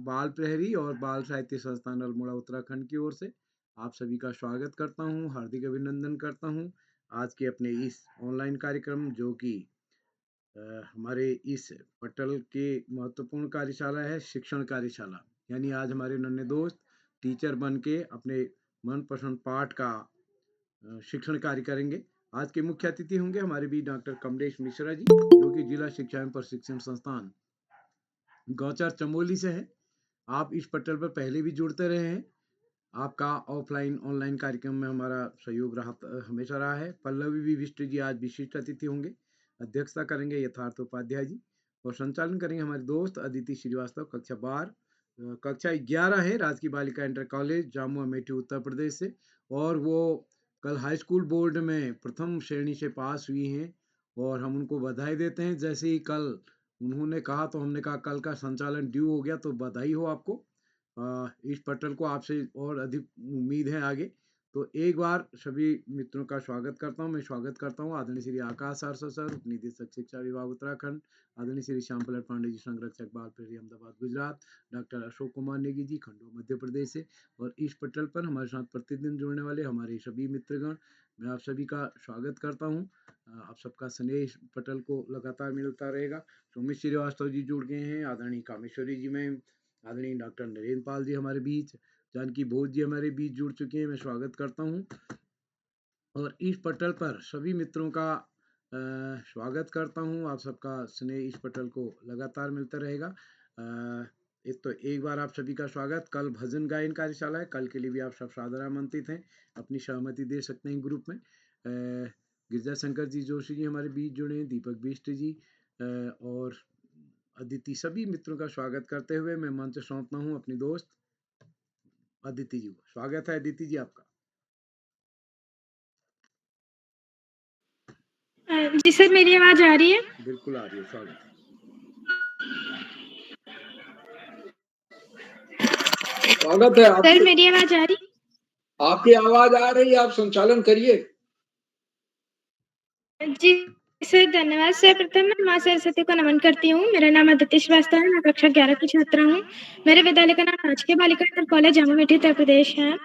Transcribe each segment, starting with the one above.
बाल प्रहरी और बाल साहित्य संस्थान अल्मोड़ा उत्तराखंड की ओर से आप सभी का स्वागत करता हूं, हार्दिक अभिनंदन करता हूं। आज के अपने इस ऑनलाइन कार्यक्रम जो कि हमारे इस पटल के महत्वपूर्ण कार्यशाला है शिक्षण कार्यशाला, यानी आज हमारे नन्हे दोस्त टीचर बन के अपने मनपसंद पाठ का शिक्षण कार्य करेंगे। आज के मुख्य अतिथि होंगे हमारे भी डॉक्टर कमलेश मिश्रा जी, जो कि जिला शिक्षा एवं प्रशिक्षण संस्थान गौचर चमोली से है। आप इस पटल पर पहले भी जुड़ते रहे हैं। आपका ऑफलाइन ऑनलाइन कार्यक्रम में हमारा सहयोग हमेशा रहा है। पल्लवी विष्ट जी आज विशिष्ट अतिथि होंगे। अध्यक्षता करेंगे यथार्थ उपाध्याय जी और संचालन करेंगे हमारे दोस्त अदिति श्रीवास्तव। कक्षा 11 है, राजकीय बालिका इंटर कॉलेज जामुआ अमेठी उत्तर प्रदेश से, और वो कल हाई स्कूल बोर्ड में प्रथम श्रेणी से पास हुई हैं और हम उनको बधाई देते हैं। जैसे ही कल उन्होंने कहा तो हमने कहा कल का संचालन ड्यू हो गया, तो बधाई हो आपको। इस पटल को आपसे और अधिक उम्मीद है आगे। तो एक बार सभी मित्रों का स्वागत करता हूं। मैं स्वागत करता हूं आदरणीय श्री आकाश आरसो सर, उपनिदेशक शिक्षा विभाग उत्तराखंड, आदरणीय श्री श्यामपलट पांडे जी, संरक्षक बाल प्रहरी अहमदाबाद गुजरात, डॉक्टर अशोक कुमार नेगी जी, खंडवा मध्य प्रदेश से, और इस पटल पर हमारे साथ प्रतिदिन जुड़ने वाले हमारे सभी मित्रगण, मैं आप सभी का स्वागत करता हूँ। आप सबका स्नेह इस पटल को लगातार मिलता रहेगा। सुमित श्रीवास्तव जी जुड़ गए हैं, आदरणीय कामेश्वरी जी मैम, आदरणीय डॉक्टर नरेंद्र पाल जी हमारे बीच, जानकी बोध जी हमारे बीच जुड़ चुके हैं, मैं स्वागत करता हूं। और इस पटल पर सभी मित्रों का स्वागत करता हूं। आप सबका स्नेह इस पटल को लगातार मिलता रहेगा। एक बार आप सभी का स्वागत। कल भजन गायन कार्यशाला है, कल के लिए भी आप सब सादर आमंत्रित हैं। अपनी सहमति दे सकते हैं ग्रुप में। गिरजा शंकर जी जोशी जी हमारे बीच जुड़े हैं, दीपक बिष्ट जी और अदिति, सभी मित्रों का स्वागत करते हुए मैं मंच सौंपता हूं अपनी दोस्त अदिति जी को। स्वागत है अदिति जी आपका। जी सर, मेरी आवाज आ रही है? बिल्कुल आ रही है, स्वागत है। स्वागत है सर, मेरी आवाज आ रही? आपकी आवाज आ रही है, आप संचालन करिए। जी सर, धन्यवाद सर। प्रथम मैं माँ सरस्वती को नमन करती हूँ। मेरा नाम अदिति श्रीवास्तव है, मैं कक्षा 11 की छात्रा हूँ। मेरे विद्यालय का नाम राजकीय बालिका इंटर कॉलेज जामुआ अमेठी उत्तर प्रदेश है।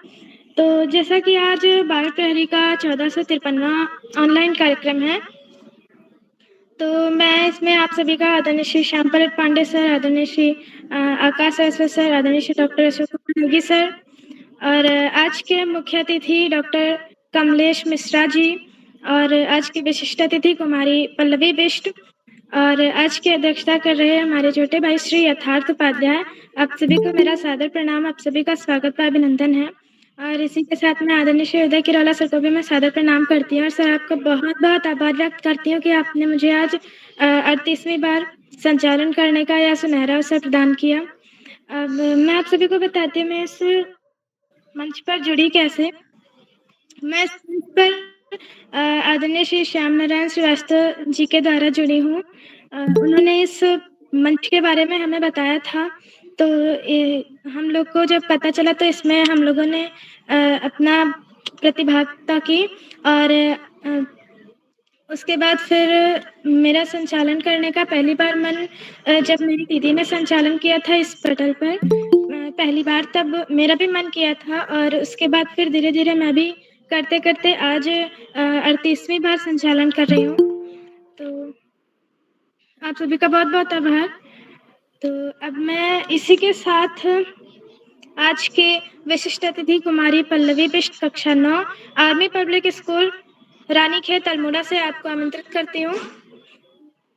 तो जैसा कि आज बाल प्रहरी का 1453वां ऑनलाइन कार्यक्रम है, तो मैं इसमें आप सभी का आदरणीय श्री श्यामपलट पांडे सर, आदरणीय श्री आकाश आरसो सर, आदरणीय श्री डॉक्टर अशोक कुमार नेगी सर, और आज के मुख्य अतिथि डॉक्टर कमलेश मिश्रा जी, और आज की विशिष्ट अतिथि कुमारी पल्लवी बिष्ट, और आज की अध्यक्षता कर रहे हमारे छोटे भाई श्री यथार्थ उपाध्याय। आप सभी को मेरा सादर प्रणाम, आप सभी का स्वागत व अभिनंदन है। और इसी के साथ मैं आदरणीय श्री उदय किरोला सर को भी मैं सादर प्रणाम करती हूँ। और सर, आपका बहुत बहुत आभार व्यक्त करती हूँ कि आपने मुझे आज 38वीं बार संचालन करने का यह सुनहरा अवसर प्रदान किया। अब मैं आप सभी को बताती हूँ मैं इस मंच पर जुड़ी कैसे। मैं इस मंच पर आदरणीय श्री श्याम नारायण श्रीवास्तव जी के द्वारा जुड़ी हूँ। उन्होंने इस मंच के बारे में हमें बताया था, तो हम लोग को जब पता चला तो इसमें हम लोगों ने अपना प्रतिभागिता की, और उसके बाद फिर मेरा संचालन करने का पहली बार मन जब मेरी दीदी ने संचालन किया था इस पटल पर पहली बार, तब मेरा भी मन किया था, और उसके बाद फिर धीरे धीरे मैं भी करते करते आज 38वीं बार संचालन कर रही हूँ। तो आप सभी का बहुत बहुत आभार। तो अब मैं इसी के साथ आज के विशिष्ट अतिथि कुमारी पल्लवी बिष्ट, कक्षा 9, army public school Ranikhet Almora से आपको आमंत्रित करती हूँ।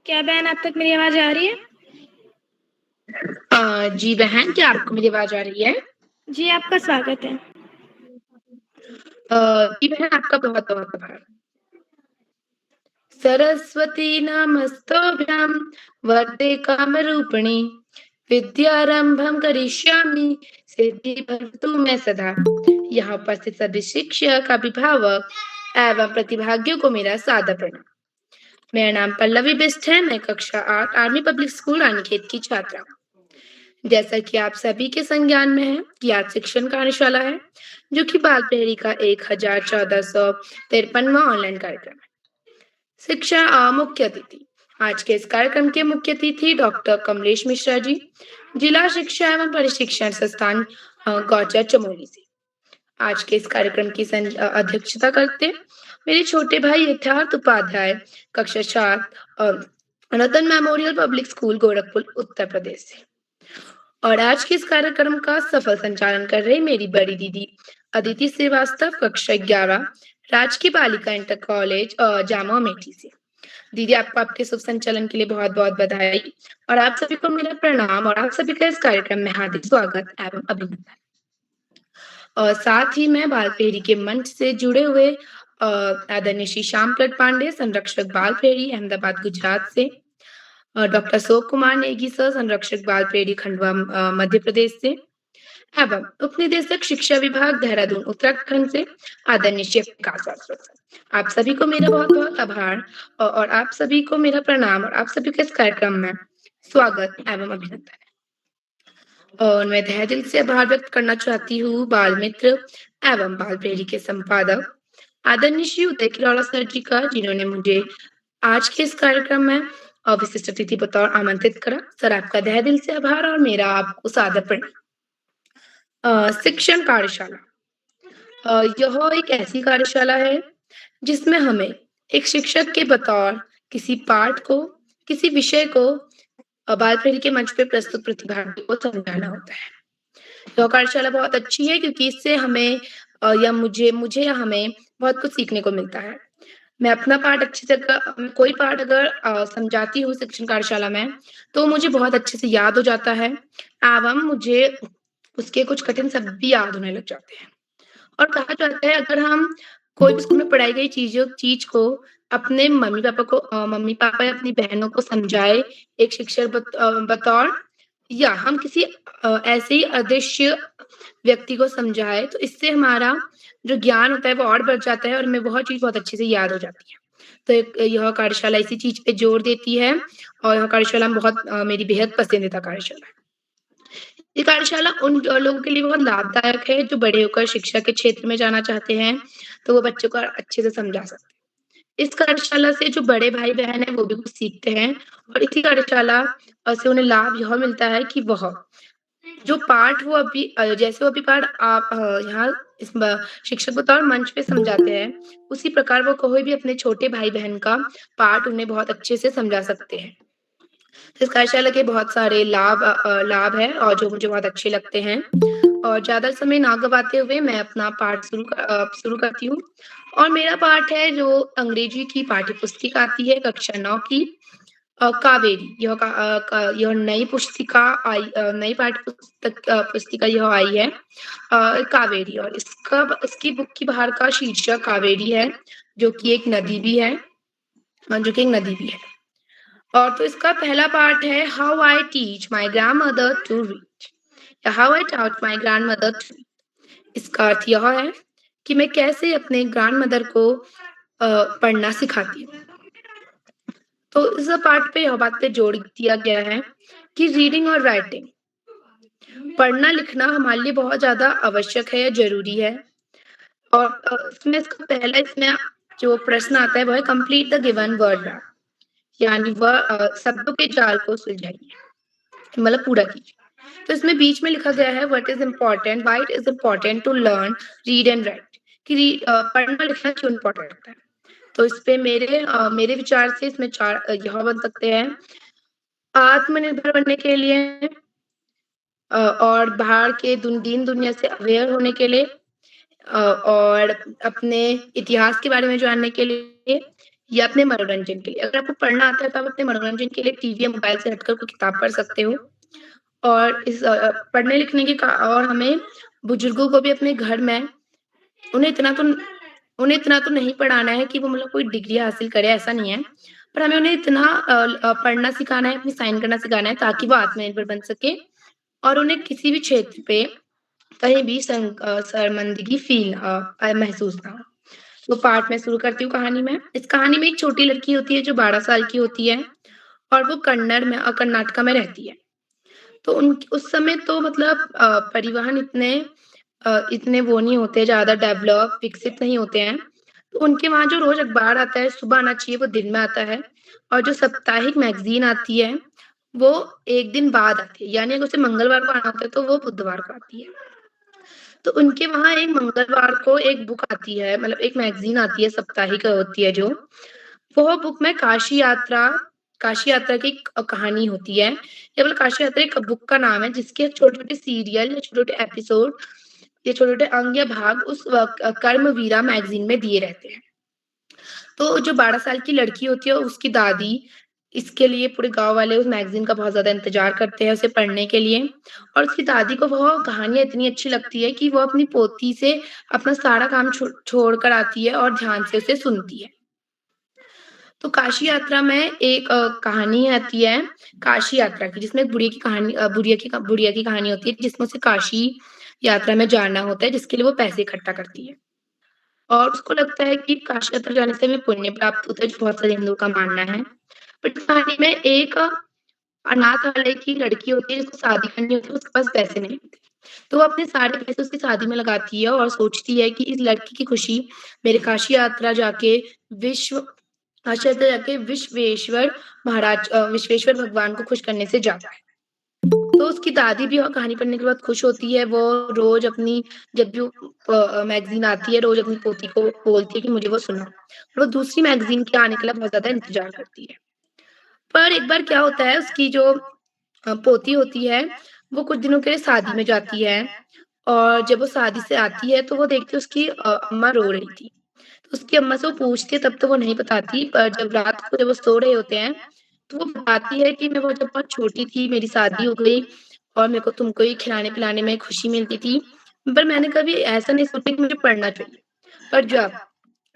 क्या बहन, आप तक मेरी आवाज आ रही है? जी बहन, क्या आपको मेरी आवाज आ रही है? जी, आपका स्वागत है। जी बहन, आपका बहुत बहुत आभार। सरस्वती नमस्तोभ्यां वरदे कामरूपिणी विद्यारंभं करिष्यामि सिद्धिर्भवतु मे सदा। यहाँ उपस्थित सभी शिक्षक, अभिभावक एवं प्रतिभागियों को मेरा सादर प्रणाम। मेरा नाम पल्लवी बिष्ट है, मैं कक्षा 8 आर्मी पब्लिक स्कूल रानीखेत की छात्रा हूँ। जैसा कि आप सभी के संज्ञान में है कि आज शिक्षण कार्यशाला है, जो कि बाल प्रहरी का 1453वां ऑनलाइन कार्यक्रम है। शिक्षा मुख्य अतिथि, आज के इस कार्यक्रम के मुख्य अतिथि डॉक्टर कमलेश मिश्रा जी, जिला शिक्षा एवं प्रशिक्षण संस्थान गौचर चमोली से। आज के इस कार्यक्रम की अध्यक्षता करते मेरे छोटे भाई यथार्थ उपाध्याय, कक्षा 7, रतन memorial public school Gorakhpur Uttar Pradesh से। और आज के इस कार्यक्रम का सफल संचालन कर रही मेरी बड़ी दीदी अदिति श्रीवास्तव, कक्षा 11, राजकीय बालिका इंटर कॉलेज जामा अमेठी से। दीदी, आपको आपके शुभ संचालन के लिए बहुत बहुत बधाई और आप सभी को मेरा प्रणाम और आप सभी का इस कार्यक्रम में हार्दिक स्वागत एवं अभिनंदन। और साथ ही मैं बाल फेरी के मंच से जुड़े हुए आदरणीय श्री श्यामप्रद पांडे, संरक्षक बाल फेरी, अहमदाबाद गुजरात से, डॉक्टर अशोक कुमार नेगी सर, संरक्षक बाल फेरी, खंडवा मध्य प्रदेश से, एवं उपनिदेशक शिक्षा विभाग, देहरादून उत्तराखंड से, आदरणीय श्री विकास सर। आप सभी को मेरा बहुत बहुत आभार और आप सभी को मेरा प्रणाम और आप सभी के इस कार्यक्रम में स्वागत एवं अभिनंदन। और मैं तहे दिल से आभार व्यक्त करना चाहती हूँ बाल मित्र एवं बाल प्रेरी के संपादक आदरणीय श्री उदय किरोड़ा सर जी का, जिन्होंने मुझे आज के इस कार्यक्रम में विशिष्ट अतिथि बतौर आमंत्रित करा। सर, आपका तहे दिल से आभार और मेरा आपको सादर प्रणाम। शिक्षण कार्यशाला यह एक ऐसी कार्यशाला है जिसमें हमें एक शिक्षक के बतौर किसी पाठ को, किसी विषय को बाल प्रेरी के मंच पे प्रस्तुत प्रतिभागियों को समझाना होता है। यह कार्यशाला बहुत अच्छी है क्योंकि इससे हमें या मुझे या हमें बहुत कुछ सीखने को मिलता है। मैं अपना पाठ अच्छे से कोई पाठ अगर समझाती हूँ शिक्षण कार्यशाला में, तो मुझे बहुत अच्छे से याद हो जाता है एवं मुझे उसके कुछ कठिन शब्द भी याद होने लग जाते हैं। और कहा जाता है, अगर हम कोई भी स्कूल में पढ़ाई गई चीज को अपने मम्मी पापा या अपनी बहनों को समझाए एक शिक्षक बतौर, या हम किसी ऐसे ही अदृश्य व्यक्ति को समझाए, तो इससे हमारा जो ज्ञान होता है वो और बढ़ जाता है और हमें बहुत चीज बहुत अच्छे से याद हो जाती है। तो यह कार्यशाला इसी चीज पे जोर देती है और यह कार्यशाला बहुत मेरी बेहद पसंदीदा कार्यशाला है। ये कार्यशाला उन लोगों के लिए बहुत लाभदायक है जो बड़े होकर शिक्षा के क्षेत्र में जाना चाहते हैं, तो वो बच्चों को अच्छे से समझा सकते हैं। इस कार्यशाला से जो बड़े भाई बहन है वो भी कुछ सीखते हैं और इसी कार्यशाला से उन्हें लाभ यह मिलता है कि वह जो पाठ वो अभी जैसे वो अभी पाठ आप यहाँ इस शिक्षक बतौर मंच पे समझाते हैं, उसी प्रकार वो कोई भी अपने छोटे भाई बहन का पाठ उन्हें बहुत अच्छे से समझा सकते हैं। इस कार्यशाला के बहुत सारे लाभ है और जो मुझे बहुत अच्छे लगते हैं। और ज्यादा समय ना गवाते हुए मैं अपना पाठ शुरू करती हूँ। और मेरा पाठ है जो अंग्रेजी की पाठ्य पुस्तिका आती है कक्षा 9 की, कावेरी। यह नई पाठ्य पुस्तिका यह आई है, कावेरी। और इसकी बुक की बाहर का शीर्षक कावेरी है, जो कि एक नदी भी है। और तो इसका पहला पार्ट है how I teach my grandmother to read, या how I taught my grandmother to read. इसका अर्थ यह है कि मैं कैसे अपने ग्रैंड मदर को पढ़ना सिखाती हूँ। तो इस पार्ट पे यह बात पे जोड़ दिया गया है कि रीडिंग और राइटिंग, पढ़ना लिखना हमारे लिए बहुत ज्यादा आवश्यक है, जरूरी है। और इसमें जो प्रश्न आता है वो है कंप्लीट द गिवन वर्ड, यानी वह शब्दों के जाल को सुलझाइए, मतलब पूरा कीजिए। तो इसमें बीच में लिखा गया है what is important, why it is important to learn read and write, कि पढ़ना लिखना क्यों इम्पोर्टेंट होता है। तो इस पे मेरे विचार से इसमें 4 यह बन सकते हैं। आत्मनिर्भर बनने के लिए, और बाहर के दीन दुनिया से अवेयर होने के लिए, और अपने इतिहास के बारे में जानने के लिए, या अपने मनोरंजन के लिए। अगर आपको पढ़ना आता है तो आप अपने मनोरंजन के लिए टीवी या मोबाइल से हटकर कोई किताब पढ़ सकते हो। और इस पढ़ने लिखने के और हमें बुजुर्गों को भी अपने घर में उन्हें इतना तो नहीं पढ़ाना है कि वो मतलब कोई डिग्री हासिल करे, ऐसा नहीं है, पर हमें उन्हें इतना पढ़ना सिखाना है, अपनी साइन करना सिखाना है, ताकि वो आत्मनिर्भर बन सके और उन्हें किसी भी क्षेत्र पे कहीं भी शर्मिंदगी महसूस ना हो। तो पार्ट में शुरू करती हूँ कहानी में। इस कहानी में एक छोटी लड़की होती है जो 12 साल की होती है और वो कर्नाटका में रहती है। तो उस समय तो मतलब परिवहन इतने वो नहीं होते, ज्यादा डेवलप विकसित नहीं होते हैं। तो उनके वहां जो रोज अखबार आता है, सुबह आना चाहिए, वो दिन में आता है। और जो साप्ताहिक मैगजीन आती है वो 1 दिन बाद आती है, यानी अगर उसे मंगलवार को आना होता है, तो वो बुधवार को आती है। तो उनके वहाँ एक मंगलवार को एक बुक आती है, मतलब एक मैगज़ीन आती है, साप्ताहिक होती है जो, वो बुक में काशी यात्रा की कहानी होती है। ये मतलब काशी यात्रा एक बुक का नाम है, जिसके छोटे-छोटे सीरियल या छोटे-छोटे एपिसोड या छोटे-छोटे अंग या भाग उस कर्मवीरा मैगज़ीन में दिए रहते हैं। तो जो 12 साल की लड़की होती है, उसकी दादी, इसके लिए पूरे गाँव वाले उस मैगज़ीन का बहुत ज़्यादा इंतज़ार करते हैं उसे पढ़ने के लिए, और उसकी दादी को वो कहानियाँ इतनी अच्छी लगती है कि वो अपनी पोती से अपना सारा काम छोड़ कर आती है और ध्यान से उसे सुनती है। तो काशी यात्रा में एक कहानी आती है काशी यात्रा की, जिसमें एक बुढ़िया की कहानी होती है, जिसमें उसे काशी यात्रा में जाना होता है, जिसके लिए वो पैसे इकट्ठा करती है। और उसको लगता है कि काशी यात्रा जाने से हमें पुण्य प्राप्त होता है, जो बहुत सारे हिंदुओं का मानना है। बट इस कहानी में एक अनाथालय की लड़की होती है, जिसको शादी करनी होती है, उसके पास पैसे नहीं होते। तो वो अपने सारे पैसे उसकी शादी में लगाती है और सोचती है कि इस लड़की की खुशी मेरे काशी यात्रा जाके विश्व काशी यात्रा जाके विश्वेश्वर भगवान को खुश करने से ज़्यादा है। तो उसकी दादी भी कहानी पढ़ने के बाद खुश होती है, वो रोज़ अपनी जब भी मैगज़ीन आती है, रोज़ अपनी पोती को बोलती है कि मुझे वो सुनाओ। और वो दूसरी मैगज़ीन के आने के लिए बहुत ज़्यादा इंतज़ार करती है। पर एक बार क्या होता है, उसकी जो पोती होती है, वो कुछ दिनों के लिए शादी में जाती है, और जब वो शादी से आती है, तो वो देखती है उसकी अम्मा रो रही थी। तो उसकी अम्मा से वो पूछती है, तब तो वो नहीं बताती, पर जब रात को जब वो सो रहे होते हैं, तो वो बताती है कि मैं वो जब बहुत छोटी थी, मेरी शादी हो गई और मेरे को तुमको ही खिलाने-पिलाने में खुशी मिलती थी। पर मैंने कभी ऐसा नहीं सोचा कि मुझे पढ़ना चाहिए। पर जब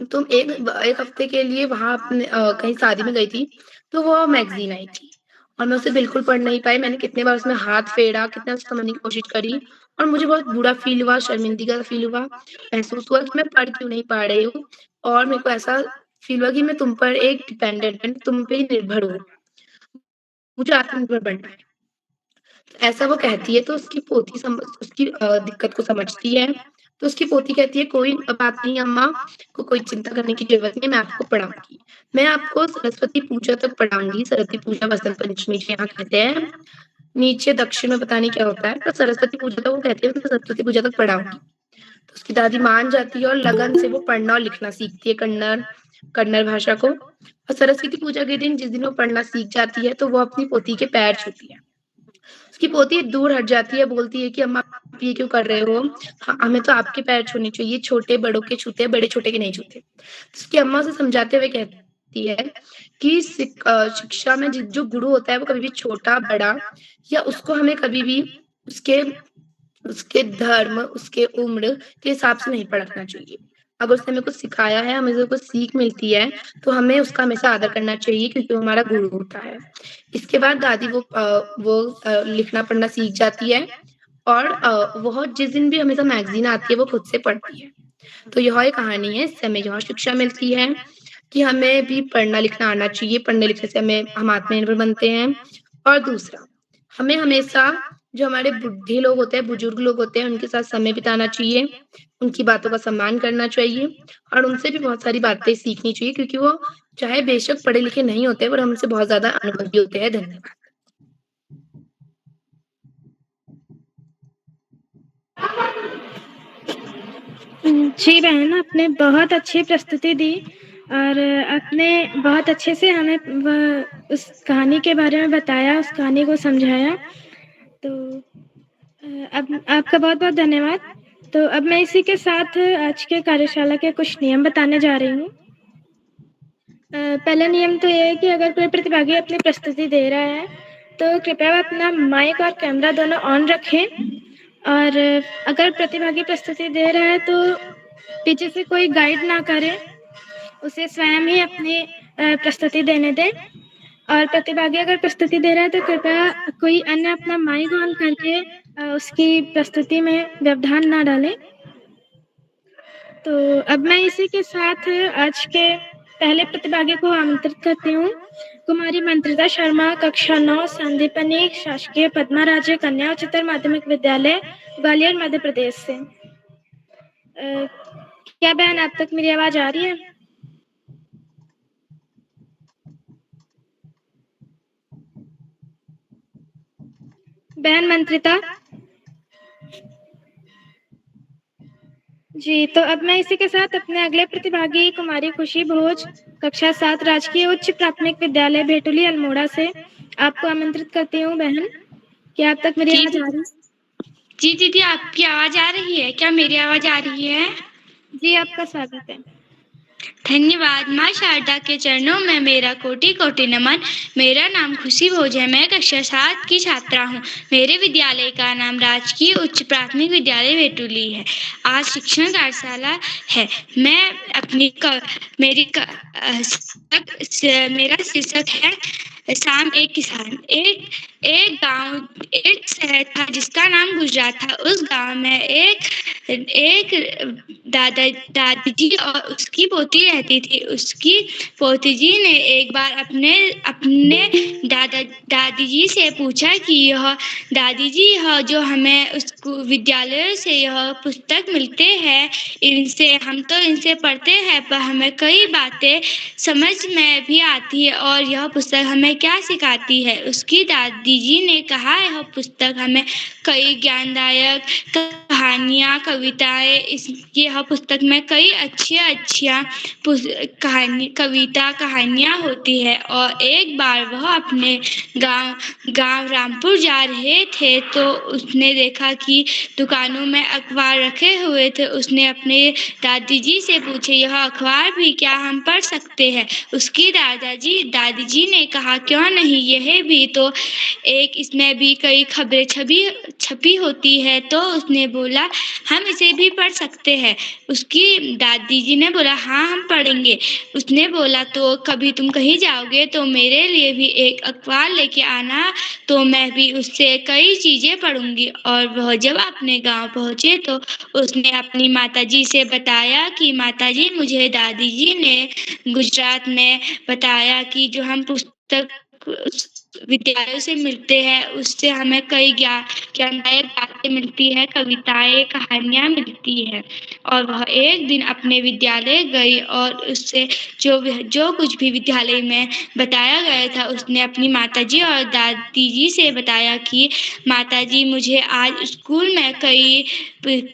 तुम 1 हफ्ते के लिए वहाँ अपने कहीं शादी में गई थी, तो वो मैगज़ीन आई थी और मैं उसे बिल्कुल पढ़ नहीं पाई। मैंने कितने बार उसमें हाथ फेरा, कितना उसे समझने की कोशिश करी, और मुझे बहुत बुरा फ़ील हुआ, शर्मिंदगी फ़ील हुआ, महसूस हुआ कि मैं पढ़ क्यों नहीं पा रही हूँ, और मेरे को ऐसा फ़ील हुआ कि मैं तुम पर एक डिपेंडेंट हूँ, तुम पे ही निर्भर हूँ। मुझे आत्मनिर्भर बनना है। ऐसा वो कहती है, तो उसकी पोती उसकी दिक्कत को समझती है। तो उसकी पोती कहती है, "कोई बात नहीं अम्मा, को कोई चिंता करने की ज़रूरत नहीं है, मैं आपको पढ़ाऊँगी। मैं आपको सरस्वती पूजा तक पढ़ाऊँगी।" सरस्वती पूजा बसंत पंचमी के यहाँ कहते हैं। नीचे दक्षिण में पता नहीं क्या होता है, पर सरस्वती पूजा तो वो कहती है, "मैं सरस्वती पूजा तक पढ़ाऊँगी।" तो उसकी दादी मान जाती है और लगन से वो पढ़ना और लिखना सीखती है, कन्नड़ कन्नड़ भाषा को। और सरस्वती पूजा के दिन, जिस दिन वो पढ़ना सीख जाती है, तो वो अपनी पोती के पैर छूती है। उसकी पोती दूर हट जाती है, बोलती है कि अम्मा आप ये क्यों कर रहे हो? हमें तो आपके पैर छूने चाहिए, छोटे बड़ों के छूते हैं, बड़े छोटे के नहीं छूते। उसकी अम्मा उसे समझाते हुए कहती है कि शिक्षा में जो गुरु होता है, वो कभी भी छोटा, बड़ा या उसको हमें कभी भी उसके उसके धर्म, उसके उम्र के हिसाब से नहीं परखना चाहिए। अगर उसने हमें कुछ सिखाया है, हमें से कुछ सीख मिलती है, तो हमें उसका हमेशा आदर करना चाहिए, क्योंकि वो हमारा गुरु होता है। इसके बाद दादी लिखना पढ़ना सीख जाती है, और वह जिस दिन भी हमेशा मैगज़ीन आती है, वो खुद से पढ़ती है। तो यह एक कहानी है, इससे हमें यह शिक्षा मिलती है कि हमें भी पढ़ना-लिखना आना चाहिए, पढ़ने-लिखने से हम आत्मनिर्भर बनते हैं। और दूसरा, हमें हमेशा जो हमारे बुड्ढे लोग होते हैं, बुजुर्ग लोग होते हैं, उनके साथ समय बिताना चाहिए, उनकी बातों का सम्मान करना चाहिए, और उनसे भी बहुत सारी बातें सीखनी चाहिए, क्योंकि वो चाहे बेशक पढ़े-लिखे नहीं होते, पर हमसे बहुत ज़्यादा अनुभवी होते हैं। धन्यवाद। जी बहन, आपने बहुत अच्छी प्रस्तुति दी और आपने बहुत अच्छे से हमें उस कहानी के बारे में बताया, उस कहानी को समझाया। तो अब आपका बहुत-बहुत धन्यवाद। तो अब मैं इसी के साथ आज के कार्यशाला के कुछ नियम बताने जा रही हूँ। पहला नियम तो ये है कि अगर कोई प्रतिभागी अपनी प्रस्तुति दे रहा है, तो कृपया वह अपना माइक और कैमरा दोनों ऑन रखें, और अगर प्रतिभागी प्रस्तुति दे रहा है, तो पीछे से कोई गाइड ना करे, उसे स्वयं ही अपनी प्रस्तुति देने दें। और प्रतिभागी अगर प्रस्तुति दे रहा है, तो कृपया कोई अन्य अपना माइक ऑन करके उसकी प्रस्तुति में व्यवधान ना डाले। तो अब मैं इसी के साथ आज के पहले प्रतिभागी को आमंत्रित करती हूँ। कुमारी मंत्रिता शर्मा, कक्षा 9, संदीपनी शासकीय पद्मा राज्य कन्या उच्चतर माध्यमिक विद्यालय, ग्वालियर, मध्य प्रदेश से। क्या बहन आप तक मेरी आवाज़ आ रही है? बहन मंत्रिता। जी, तो अब मैं इसी के साथ अपने अगले प्रतिभागी कुमारी खुशी भोज, कक्षा 7 राजकीय उच्च प्राथमिक विद्यालय भेटुली अल्मोड़ा से आपको आमंत्रित करती हूँ बहन। क्या आप तक मेरी आवाज आ रही है? जी दीदी, आपकी आवाज आ रही है क्या? मेरी आवाज आ रही है? जी, आपका स्वागत है। धन्यवाद। माँ शारदा के चरणों में मेरा कोटि कोटि नमन। मेरा नाम खुशी भोज है। मैं कक्षा 7 की छात्रा हूँ। मेरे विद्यालय का नाम राजकीय उच्च प्राथमिक विद्यालय भेटुली है। आज शिक्षण कार्यशाला है। मैं अपनी मेरा शीर्षक है शाम एक किसान। एक शहर था जिसका नाम गुजरात था। उस गांव में एक दादी जी और उसकी पोती रहती थी। उसकी पोती जी ने एक बार अपने दादी जी से पूछा कि यह दादी जी, यह जो हमें विद्यालय से यह पुस्तक मिलते हैं, इनसे पढ़ते हैं, पर हमें कई बातें समझ में भी आती है, और यह पुस्तक हमें क्या सिखाती है? उसकी दादी जी ने कहा, यह पुस्तक हमें कई ज्ञानदायक कहानियाँ, कविताएं, यह पुस्तक में कई अच्छिया कहानियाँ होती है। और एक बार वह अपने गांव रामपुर जा रहे थे, तो उसने देखा कि दुकानों में अखबार रखे हुए थे। उसने अपने दादी जी से पूछे, यह अखबार भी क्या हम पढ़ सकते हैं? उसकी दादी जी ने कहा, क्यों नहीं, यह भी तो इसमें भी कई खबरें छपी होती है। तो उसने बोला, हम इसे भी पढ़ सकते हैं। उसकी दादी जी ने बोला, हाँ हम पढ़ेंगे। उसने बोला, तो कभी तुम कहीं जाओगे तो मेरे लिए भी एक अखबार लेके आना, तो मैं भी उससे कई चीजें पढ़ूंगी। और वह जब अपने गांव पहुंचे तो उसने अपनी माताजी से बताया कि माताजी, मुझे दादी जी ने गुजरात में बताया कि जो हम पुस्तक विद्यालय से मिलते हैं, उससे हमें कई ज्ञानदायक बातें मिलती है, कविताएं, कहानियां मिलती है। और वह एक दिन अपने विद्यालय गई और उससे जो कुछ भी विद्यालय में बताया गया था, उसने अपनी माताजी और दादी जी से बताया कि माताजी, मुझे आज स्कूल में कई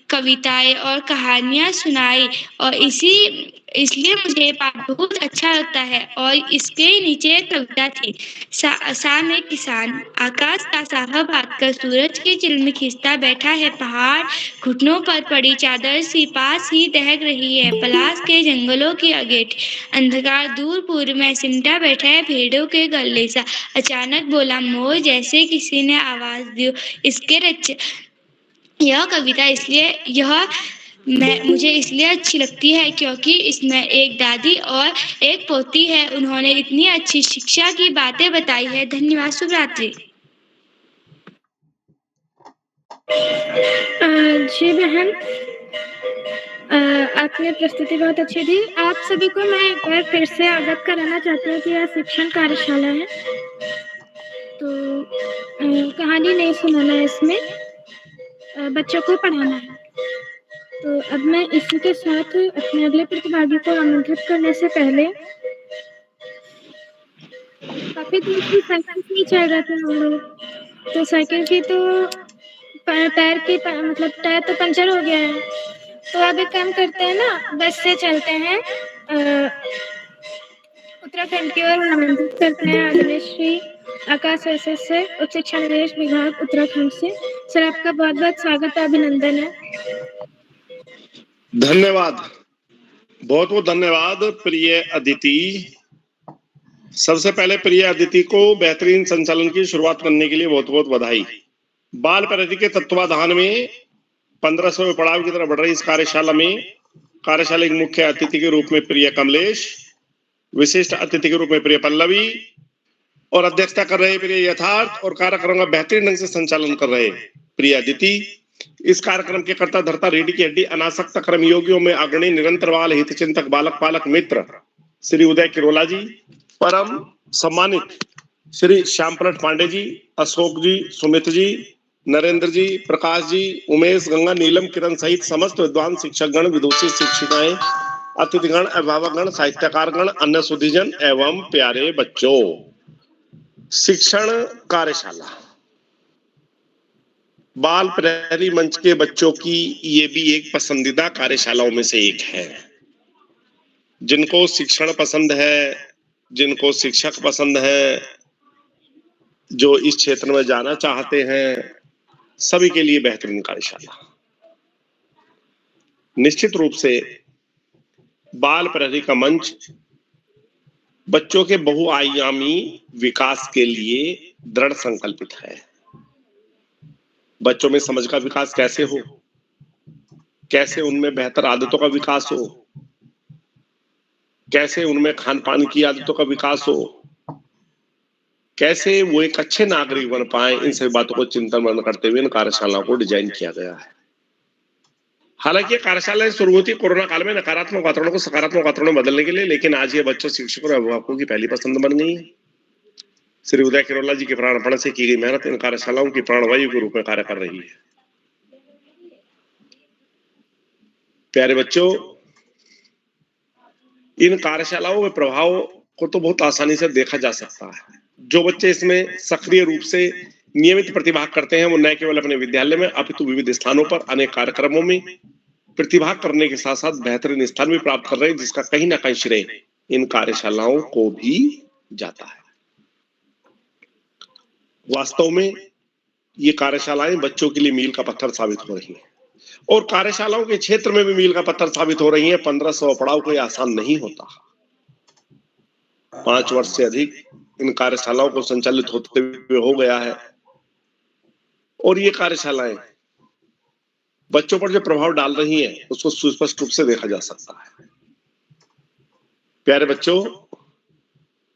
कविताएं और कहानियां सुनाई, और इसलिए मुझे पाठ बहुत अच्छा लगता है। और इसके नीचे एक कविता थी, शाम एक किसान। आकाश का साफा भाग कर सूरज की चिलमी खींचता बैठा है पहाड़, घुटनों पर पड़ी चादर सी पास ही दहक रही है पलाश के जंगलों की अगेट। अंधकार दूर पूर्व में सिमटा बैठा है भेड़ों के गले सा। अचानक बोला मोर, जैसे किसी ने आवाज दी। यह कविता मुझे इसलिए अच्छी लगती है क्योंकि इसमें एक दादी और एक पोती है। उन्होंने इतनी अच्छी शिक्षा की बातें बताई है। धन्यवाद। शुभ रात्रि। जी बहन, आपने प्रस्तुति बहुत अच्छी दी। आप सभी को मैं एक बार फिर से अवगत कराना चाहती हूँ कि यह शिक्षण कार्यशाला है, तो कहानी नहीं सुनाना है, इसमें बच्चों को पढ़ाना है। तो अब मैं इसी के साथ अपने अगले प्रतिभागी को आमंत्रित करने से पहले, काफी दिन से साइकिल नहीं चल रहा था हम लोग, तो साइकिल की तो टायर तो पंचर हो गया है। तो अब एक काम करते हैं ना, बस से चलते हैं, उत्तराखंड की ओर आमंत्रित करते हैं आदरणीय श्री आकाश एसएस से, उच्च शिक्षा निर्देश विभाग उत्तराखंड से। सर, आपका बहुत बहुत स्वागत है, अभिनंदन है। धन्यवाद, बहुत बहुत धन्यवाद प्रिय अदिति। सबसे पहले प्रिय अदिति को बेहतरीन संचालन की शुरुआत करने के लिए बहुत बहुत बधाई। बाल प्रगति के तत्वाधान में 1500वें पड़ाव की तरफ बढ़ रही इस कार्यशाला में कार्यशाला के मुख्य अतिथि के रूप में प्रिय कमलेश, विशिष्ट अतिथि के रूप में प्रिय पल्लवी, और अध्यक्षता कर रहे प्रिय यथार्थ, और कार्यक्रम का बेहतरीन ढंग से संचालन कर रहे प्रिय अदिति। इस कार्यक्रम के कर्ता धर्ता रीढ़ी की हड्डी अनासक्त कर्म योगियों में अग्रणी निरंतर बाल हित चिंतक बालक पालक मित्र श्री उदय किरोला जी, परम सम्मानित श्री श्यामप्रठ पांडे जी, अशोक जी, सुमित जी, नरेंद्र जी, प्रकाश जी, उमेश, गंगा, नीलम, किरण सहित समस्त विद्वान शिक्षकगण, विदुषी शिक्षिकाएं, अतिथिगण, अभिभावकगण, साहित्यकारगण, अन्य सुधीजन एवं प्यारे बच्चों। शिक्षण कार्यशाला बाल प्रहरी मंच के बच्चों की ये भी एक पसंदीदा कार्यशालाओं में से एक है। जिनको शिक्षण पसंद है, जिनको शिक्षक पसंद है, जो इस क्षेत्र में जाना चाहते हैं, सभी के लिए बेहतरीन कार्यशाला। निश्चित रूप से बाल प्रहरी का मंच बच्चों के बहुआयामी विकास के लिए दृढ़ संकल्पित है। बच्चों में समझ का विकास कैसे हो, कैसे उनमें बेहतर आदतों का विकास हो, कैसे उनमें खान पान की आदतों का विकास हो, कैसे वो एक अच्छे नागरिक बन पाए, इन सभी बातों को चिंतन मनन करते हुए इन कार्यशालाओं को डिजाइन किया गया है। हालांकि ये कार्यशालाएं शुरू हुई थी कोरोना काल में नकारात्मक वातावरण को सकारात्मक वातावरण में बदलने के लिए, लेकिन आज ये बच्चों, शिक्षकों और अभिभावकों की पहली पसंद बन गई है। श्री उदय किरोला जी के प्राणपण से की गई मेहनत इन कार्यशालाओं की प्राणवायु के रूप में कार्य कर रही है। प्यारे बच्चों, इन कार्यशालाओं के प्रभाव को तो बहुत आसानी से देखा जा सकता है। जो बच्चे इसमें सक्रिय रूप से नियमित प्रतिभाग करते हैं, वो न केवल अपने विद्यालय में अपितु विविध स्थानों पर अनेक कार्यक्रमों में प्रतिभाग करने के साथ साथ बेहतरीन स्थान भी प्राप्त कर रहे हैं, जिसका कहीं ना कहीं श्रेय इन कार्यशालाओं को भी जाता है। वास्तव में ये कार्यशालाएं बच्चों के लिए मील का पत्थर साबित हो रही हैं और कार्यशालाओं के क्षेत्र में भी मील का पत्थर साबित हो रही हैं। 1500 पड़ाव कोई आसान नहीं होता। 5 वर्ष से अधिक इन कार्यशालाओं को संचालित होते हुए हो गया है और ये कार्यशालाएं बच्चों पर जो प्रभाव डाल रही हैं उसको सुस्पष्ट रूप से देखा जा सकता है। प्यारे बच्चों,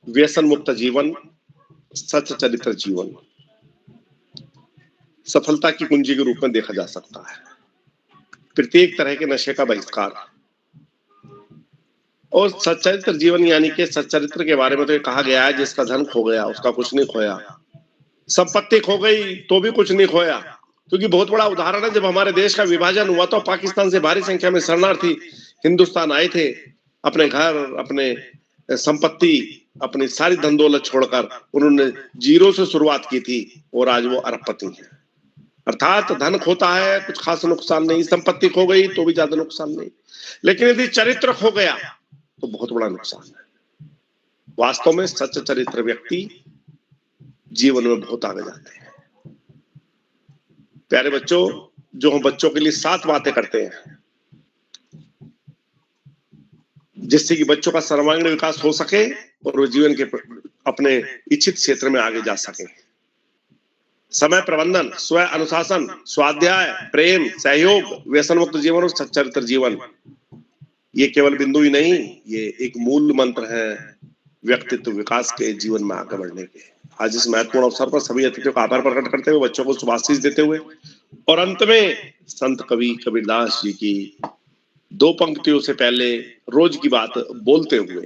व्यसन मुक्त जीवन, सच्चा चरित्र जीवन सफलता की कुंजी के रूप में देखा जा सकता है। प्रत्येक तरह के नशे का बहिष्कार और सच्चरित्र जीवन, यानी कि सच्चरित्र के बारे में तो ये कहा गया है, जिसका धन खो गया उसका कुछ नहीं खोया, संपत्ति खो गई तो भी कुछ नहीं खोया। क्योंकि बहुत बड़ा उदाहरण है, जब हमारे देश का विभाजन हुआ तो पाकिस्तान से भारी संख्या में शरणार्थी हिंदुस्तान आए थे। अपने घर, अपने संपत्ति, अपनी सारी धन दौलत छोड़कर उन्होंने जीरो से शुरुआत की थी और आज वो अरबपति हैं। अर्थात धन खोता है कुछ खास नुकसान नहीं, संपत्ति खो गई तो भी ज्यादा नुकसान नहीं, लेकिन यदि चरित्र खो गया तो बहुत बड़ा नुकसान है। वास्तव में सच्चा चरित्र व्यक्ति जीवन में बहुत आगे जाते हैं। प्यारे बच्चों, जो हम बच्चों के लिए 7 बातें करते हैं जिससे कि बच्चों का सर्वांगीण विकास हो सके और वो जीवन के अपने इच्छित क्षेत्र में आगे जा सके। समय प्रबंधन, स्व अनुशासन, स्वाध्याय, प्रेम, सहयोग, व्यसन मुक्त जीवन और सच्चरित्र जीवन, ये केवल बिंदु ही नहीं, ये एक मूल मंत्र है व्यक्तित्व विकास के, जीवन में आगे बढ़ने के। आज इस महत्वपूर्ण अवसर पर सभी अतिथियों का आभार प्रकट करते हुए, बच्चों को शुभाशीष देते हुए और अंत में संत कवि कबीरदास जी की 2 पंक्तियों से पहले रोज की बात बोलते हुए,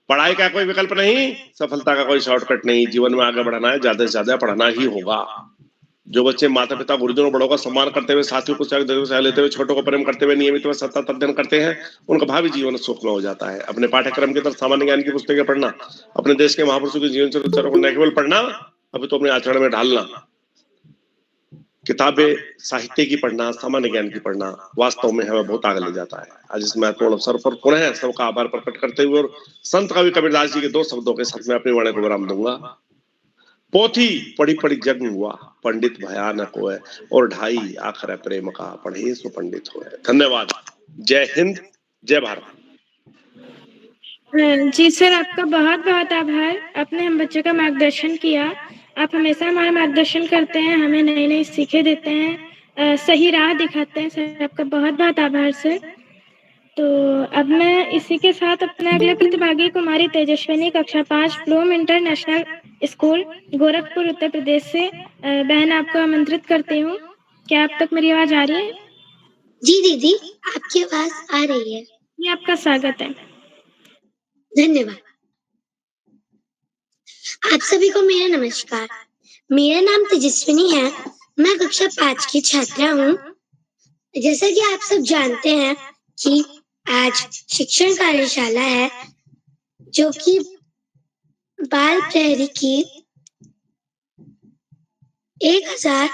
पढ़ाई का कोई विकल्प नहीं, सफलता का कोई शॉर्टकट नहीं, जीवन में आगे बढ़ना है, ज्यादा से ज्यादा पढ़ना ही होगा। जो बच्चे माता पिता गुरुजनों बड़ों का सम्मान करते हुए, साथियों को सह लेते हुए, छोटों को प्रेम करते हुए नियमित सतत अध्ययन करते हैं, उनका भावी जीवन सुखमय हो जाता है। अपने पाठ्यक्रम के तरफ सामान्य ज्ञान की पुस्तकें पढ़ना, अपने देश के महापुरुषों के जीवन चरित्र को न केवल पढ़ना, अभी तो अपने आचरण में ढालना, किताबें साहित्य की पढ़ना, सामान्य ज्ञान की पढ़ना वास्तव में हमें बहुत आगे ले जाता है। आज इस महत्वपूर्ण अवसर पर पुनः सबका आभार प्रकट करते हुए और संत कवि कबीरदास जी के 2 शब्दों के साथ में अपनी वाणी को विराम दूंगा। पोथी पढ़ी पढ़ी जग हुआ, पंडित भयानक होए और ढाई आखिर प्रेम का, पढ़े सो पंडित होए। धन्यवाद। जय हिंद, जय भारत। जी सर, आपका बहुत बहुत आभार। आपने हम बच्चों का मार्गदर्शन किया। आप हमेशा हमारा मार्गदर्शन करते हैं, हमें नई नई सीखें देते हैं, सही राह दिखाते हैं। सर आपका बहुत बहुत आभार सर। तो अब मैं इसी के साथ अपने अगले प्रतिभागी कुमारी तेजस्विनी, कक्षा 5, plume international school, Gorakhpur, Uttar Pradesh से बहन आपको आमंत्रित करती हूँ। क्या आप तक मेरी आवाज आ रही है? जी दीदी, आपकी आवाज आ रही है। ये आपका स्वागत है। धन्यवाद। आप सभी को मेरा नमस्कार। मेरा नाम तेजस्विनी है। मैं कक्षा 5 की छात्रा हूँ। जैसा कि आप सब जानते हैं कि आज शिक्षण कार्यशाला है, जो कि बाल प्रहरी की 1000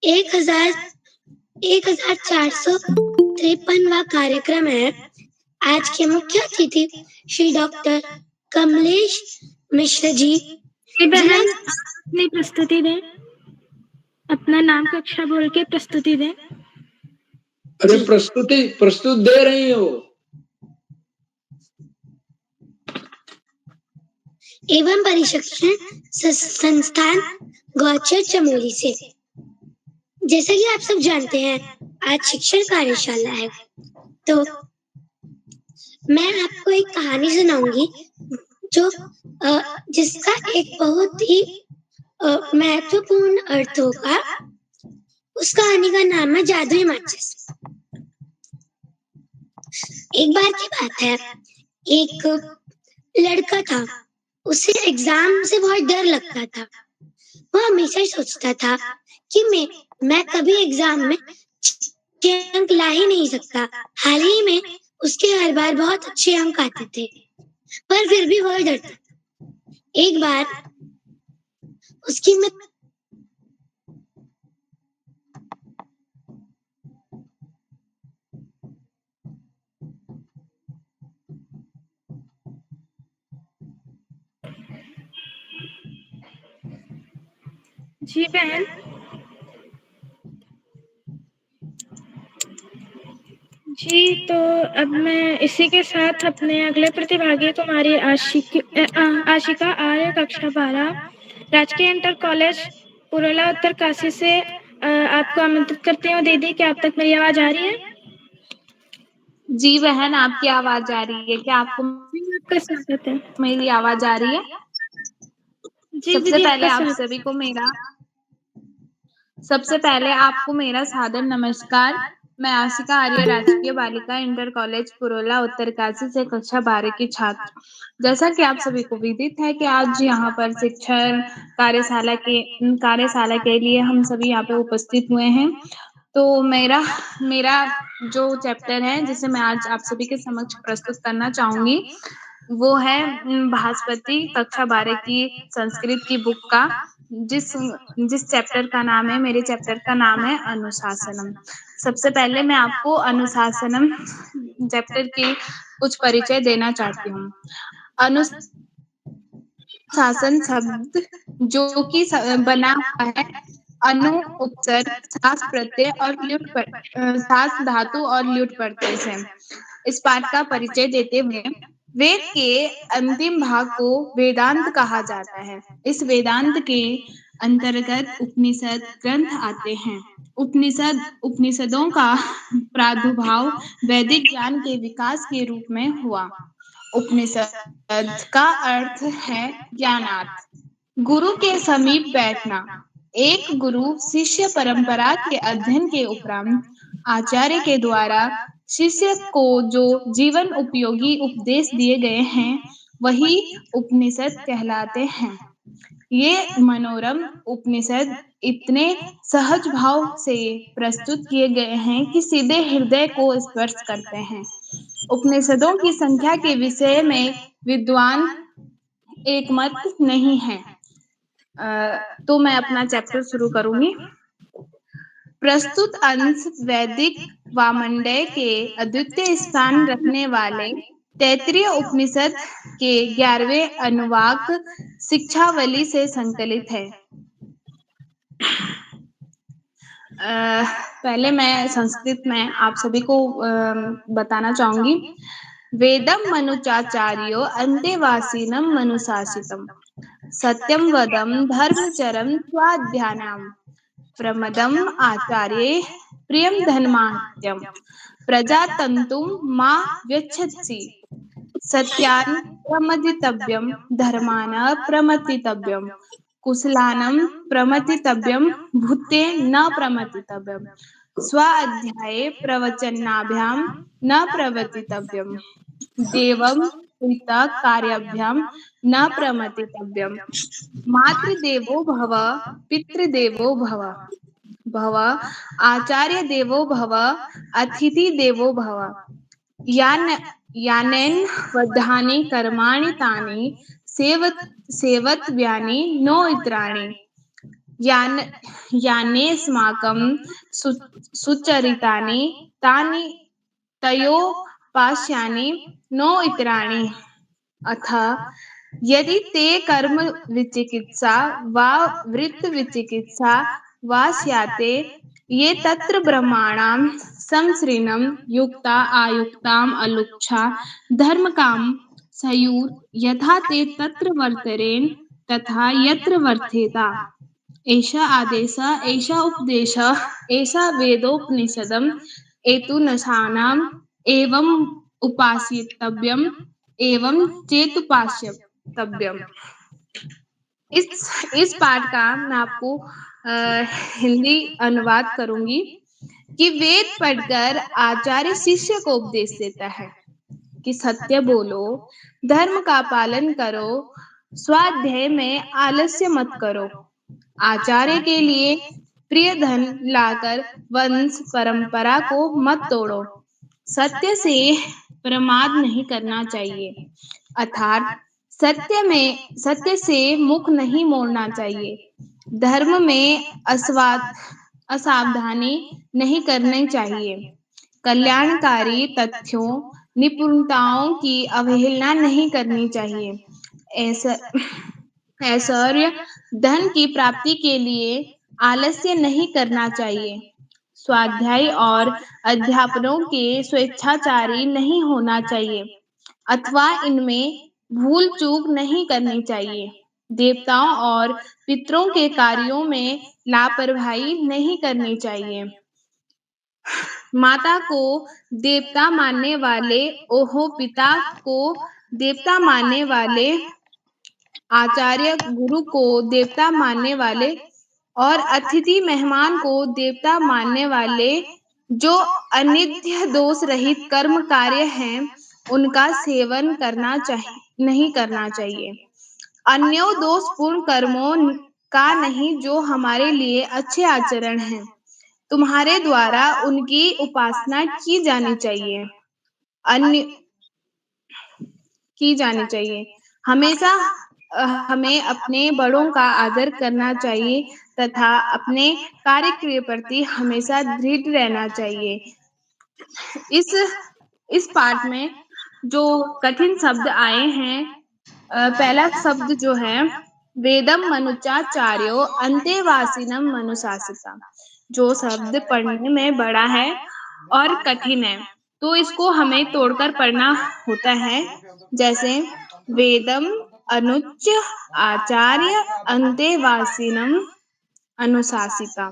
1453वां कार्यक्रम है। आज के मुख्य अतिथि श्री डॉक्टर कमलेश मिश्र जी, जी जिला बहन, आप अपनी प्रस्तुति दें। अपना नाम कक्षा बोल के प्रस्तुति दें। अरे जी। प्रस्तुत दे रही हो। एवं परिशिक्षण संस्थान गौचर चमोली से। जैसा कि आप सब जानते हैं, आज शिक्षण कार्यशाला है, तो मैं आपको एक कहानी सुनाऊंगी जो जिसका एक बहुत ही महत्वपूर्ण अर्थ होगा। उस कहानी का नाम है जादुई माचिस। एक बार की बात है, एक लड़का था, उसे एग्जाम से बहुत डर लगता था। वो हमेशा सोचता था कि मैं कभी एग्जाम में अच्छे अंक ला ही नहीं सकता। हाल ही में उसके हर बार बहुत अच्छे अंक आते थे, पर फिर भी वो डरता था। एक बार उसकी जी बहन। जी, तो अब मैं इसी के साथ अपने अगले प्रतिभागी कुमारी आशिका आर्य कक्षा 12 राजकीय इंटर कॉलेज पुरोला उत्तरकाशी से आपको आमंत्रित करती हूँ। दीदी, क्या आप तक मेरी आवाज आ रही है? जी बहन, आपकी आवाज आ रही है। क्या आपको आपका स्वागत है। मेरी आवाज आ रही है? जी सबसे दीदी, पहले आपका आप स्वागत। सभी को सबसे पहले आपको मेरा सादर नमस्कार। मैं आशिका आर्य राजकीय बालिका इंटर कॉलेज पुरोला उत्तरकाशी से कक्षा 12 की छात्र। जैसा कि आप सभी को विदित है कि आज यहाँ पर शिक्षण कार्यशाला के लिए हम सभी यहाँ पे उपस्थित हुए हैं। तो मेरा मेरा जो चैप्टर है जिसे मैं आज आप सभी के समक्ष प्रस्तुत करना चाहूंगी, वो है भास्पति कक्षा 12 की संस्कृत की बुक का, जिस जिस चैप्टर का नाम है, मेरे चैप्टर का नाम है अनुशासनम। सबसे पहले मैं आपको अनुशासनम चैप्टर की कुछ परिचय देना चाहती हूँ। अनुशासन शब्द जो कि बना हुआ है अनु उपसर्ग सास प्रत्यय और सास धातु और ल्युट प्रत्यय से। इस पाठ का परिचय देते हुए, वेद के अंतिम भाग को वेदांत कहा जाता है। इस वेदांत के अंतर्गत उपनिषद ग्रंथ आते हैं। उपनिषदों का प्रादुर्भाव वैदिक ज्ञान के विकास के रूप में हुआ। उपनिषद का अर्थ है ज्ञानार्थ। गुरु के समीप बैठना। एक गुरु शिष्य परंपरा के अध्ययन के उपरांत आचार्य के द्वारा शिष्य को जो जीवन उपयोगी उपदेश दिए गए हैं, वही उपनिषद कहलाते हैं। ये मनोरम उपनिषद इतने सहज भाव से प्रस्तुत किए गए हैं कि सीधे हृदय को स्पर्श करते हैं। उपनिषदों की संख्या के विषय में विद्वान एक मत नहीं है। तो मैं अपना चैप्टर शुरू करूंगी। प्रस्तुत अंश वैदिक वामंडय के अद्वितीय स्थान रखने वाले तैत्तिरीय उपनिषद के 11वें अनुवाक शिक्षावली से संकलित है। पहले मैं संस्कृत में आप सभी को बताना चाहूंगी। वेदम मनुचाचार्यो अंतेवासीनम मनुशासितम सत्यम वदम धर्मचरम स्वाध्यानाम प्रमदम आचार्ये प्रियम धर्मात्यम प्रजातंतुम मां व्यच्छत्सि सत्यान प्रमदितव्यम धर्मान प्रमतितव्यम कुशलानम प्रमतितव्यम भूते न प्रमतितव्यम स्वाध्याये प्रवचनाभ्याम न प्रवर्तितव्यम देवम पिता कार्याभ्याम न प्रमतितव्यम मातृदेवो भव पितृदेवो भव आचार्य देवो भव अतिथि देवो भव यानेन वधानि कर्माणि तानि सेवतव्यानि नो इतराणि यानेस्माकं सुचरितानि तानि तयोपास्यानि नो इतराणि। अथ यदि ते कर्म विचिकित्सा वा वृत्त विचिकित्सा वा स्याते ये तत्र ब्रह्माणां संसृणं युक्ता आयुक्ताम् अलुक्षा धर्मकाम सयुर यथा ते तत्र वर्तरेण तथा यत्र वर्तेता। एषा आदेश एषा उपदेश एषा वेदोपनिषदम् एतुनसानाम् एवं उपासितव्यम् एवं चेतुपास्यतव्यम्। इस पाठ का मैं आपको हिंदी अनुवाद करूंगी कि वेद पढ़कर आचार्य शिष्य को उपदेश देता है कि सत्य बोलो, धर्म का पालन करो, स्वाध्याय में आलस्य मत करो, आचार्य के लिए प्रिय धन लाकर वंश परंपरा को मत तोड़ो, सत्य से प्रमाद नहीं करना चाहिए, अर्थात सत्य से मुख नहीं मोड़ना चाहिए, धर्म में असावधानी नहीं करनी चाहिए, कल्याणकारी तथ्यों निपुणताओं की अवहेलना नहीं करनी चाहिए, ऐश्वर्य धन की प्राप्ति के लिए आलस्य नहीं करना चाहिए, स्वाध्याय और अध्यापनों के स्वेच्छाचारी नहीं होना चाहिए अथवा इनमें भूल चूक नहीं करनी चाहिए, देवताओं और पितरों के कार्यों में लापरवाही नहीं करनी चाहिए, माता को देवता मानने वाले पिता को देवता मानने वाले, आचार्य गुरु को देवता मानने वाले और अतिथि मेहमान को देवता मानने वाले जो अनित्य दोष रहित कर्म कार्य हैं उनका सेवन नहीं करना चाहिए, अन्यों दोषपूर्ण कर्मों का नहीं जो हमारे लिए अच्छे आचरण हैं, तुम्हारे द्वारा उनकी उपासना की जानी चाहिए, हमेशा हमें अपने बड़ों का आदर करना चाहिए तथा अपने कार्य के प्रति हमेशा दृढ़ रहना चाहिए। इस पाठ में जो कठिन शब्द आए हैं, पहला शब्द जो है वेदम मनुचाचार्यो अंतेवासिनम मनुशासिता, जो शब्द पढ़ने में बड़ा है और कठिन है तो इसको हमें तोड़कर पढ़ना होता है, जैसे वेदम अनुच्च आचार्य अंतेवासिनम अनुशासिता,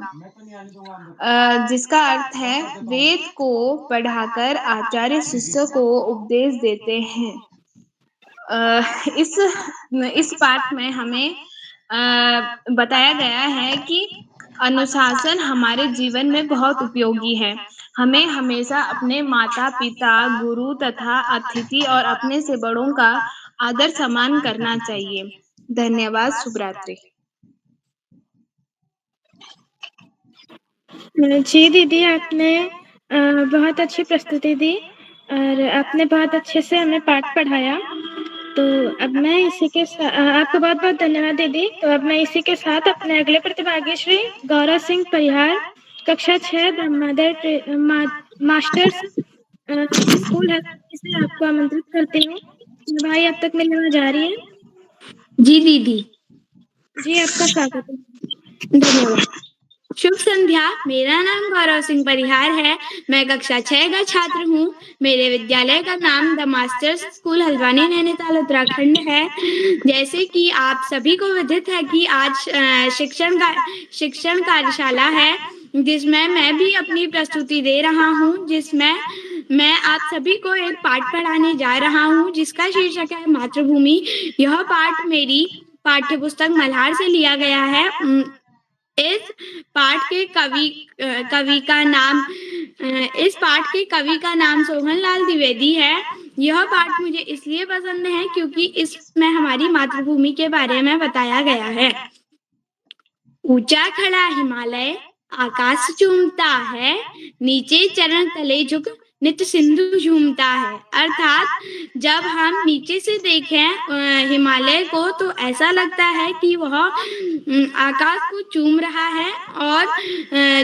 जिसका अर्थ है वेद को पढ़ाकर आचार्य शिष्य को उपदेश देते हैं। इस पाठ में हमें बताया गया है कि अनुशासन हमारे जीवन में बहुत उपयोगी है, हमें हमेशा अपने माता पिता गुरु तथा अतिथि और अपने से बड़ों का आदर सम्मान करना चाहिए। धन्यवाद। शुभ रात्रि। जी दीदी, आपने बहुत अच्छी प्रस्तुति दी और आपने बहुत अच्छे से हमें पाठ पढ़ाया। तो अब मैं इसी के आपको बहुत बहुत धन्यवाद दीदी। तो अब मैं इसी के साथ अपने अगले प्रतिभागी श्री गौरव सिंह परिहार, कक्षा 6 ब्रह्मोदय मास्टर्स स्कूल है, इसे आपको आमंत्रित करती हूँ। भाई अब तक मेरी आवाज आ रही है? जी दीदी। जी, आपका स्वागत है। धन्यवाद। शुभ संध्या। मेरा नाम गौरव सिंह परिहार है। मैं कक्षा 6 का छात्र हूँ। मेरे विद्यालय का नाम the masters school Haldwani Nainital Uttarakhand है। जैसे कि आप सभी को विदित है कि आज शिक्षण कार्यशाला है, जिसमें मैं भी अपनी प्रस्तुति दे रहा हूँ, जिसमें मैं आप सभी को एक पाठ पढ़ाने जा रहा हूँ, जिसका शीर्षक है मातृभूमि। यह पाठ मेरी पाठ्य पुस्तक मल्हार से लिया गया है। इस पाठ के कवि का नाम सोहनलाल द्विवेदी है। यह पाठ मुझे इसलिए पसंद है क्योंकि इसमें हमारी मातृभूमि के बारे में बताया गया है। ऊंचा खड़ा हिमालय आकाश चूमता है, नीचे चरण तले झुक नित्य सिंधु झूमता है। अर्थात जब हम नीचे से देखें हिमालय को तो ऐसा लगता है कि वह आकाश को चूम रहा है और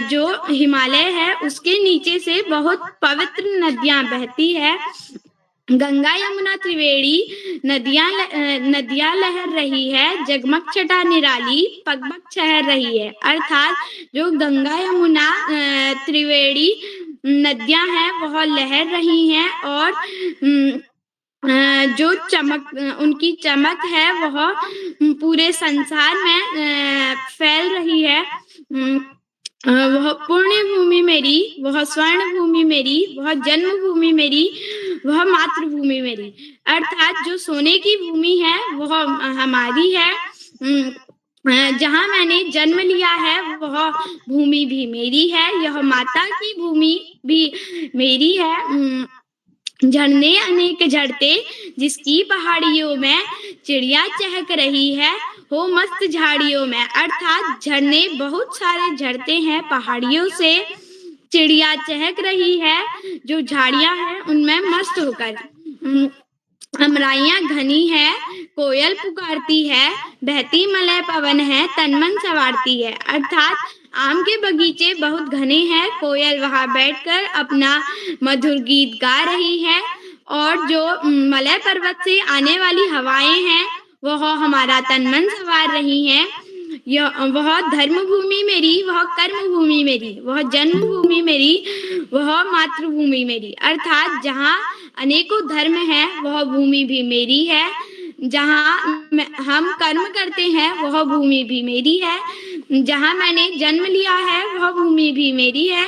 जो हिमालय है उसके नीचे से बहुत पवित्र नदियां बहती है। गंगा यमुना त्रिवेणी नदियां लहर रही है, जगमग छटा निराली पगमग छहर रही है। अर्थात जो गंगा यमुना त्रिवेणी नदियां हैं वह लहर रही हैं और जो चमक उनकी चमक है वह पूरे संसार में फैल रही है। वह पुण्य भूमि मेरी, वह स्वर्ण भूमि मेरी, वह जन्मभूमि मेरी, वह मातृभूमि मेरी। अर्थात जो सोने की भूमि है वह हमारी है। जहाँ मैंने जन्म लिया है वह भूमि भी मेरी है, यह माता की भूमि भी मेरी है। झरने अनेक झरते जिसकी पहाड़ियों में चिड़िया चहक रही है, हो मस्त झाड़ियों में। अर्थात झरने बहुत सारे झरते हैं, पहाड़ियों से चिड़िया चहक रही है, जो झाड़ियां हैं उनमें मस्त होकर। अमराइयां घनी है, कोयल पुकारती है, बहती मलय पवन है, तन मन संवारती है। अर्थात आम के बगीचे बहुत घने हैं, कोयल वहां बैठकर अपना मधुर गीत गा रही है और जो मलय पर्वत से आने वाली हवाएं हैं वह हमारा तन मन संवार रही हैं। वह धर्म भूमि मेरी, वह कर्म भूमि मेरी, वह जन्मभूमि मेरी, वह मातृभूमि मेरी। अर्थात जहाँ अनेकों धर्म हैं वह भूमि भी मेरी है, जहाँ हम कर्म करते हैं वह भूमि भी मेरी है, जहाँ मैंने जन्म लिया है वह भूमि भी मेरी है।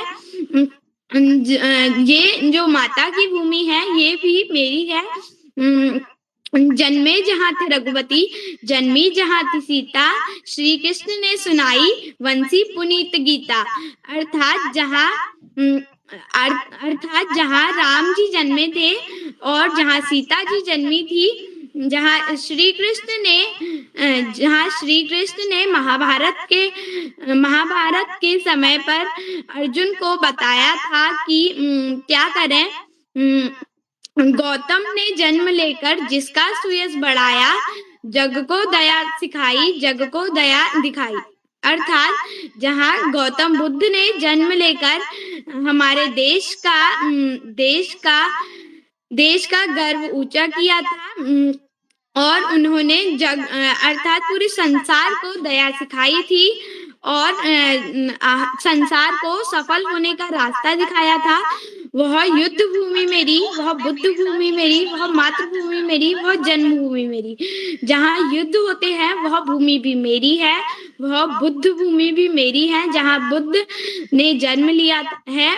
ये जो माता की भूमि है ये भी मेरी है। जन्मे जहाँ थे रघुपति, जन्मी जहाँ थी सीता, श्री कृष्ण ने सुनाई वंशी पुनीत गीता। अर्थात जहाँ राम जी जन्मे थे और जहाँ सीता जी जन्मी थी, जहाँ श्री कृष्ण ने महाभारत के समय पर अर्जुन को बताया था कि क्या करें। गौतम ने जन्म लेकर जिसका सुयश बढ़ाया, जग को दया सिखाई, जग को दया दिखाई। अर्थात जहाँ गौतम बुद्ध ने जन्म लेकर हमारे देश का गर्व ऊंचा किया था और उन्होंने अर्थात पूरे संसार को दया सिखाई थी और संसार को सफल होने का रास्ता दिखाया था। वह युद्ध भूमि मेरी, वह बुद्ध भूमि मेरी, वह मातृभूमि मेरी, वह जन्मभूमि मेरी। जहाँ युद्ध होते हैं वह भूमि भी मेरी है, वह बुद्ध भूमि भी मेरी है, जहाँ बुद्ध ने जन्म लिया है।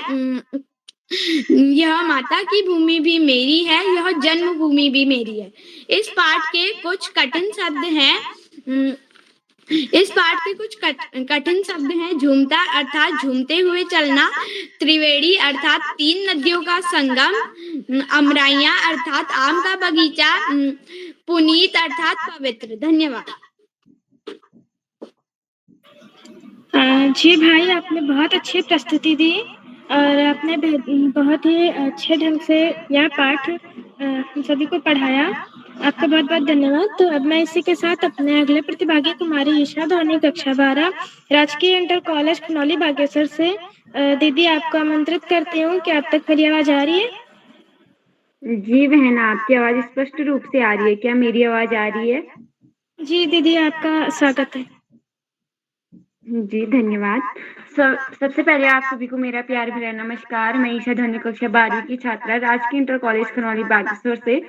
यह माता की भूमि भी मेरी है, यह जन्मभूमि भी मेरी है। इस पाठ के कुछ कठिन शब्द हैं। झूमता अर्थात झूमते हुए चलना, त्रिवेणी अर्थात 3 नदियों का संगम, अमराइयां अर्थात आम का बगीचा, पुनीत अर्थात पवित्र। धन्यवाद। जी भाई, आपने बहुत अच्छी प्रस्तुति दी और आपने बहुत ही अच्छे ढंग से यह पाठ हम सभी को पढ़ाया। आपका बहुत बहुत धन्यवाद। तो अब मैं इसी के साथ अपने अगले प्रतिभागी कुमारी ईशा धोनी, कक्षा 12, राजकीय इंटर कॉलेज खनौली बागेश्वर से दीदी आपको आमंत्रित करती हूँ। क्या आप तक मेरी आवाज आ रही है? जी बहन, आपकी आवाज स्पष्ट रूप से आ रही है। क्या मेरी आवाज आ रही है? जी दीदी, आपका स्वागत है। जी धन्यवाद। सबसे पहले आप सभी को मेरा प्यार भरा नमस्कार। मैं ईशा धोनी, कक्षा 12वीं की छात्रा, राजकीय इंटर कॉलेज खनौली बागेश्वर से।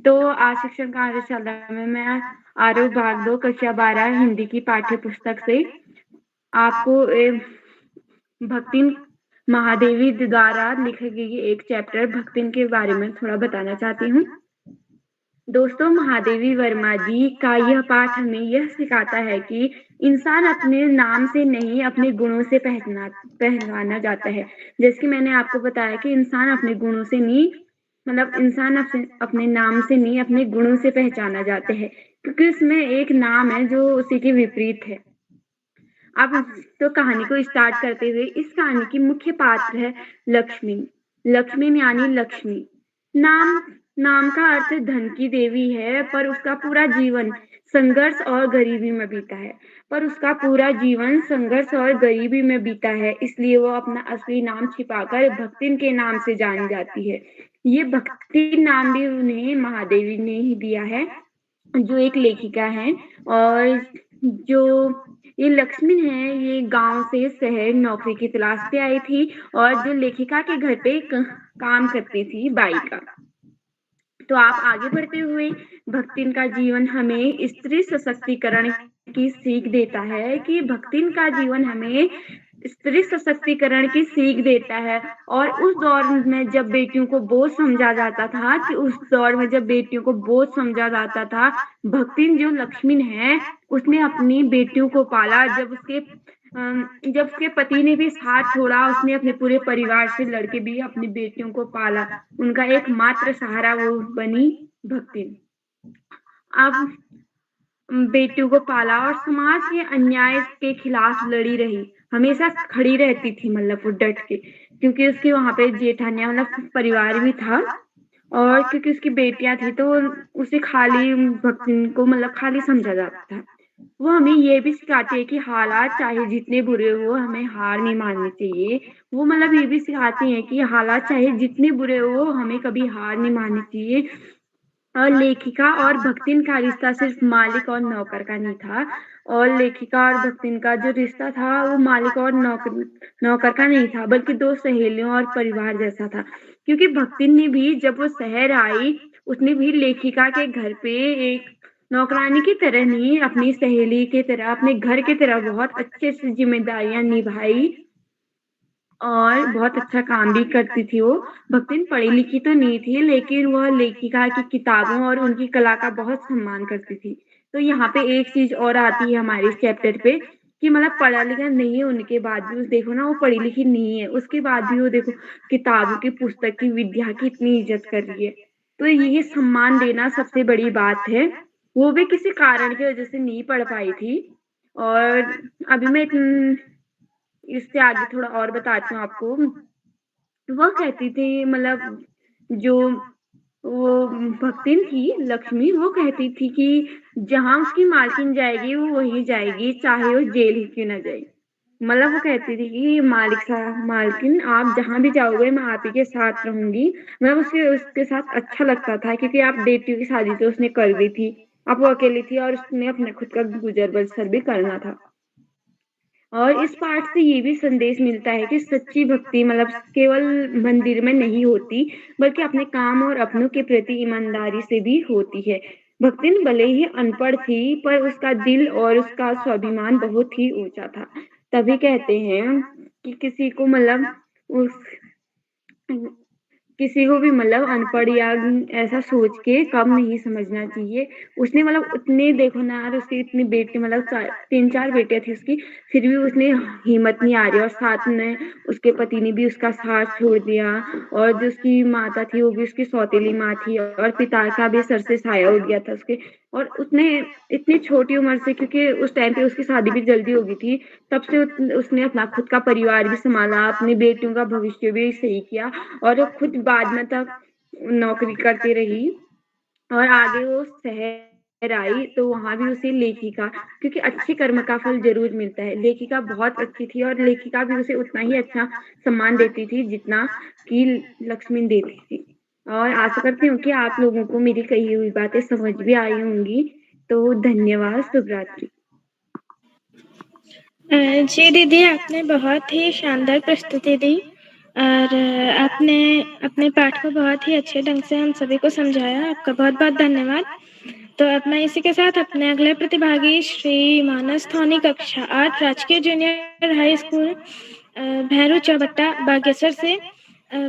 तो आज शिक्षण कार्यशाला में मैं आरोह भाग 2 कक्षा 12 हिंदी की पाठ्य पुस्तक से आपको भक्तिन महादेवी द्वारा लिखी गई एक चैप्टर भक्तिन के बारे में थोड़ा बताना चाहती हूँ। दोस्तों, महादेवी वर्मा जी का यह पाठ हमें यह सिखाता है कि इंसान अपने नाम से नहीं अपने गुणों से पहचाना जाता है। जैसे कि मैंने आपको बताया कि इंसान अपने गुणों से नहीं, मतलब इंसान अपने नाम से नहीं अपने गुणों से पहचाना जाते हैं, क्योंकि उसमें एक नाम है जो उसी के विपरीत है। अब तो कहानी को स्टार्ट करते हुए, इस कहानी की मुख्य पात्र है लक्ष्मी। लक्ष्मी यानी लक्ष्मी। नाम नाम का अर्थ धन की देवी है, पर उसका पूरा जीवन संघर्ष और गरीबी में बीता है। इसलिए वो अपना असली नाम छिपाकर भक्तिन के नाम से जानी जाती है। ये भक्तिन नाम भी उन्हें महादेवी ने ही दिया है, जो एक लेखिका हैं। और जो ये लक्ष्मी है, ये गांव से शहर नौकरी की तलाश पे आई थी, और जो लेखिका के घर पे काम करती थी बाई का। तो आप आगे बढ़ते हुए, भक्तिन का जीवन हमें स्त्री सशक्तिकरण की सीख देता है कि भक्तिन का जीवन हमें स्त्री सशक्तिकरण की सीख देता है। और उस दौर में जब बेटियों को बोझ समझा जाता था, भक्तिन जो लक्ष्मी है, उसने अपनी बेटियों को पाला। जब उसके पति ने भी साथ छोड़ा, उसने अपने पूरे परिवार से लड़के भी अपनी बेटियों को पाला। उनका एकमात्र सहारा वो बनी भक्तिन। अब बेटियों को पाला और समाज के अन्याय के खिलाफ लड़ी रही, हमेशा खड़ी रहती थी, मतलब वो डट के, क्योंकि उसके वहां पे जेठानिया मतलब परिवार भी था, और क्योंकि उसकी बेटियां थी तो उसे खाली भक्तिन को मतलब खाली समझा जाता था। वो हमें ये भी सिखाती है कि हालात चाहे जितने बुरे हो, हमें हार नहीं माननी चाहिए। वो मतलब ये भी सिखाती हैं कि हालात चाहे जितने बुरे हो, हमें कभी हार नहीं माननी चाहिए। और लेखिका और भक्तिन का रिश्ता सिर्फ मालिक और नौकर का नहीं था, और लेखिका और भक्तिन का जो रिश्ता था वो मालिक और नौकर का नहीं था, बल्कि दो सहेलियों और परिवार जैसा था। क्योंकि भक्तिन ने भी, जब वो शहर आई, उसने भी लेखिका के घर पे एक नौकरानी की तरह नहीं, अपनी सहेली की तरह, अपने घर की तरह बहुत अच्छे से जिम्मेदारियां निभाई, और बहुत अच्छा काम भी करती थी वो। भक्तिन पढ़ी लिखी तो नहीं थी, लेकिन वह लेखिका की किताबों और उनकी कला का बहुत सम्मान करती थी। तो यहाँ पे एक चीज और आती है हमारे इस चैप्टर पे, कि मतलब पढ़ा लिखा नहीं होने के बाद भी देखो ना, वो पढ़ी लिखी नहीं है, उसके बाद भी वो देखो किताबों की, पुस्तक की, विद्या की इतनी इज्जत कर रही है। तो ये सम्मान देना सबसे बड़ी बात है। वो भी किसी कारण की वजह से नहीं पढ़ पाई थी। और अभी मैं इससे आगे थोड़ा और बताती हूँ आपको। वो कहती थी, मतलब जो वो भक्तिन थी लक्ष्मी, वो कहती थी कि जहाँ उसकी मालकिन जाएगी वो वहीं जाएगी, चाहे वो जेल ही क्यों ना जाए। मतलब वो कहती थी कि मालकिन आप जहाँ भी जाओगे मैं आप ही के साथ रहूंगी। मतलब उसके साथ अच्छा लगता था, क्योंकि आप बेटियों की शादी तो उसने कर दी थी, अब वो अकेली थी, और उसने अपने खुद का गुजर बसर भी करना था। और इस पाठ से ये भी संदेश मिलता है कि सच्ची भक्ति मतलब केवल मंदिर में नहीं होती, बल्कि अपने काम और अपनों के प्रति ईमानदारी से भी होती है। भक्तिन भले ही अनपढ़ थी, पर उसका दिल और उसका स्वाभिमान बहुत ही ऊंचा था। तभी कहते हैं कि किसी को भी मतलब अनपढ़ या ऐसा सोच के कम नहीं समझना चाहिए। उसने मतलब उतने, देखो ना यार, उसकी इतनी बेटी, मतलब 3-4 बेटियां थी उसकी, फिर भी उसने हिम्मत नहीं आ रही, और साथ में उसके पति ने भी उसका साथ छोड़ दिया, और जो उसकी माता थी वो भी उसकी सौतेली माँ थी, और पिता का भी सर से साया उठ गया था उसके। और उसने इतनी छोटी उम्र से, क्योंकि उस टाइम पे उसकी शादी भी जल्दी हो गई थी, तब से उसने अपना खुद का परिवार भी संभाला, अपनी बेटियों का भविष्य भी सही किया, और खुद बाद में तक नौकरी करती रही। और आगे वो शहर आई तो वहां भी उसे लेखिका, क्योंकि अच्छे कर्म का फल जरूर मिलता है, लेखिका बहुत अच्छी थी, और लेखिका भी उसे उतना ही अच्छा सम्मान देती थी जितना कि लक्ष्मी देती थी। और आशा करती हूँ कि आप लोगों को मेरी कही हुई बातें समझ भी आई होंगी। तो धन्यवाद, शुभ रात्रि। जी दीदी, आपने बहुत ही शानदार प्रस्तुति दी, और आपने अपने पाठ को बहुत ही अच्छे ढंग से हम सभी को समझाया। आपका बहुत बहुत धन्यवाद। तो अब मैं इसी के साथ अपने अगले प्रतिभागी श्री मानस थोनी, कक्षा 8, राजकीय junior high school Bhairu Chaubatta Bageshwar से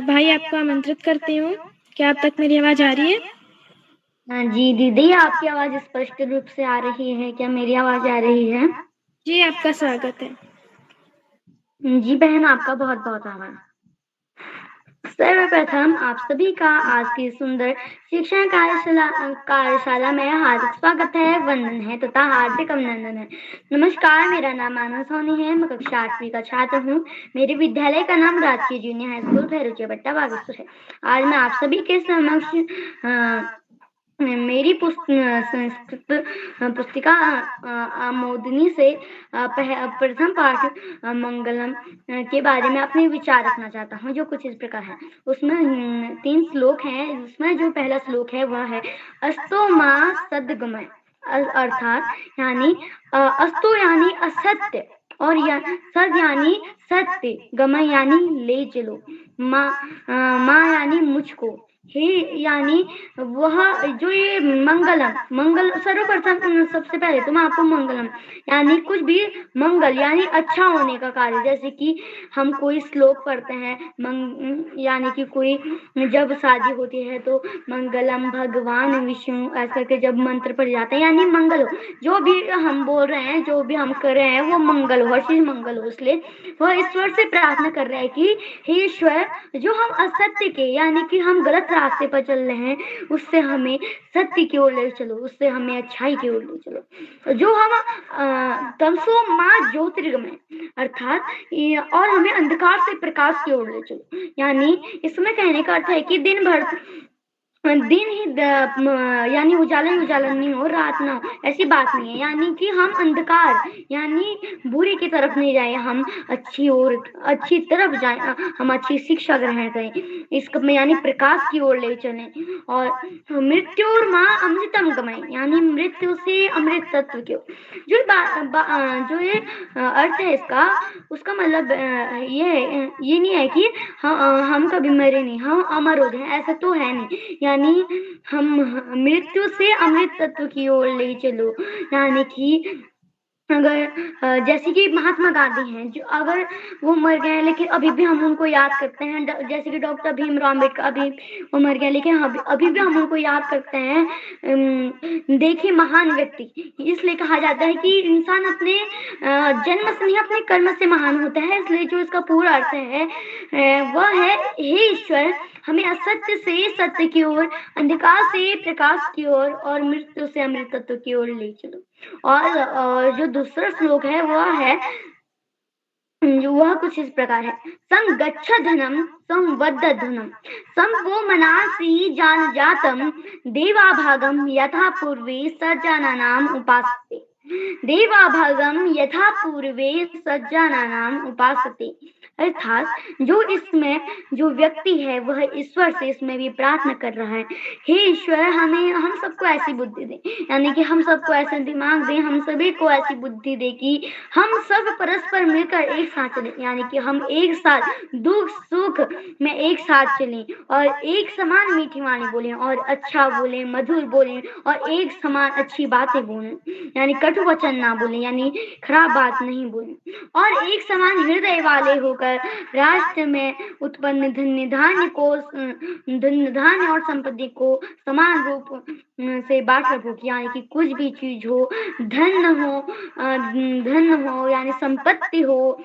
भाई आपको आमंत्रित करती हूँ। क्या आप तक मेरी आवाज आ रही है? हाँ जी दीदी, आपकी आवाज स्पष्ट रूप से आ रही है। क्या मेरी आवाज आ रही है? जी, आपका स्वागत है। जी बहन, आपका बहुत बहुत आभार। सर्वप्रथम आप सभी का आज की सुंदर शिक्षण कार्यशाला में हार्दिक स्वागत है, वंदन है तथा हार्दिक अभिनंदन है। नमस्कार, मेरा नाम मानव सोनी है। मैं कक्षा 8वीं का छात्र हूँ। मेरे विद्यालय का नाम राजकीय जूनियर हाई स्कूल भैरोचे बट्टा बागेश्वर है। आज मैं आप सभी के समक्ष मेरी संस्कृत पुस्तिका आमोदनी से प्रथम पाठ मंगलम के बारे में अपने विचार रखना चाहता हूँ, जो कुछ इस प्रकार है। उसमें 3 श्लोक हैं। उसमें जो पहला श्लोक है वह है अस्तो मां सद्गमय, अर्थात यानी अस्तो यानी असत्य और सद यानी सत्य, गमय यानी ले चलो, माँ यानी मुझको, हे यानी वह जो ये मंगल सर्वप्रथम सबसे पहले तो मैं आपको मंगलम यानी कुछ भी मंगल यानी अच्छा होने का कार्य, जैसे कि हम कोई श्लोक पढ़ते हैं यानी कि कोई जब शादी होती है तो मंगलम भगवान विष्णु ऐसा करके जब मंत्र पढ़ जाते हैं यानी मंगल हो। जो भी हम बोल रहे हैं, जो भी हम कर रहे हैं वो मंगल हो, हर चीज मंगल हो। इसलिए वह ईश्वर से प्रार्थना कर रहे हैं कि हे ईश्वर, जो हम असत्य के यानी कि हम गलत रास्ते पर चल रहे हैं उससे हमें सत्य की ओर ले चलो, उससे हमें अच्छाई की ओर ले चलो। जो हम तमसो मां ज्योतिर्गमय अर्थात और हमें अंधकार से प्रकाश की ओर ले चलो, यानी इसमें कहने का अर्थ है कि दिन ही यानी उजाला नहीं हो, रात ना हो, ऐसी बात नहीं है। यानी कि हम अंधकार यानी बुरे की तरफ नहीं जाए, हम अच्छी तरफ जाए, हम अच्छी शिक्षा ग्रहण करें, इसमें यानी प्रकाश की ओर ले चलें। और मृत्यु और माँ अमृतम गमय यानी मृत्यु से अमृत तत्व की ओर। जो ये अर्थ है इसका, उसका मतलब ये नहीं है कि हम कभी मरे नहीं, हम अमर हो गए, ऐसा तो है नहीं। यानी हम मृत्यु से अमृत तत्व की ओर ले चलो, यानी कि अगर जैसे कि महात्मा गांधी हैं, जो अगर वो मर गए लेकिन अभी भी हम उनको याद करते हैं, जैसे कि डॉक्टर भीमराव अम्बेडकर, अभी वो मर गए लेकिन अभी भी हम उनको याद करते हैं। देखिए, महान व्यक्ति, इसलिए कहा जाता है कि इंसान अपने जन्म से नहीं अपने कर्म से महान होता है। इसलिए जो इसका पूरा अर्थ है वह है, हे ईश्वर, हमें असत्य से सत्य की ओर, अंधकार से प्रकाश की ओर और मृत्यु से अमृत तत्व की ओर ले चलो। और जो दूसरा श्लोक है वह कुछ इस प्रकार है, संगच्छ धनम संवद्ध धनम संभो मनासी जान जातम देवाभागम यथा पूर्वे सज्जनानाम उपासते, देवाभागम यथा पूर्वे सज्जनानाम उपासते। अर्थात जो इसमें जो व्यक्ति है वह ईश्वर से इसमें भी प्रार्थना कर रहा है, हे ईश्वर, हम सबको ऐसी बुद्धि दे, यानी कि हम सबको ऐसा दिमाग दे, हम सभी को ऐसी बुद्धि दे कि हम सब परस्पर मिलकर एक साथ चलें, यानी कि हम एक साथ दुख सुख में एक साथ चलें और एक समान मीठी वाणी बोलें और अच्छा बोलें, मधुर बोलें और एक समान अच्छी बातें बोलें, यानी कटु वचन ना बोलें, यानी खराब बात नहीं बोलें, और एक समान हृदय वाले होकर राष्ट्र में उत्पन्न धन्य धान्य और संपत्ति को समान रूप से बांट रखो, यानी कि कुछ भी चीज हो, धन हो यानी संपत्ति हो,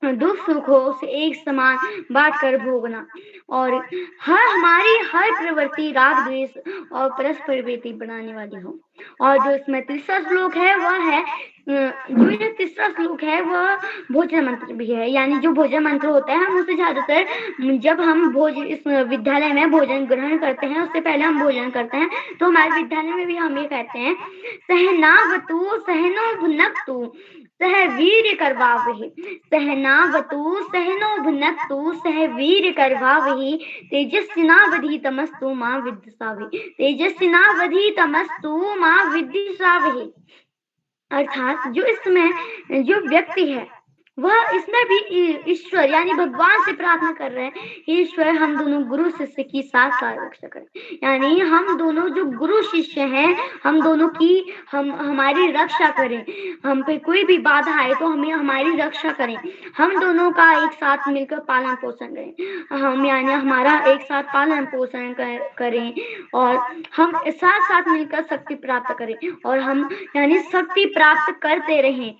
दुख सुख हो, उसे एक समान बांट कर भोगना, और हमारी हर प्रवृत्ति राग द्वेष और परस्पर प्रीति बनाने वाली हो। और जो इसमें तीसरा श्लोक है वह है, जो ये तीसरा श्लोक है वह भोजन मंत्र भी है, यानी जो भोजन मंत्र होता है हम उसे ज्यादातर जब हम इस विद्यालय में भोजन ग्रहण करते हैं, उससे पहले हम भोजन करते हैं, तो हमारे विद्यालय में भी हम ये कहते हैं, सहनावतु सहनो भुनक्तु सह वीर करवावहि, सहनावतु सहनो भुनक्तु सह वीर करवावहि, तेजस्विनावधीतमस्तु मां विद्विषावहि, तेजस्विनावधीतमस्तु मां विद्विषावहि। अर्थात जो इसमें जो व्यक्ति है वह इसमें भी ईश्वर यानी भगवान से प्रार्थना कर रहे हैं, ईश्वर, हम दोनों गुरु शिष्य की साथ रक्षा करें, यानी हम दोनों जो गुरु शिष्य हैं, हम दोनों की हमारी रक्षा करें, हम पे कोई भी बाधा आए तो हमें हमारी रक्षा करें, हम दोनों का एक साथ मिलकर पालन पोषण करें, हम यानी हमारा एक साथ पालन पोषण करें और हम साथ मिलकर शक्ति प्राप्त करें और हम यानी शक्ति प्राप्त करते रहें।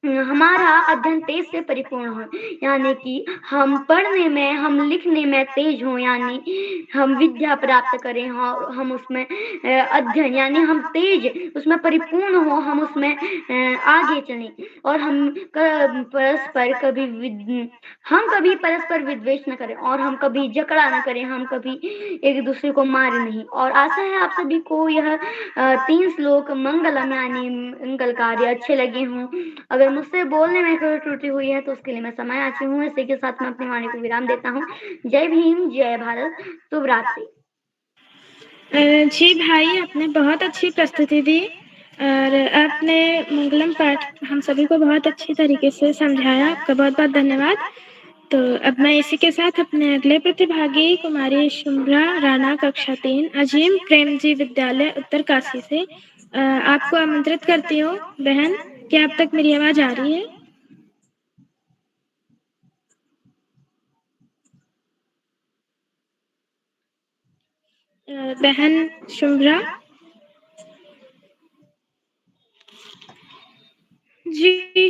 हमारा अध्ययन तेज से परिपूर्ण हो, यानी कि हम पढ़ने में, हम लिखने में तेज हों, यानी हम विद्या प्राप्त करें, हम उसमें अध्ययन यानी हम तेज उसमें परिपूर्ण हो, हम उसमें आगे चलें और हम कभी परस्पर विद्वेष न करें और हम कभी झगड़ा न करें, हम कभी एक दूसरे को मारे नहीं। और आशा है आप सभी को यह 3 श्लोक मंगलम यानी मंगलकारी अच्छे लगे हों। अगर मुझसे बोलने में कोई त्रुटि हुई है तो उसके लिए मैं क्षमा याची हूँ। इसी के साथ मैं अपनी वाणी को विराम देता हूँ। जय भीम, जय भारत, शुभ रात्रि। जी भाई, आपने बहुत अच्छी प्रस्तुति दी और आपने मंगलम पाठ हम सभी को बहुत अच्छी तरीके से समझाया। आपका बहुत बहुत धन्यवाद। तो अब मैं इसी के साथ अपने अगले प्रतिभागी कुमारी शुभ्रा राणा कक्षा 3 अजीम प्रेम जी विद्यालय उत्तरकाशी से आपको आमंत्रित करती हूँ। बहन, क्या अब तक मेरी आवाज आ रही है? बहन शुभ्रा जी,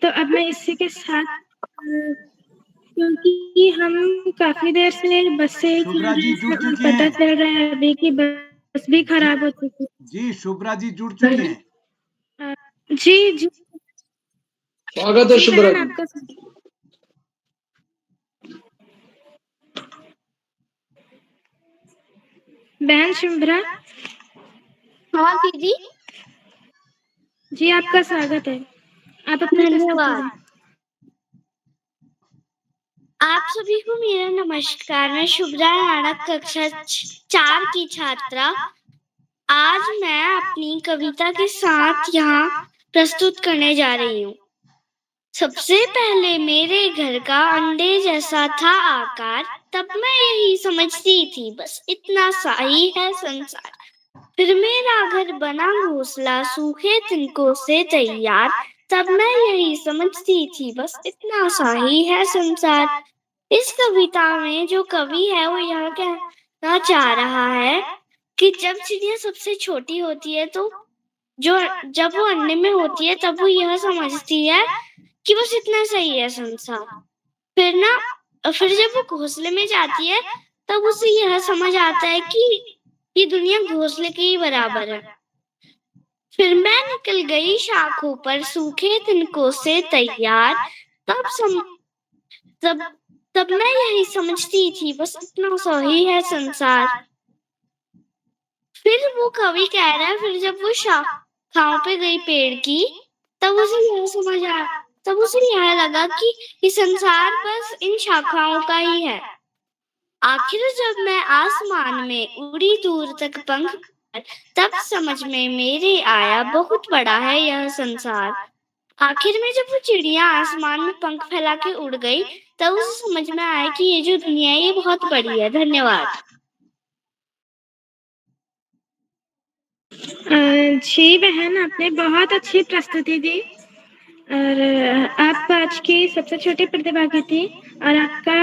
तो अब मैं इसी के साथ क्योंकि हम काफी देर से बस से शुभ्रा जी जुड़ चुकी पता हैं। चल रहा है अभी कि बस भी खराब हो चुकी है। जी, शुभ्रा जी जुड़ चुकी हैं। जी स्वागत है शुभ्रा बहन, जी। आपका बहन शुभ्रा। हाँ दीदी, जी आपका स्वागत है। आप अपनी प्रस्तुति धन्यवाद। दें। आप सभी को मेरा नमस्कार। मैं शुभ्रा राणा कक्षा 4 की छात्रा। आज मैं अपनी कविता के साथ यहाँ प्रस्तुत करने जा रही हूँ। सबसे पहले मेरे घर का अंडे जैसा था आकार, तब मैं यही समझती थी बस इतना सा ही है संसार। फिर मेरा घर बना घोंसला सूखे तिनकों से तैयार, तब मैं यही समझती थी बस इतना सा ही है संसार। इस कविता में जो कवि है वो यह कहना चाह रहा है कि जब चिड़िया सबसे छोटी होती है तो जब वो अंडे में होती है तब वो यह समझती है कि बस इतना सही है संसार। फिर जब वो घोंसले में जाती है तब उसे यह समझ आता है कि ये दुनिया घोंसले के ही बराबर है। फिर मैं निकल गई शाखों पर सूखे तिनकों से तैयार, तब मैं यही समझती थी बस इतना सा ही है संसार। फिर वो कवि कह रहा है, फिर जब वो शाखाओं पे गई पेड़ की तब उसे यह लगा कि ये संसार बस इन शाखाओं का ही है। आखिर जब मैं आसमान में उड़ी दूर तक पंख पर, तब समझ में मेरे आया बहुत बड़ा है यह संसार। आखिर में जब वो चिड़िया आसमान में पंख फैला के उड़ गई तब उसे समझ में आया कि ये जो दुनिया है ये बहुत बड़ी है। धन्यवाद। जी बहन, आपने बहुत अच्छी प्रस्तुति दी और आप आज की सबसे छोटी प्रतिभागी थी और आपका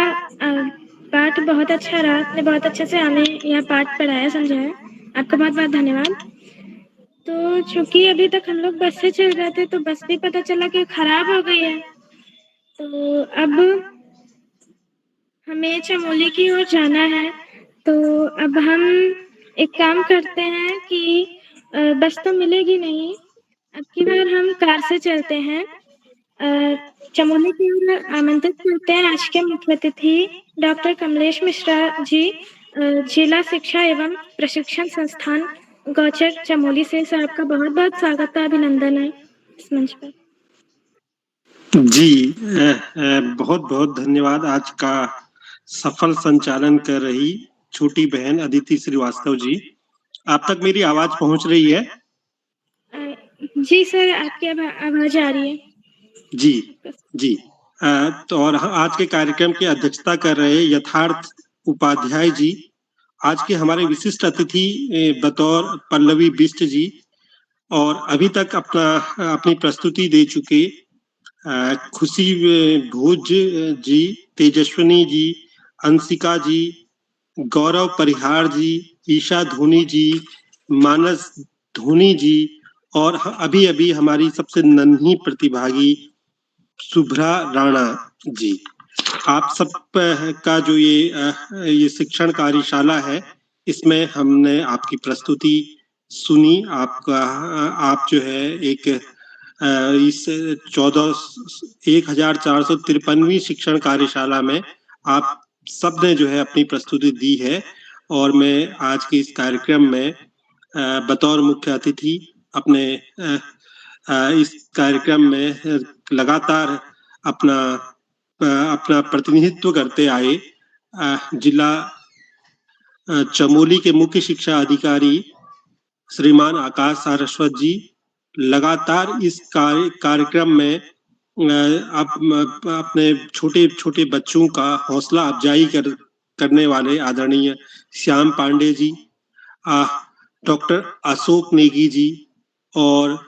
पाठ बहुत अच्छा रहा। आपने बहुत अच्छे से हमें यह पाठ पढ़ाया, समझाया। आपका बहुत बहुत धन्यवाद। तो चूंकि अभी तक हम लोग बस से चल रहे थे तो बस भी पता चला कि खराब हो गई है, तो अब हमें चमोली की ओर जाना है। तो अब हम एक काम करते हैं कि बस तो मिलेगी नहीं, अब की बार हम कार से चलते हैं। चमोली की ओर आमंत्रित करते हैं आज के मुख्य अतिथि डॉक्टर कमलेश मिश्रा जी, जिला शिक्षा एवं प्रशिक्षण संस्थान गौचर चमोली से। सर आपका बहुत बहुत स्वागत है, अभिनंदन है इस मंच पर। जी बहुत बहुत धन्यवाद। आज का सफल संचालन कर रही छोटी बहन अदिति श्रीवास्तव जी। आप तक मेरी आवाज पहुंच रही है? जी सर, आपकी आवाज आ रही है। जी तो और आज के कार्यक्रम की अध्यक्षता कर रहे यथार्थ उपाध्याय जी। आज के हमारे विशिष्ट अतिथि बतौर पल्लवी बिष्ट जी, और अभी तक अपनी प्रस्तुति दे चुके खुशी भोज जी, तेजस्विनी जी, अंशिका जी, गौरव परिहार जी, ईशा धोनी जी, मानस धोनी जी और अभी अभी हमारी सबसे नन्ही प्रतिभागी शुभ्रा राणा जी। आप सब का जो ये शिक्षण कार्यशाला है, इसमें हमने आपकी प्रस्तुति सुनी। आप जो है एक इस 1453वीं शिक्षण कार्यशाला में आप सबने जो है अपनी प्रस्तुति दी है, और मैं आज के इस कार्यक्रम में बतौर मुख्य अतिथि अपने इस कार्यक्रम में लगातार अपना प्रतिनिधित्व करते आए जिला चमोली के मुख्य शिक्षा अधिकारी श्रीमान आकाश सारस्वत जी लगातार इस कार्यक्रम में अपने छोटे छोटे बच्चों का हौसला अफजाई करने वाले आदरणीय श्याम पांडे जी, डॉक्टर अशोक नेगी जी, और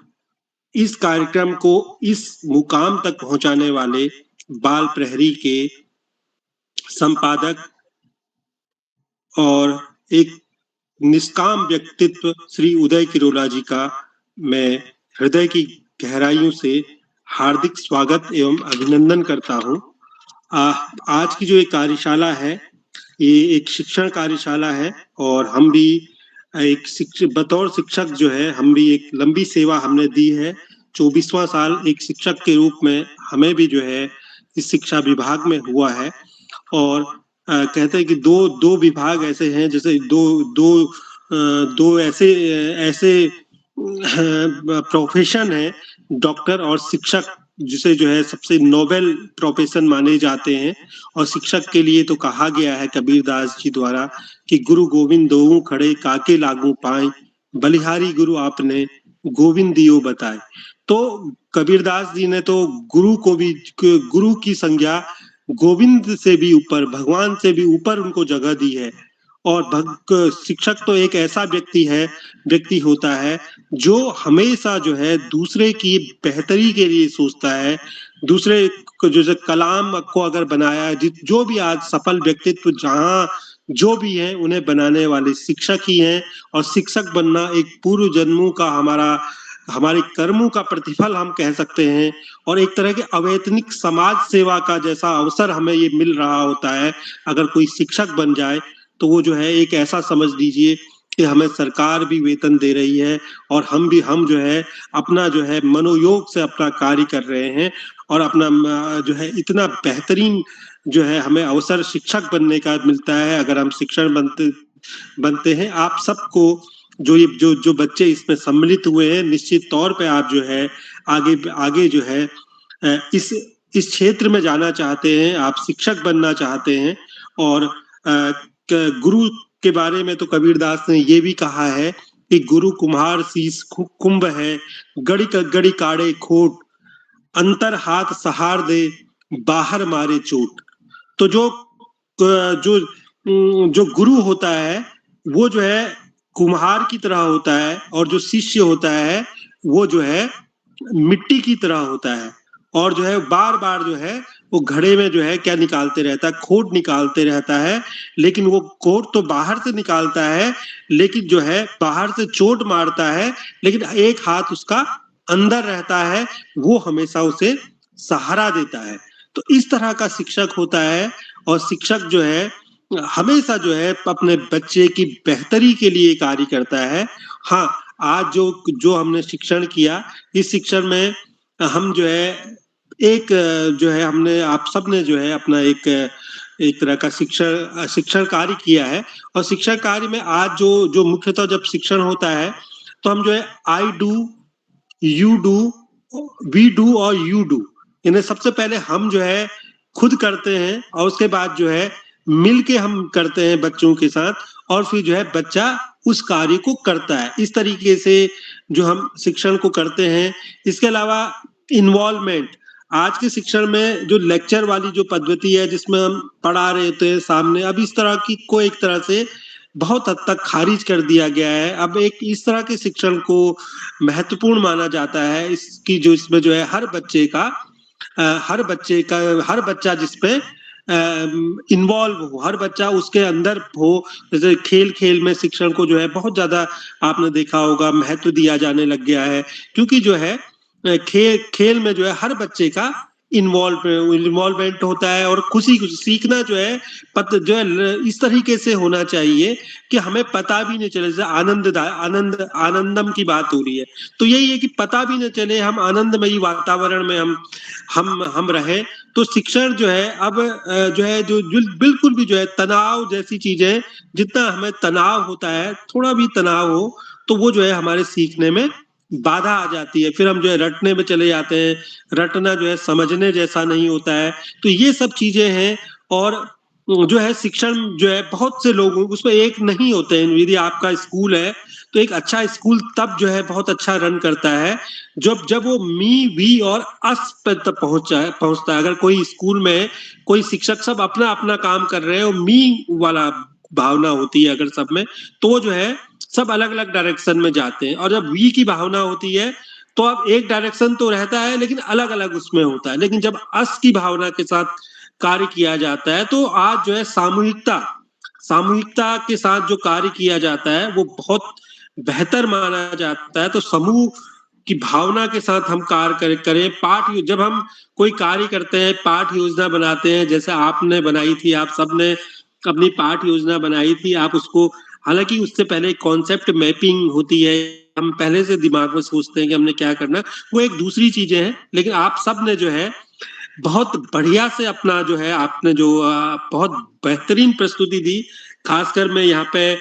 इस कार्यक्रम को इस मुकाम तक पहुंचाने वाले बाल प्रहरी के संपादक और एक निष्काम व्यक्तित्व श्री उदय किरोला जी का मैं हृदय की गहराइयों से हार्दिक स्वागत एवं अभिनंदन करता हूं। आज की जो एक कार्यशाला है, ये एक शिक्षण कार्यशाला है, और हम भी एक बतौर शिक्षक जो है हम भी एक लंबी सेवा हमने दी है। 24वां साल एक शिक्षक के रूप में हमें भी जो है इस शिक्षा विभाग में हुआ है। और कहते हैं कि दो विभाग ऐसे हैं, जैसे दो ऐसे प्रोफेशन है, डॉक्टर और शिक्षक, जिसे जो है सबसे नोबेल प्रोफेशन माने जाते हैं। और शिक्षक के लिए तो कहा गया है कबीरदास जी द्वारा कि गुरु गोविंद दोऊ खड़े काके लागू पाए, बलिहारी गुरु आपने गोविंद दियो बताए। तो कबीरदास जी ने तो गुरु की संज्ञा गोविंद से भी ऊपर, भगवान से भी ऊपर उनको जगह दी है। और शिक्षक तो एक ऐसा व्यक्ति होता है जो हमेशा जो है दूसरे की बेहतरी के लिए सोचता है। दूसरे को जो कलाम को अगर बनाया है, जो भी आज सफल व्यक्तित्व जहाँ जो भी है उन्हें बनाने वाले शिक्षक ही हैं। और शिक्षक बनना एक पूर्व जन्मों का हमारे कर्मों का प्रतिफल हम कह सकते हैं, और एक तरह के अवैतनिक समाज सेवा का जैसा अवसर हमें ये मिल रहा होता है। अगर कोई शिक्षक बन जाए तो वो जो है एक ऐसा समझ लीजिए कि हमें सरकार भी वेतन दे रही है, और हम जो है अपना जो है मनोयोग से अपना कार्य कर रहे हैं, और अपना जो है इतना बेहतरीन जो है हमें अवसर शिक्षक बनने का मिलता है अगर हम शिक्षण बनते हैं। आप सबको जो बच्चे इसमें सम्मिलित हुए हैं, निश्चित तौर पे आप जो है आगे जो है इस क्षेत्र में जाना चाहते हैं, आप शिक्षक बनना चाहते हैं। और गुरु के बारे में तो कबीरदास ने ये भी कहा है कि गुरु कुम्हार शीस कुंभ है, गड़ी काड़े खोट, अंतर हाथ सहार दे, बाहर मारे चोट। तो जो गुरु होता है वो जो है कुम्हार की तरह होता है, और जो शिष्य होता है वो जो है मिट्टी की तरह होता है, और जो है बार बार जो है वो घड़े में जो है क्या निकालते रहता है, खोट निकालते रहता है। लेकिन वो खोट तो बाहर से निकालता है, लेकिन जो है बाहर से चोट मारता है, लेकिन एक हाथ उसका अंदर रहता है, वो हमेशा उसे सहारा देता है। तो इस तरह का शिक्षक होता है। और शिक्षक जो है हमेशा जो है अपने बच्चे की बेहतरी के लिए कार्य करता है। हाँ, आज जो हमने शिक्षण किया, इस शिक्षण में हम जो है एक जो है हमने आप सब ने जो है अपना एक तरह का शिक्षण कार्य किया है। और शिक्षण कार्य में आज जो मुख्यतः जब शिक्षण होता है तो हम जो है I do, you do, we do और यू डू, इन्हें सबसे पहले हम जो है खुद करते हैं, और उसके बाद जो है मिलके हम करते हैं बच्चों के साथ, और फिर जो है बच्चा उस कार्य को करता है। इस तरीके से जो हम शिक्षण को करते हैं। इसके अलावा इन्वॉल्वमेंट, आज के शिक्षण में जो लेक्चर वाली जो पद्धति है जिसमें हम पढ़ा रहे होते हैं सामने, अब इस तरह की को एक तरह से बहुत हद तक खारिज कर दिया गया है। अब एक इस तरह के शिक्षण को महत्वपूर्ण माना जाता है, इसकी जो इसमें जो है हर बच्चा जिसपे इन्वॉल्व हो, हर बच्चा उसके अंदर हो। जैसे खेल-खेल में शिक्षण को जो है बहुत ज़्यादा आपने देखा होगा महत्व दिया जाने लग गया है, क्योंकि जो है खेल में जो है हर बच्चे का इन्वॉल्वमेंट होता है और खुशी सीखना जो है जो है इस तरीके से होना चाहिए कि हमें पता भी नहीं चले। जैसे आनंदम की बात हो रही है, तो यही है कि पता भी न चले, हम आनंदमयी वातावरण में हम रहे। तो शिक्षण जो है अब जो है जो बिल्कुल भी जो है तनाव जैसी चीजें, जितना हमें तनाव होता है, थोड़ा भी तनाव हो तो वो जो है हमारे सीखने में बाधा आ जाती है, फिर हम जो है रटने में चले जाते हैं। रटना जो है समझने जैसा नहीं होता है। तो ये सब चीजें हैं और जो है शिक्षण जो है बहुत से लोग उसमें एक नहीं होते हैं। यदि आपका स्कूल है तो एक अच्छा स्कूल तब जो है बहुत अच्छा रन करता है जब वो मी वी और अस पे तक पहुंचता है। अगर कोई स्कूल में कोई शिक्षक सब अपना अपना काम कर रहे हैं और मी वाला भावना होती है अगर सब में, तो जो है सब अलग अलग डायरेक्शन में जाते हैं। और जब वी की भावना होती है तो अब एक डायरेक्शन तो रहता है लेकिन अलग अलग उसमें होता है। लेकिन जब अस की भावना के साथ कार्य किया जाता है तो आज जो है सामूहिकता के साथ जो कार्य किया जाता है वो बहुत बेहतर माना जाता है। तो समूह की भावना के साथ हम कार्य करें। जब हम कोई कार्य करते हैं, पाठ योजना बनाते हैं, जैसे आपने बनाई थी, आप सबने अपनी पाठ योजना बनाई थी, आप उसको, हालांकि उससे पहले कॉन्सेप्ट मैपिंग होती है, हम पहले से दिमाग में सोचते हैं कि हमने क्या करना, वो एक दूसरी चीजें हैं। लेकिन आप सब ने जो है बहुत बढ़िया से अपना जो है आपने जो बहुत बेहतरीन प्रस्तुति दी। खासकर मैं यहाँ पे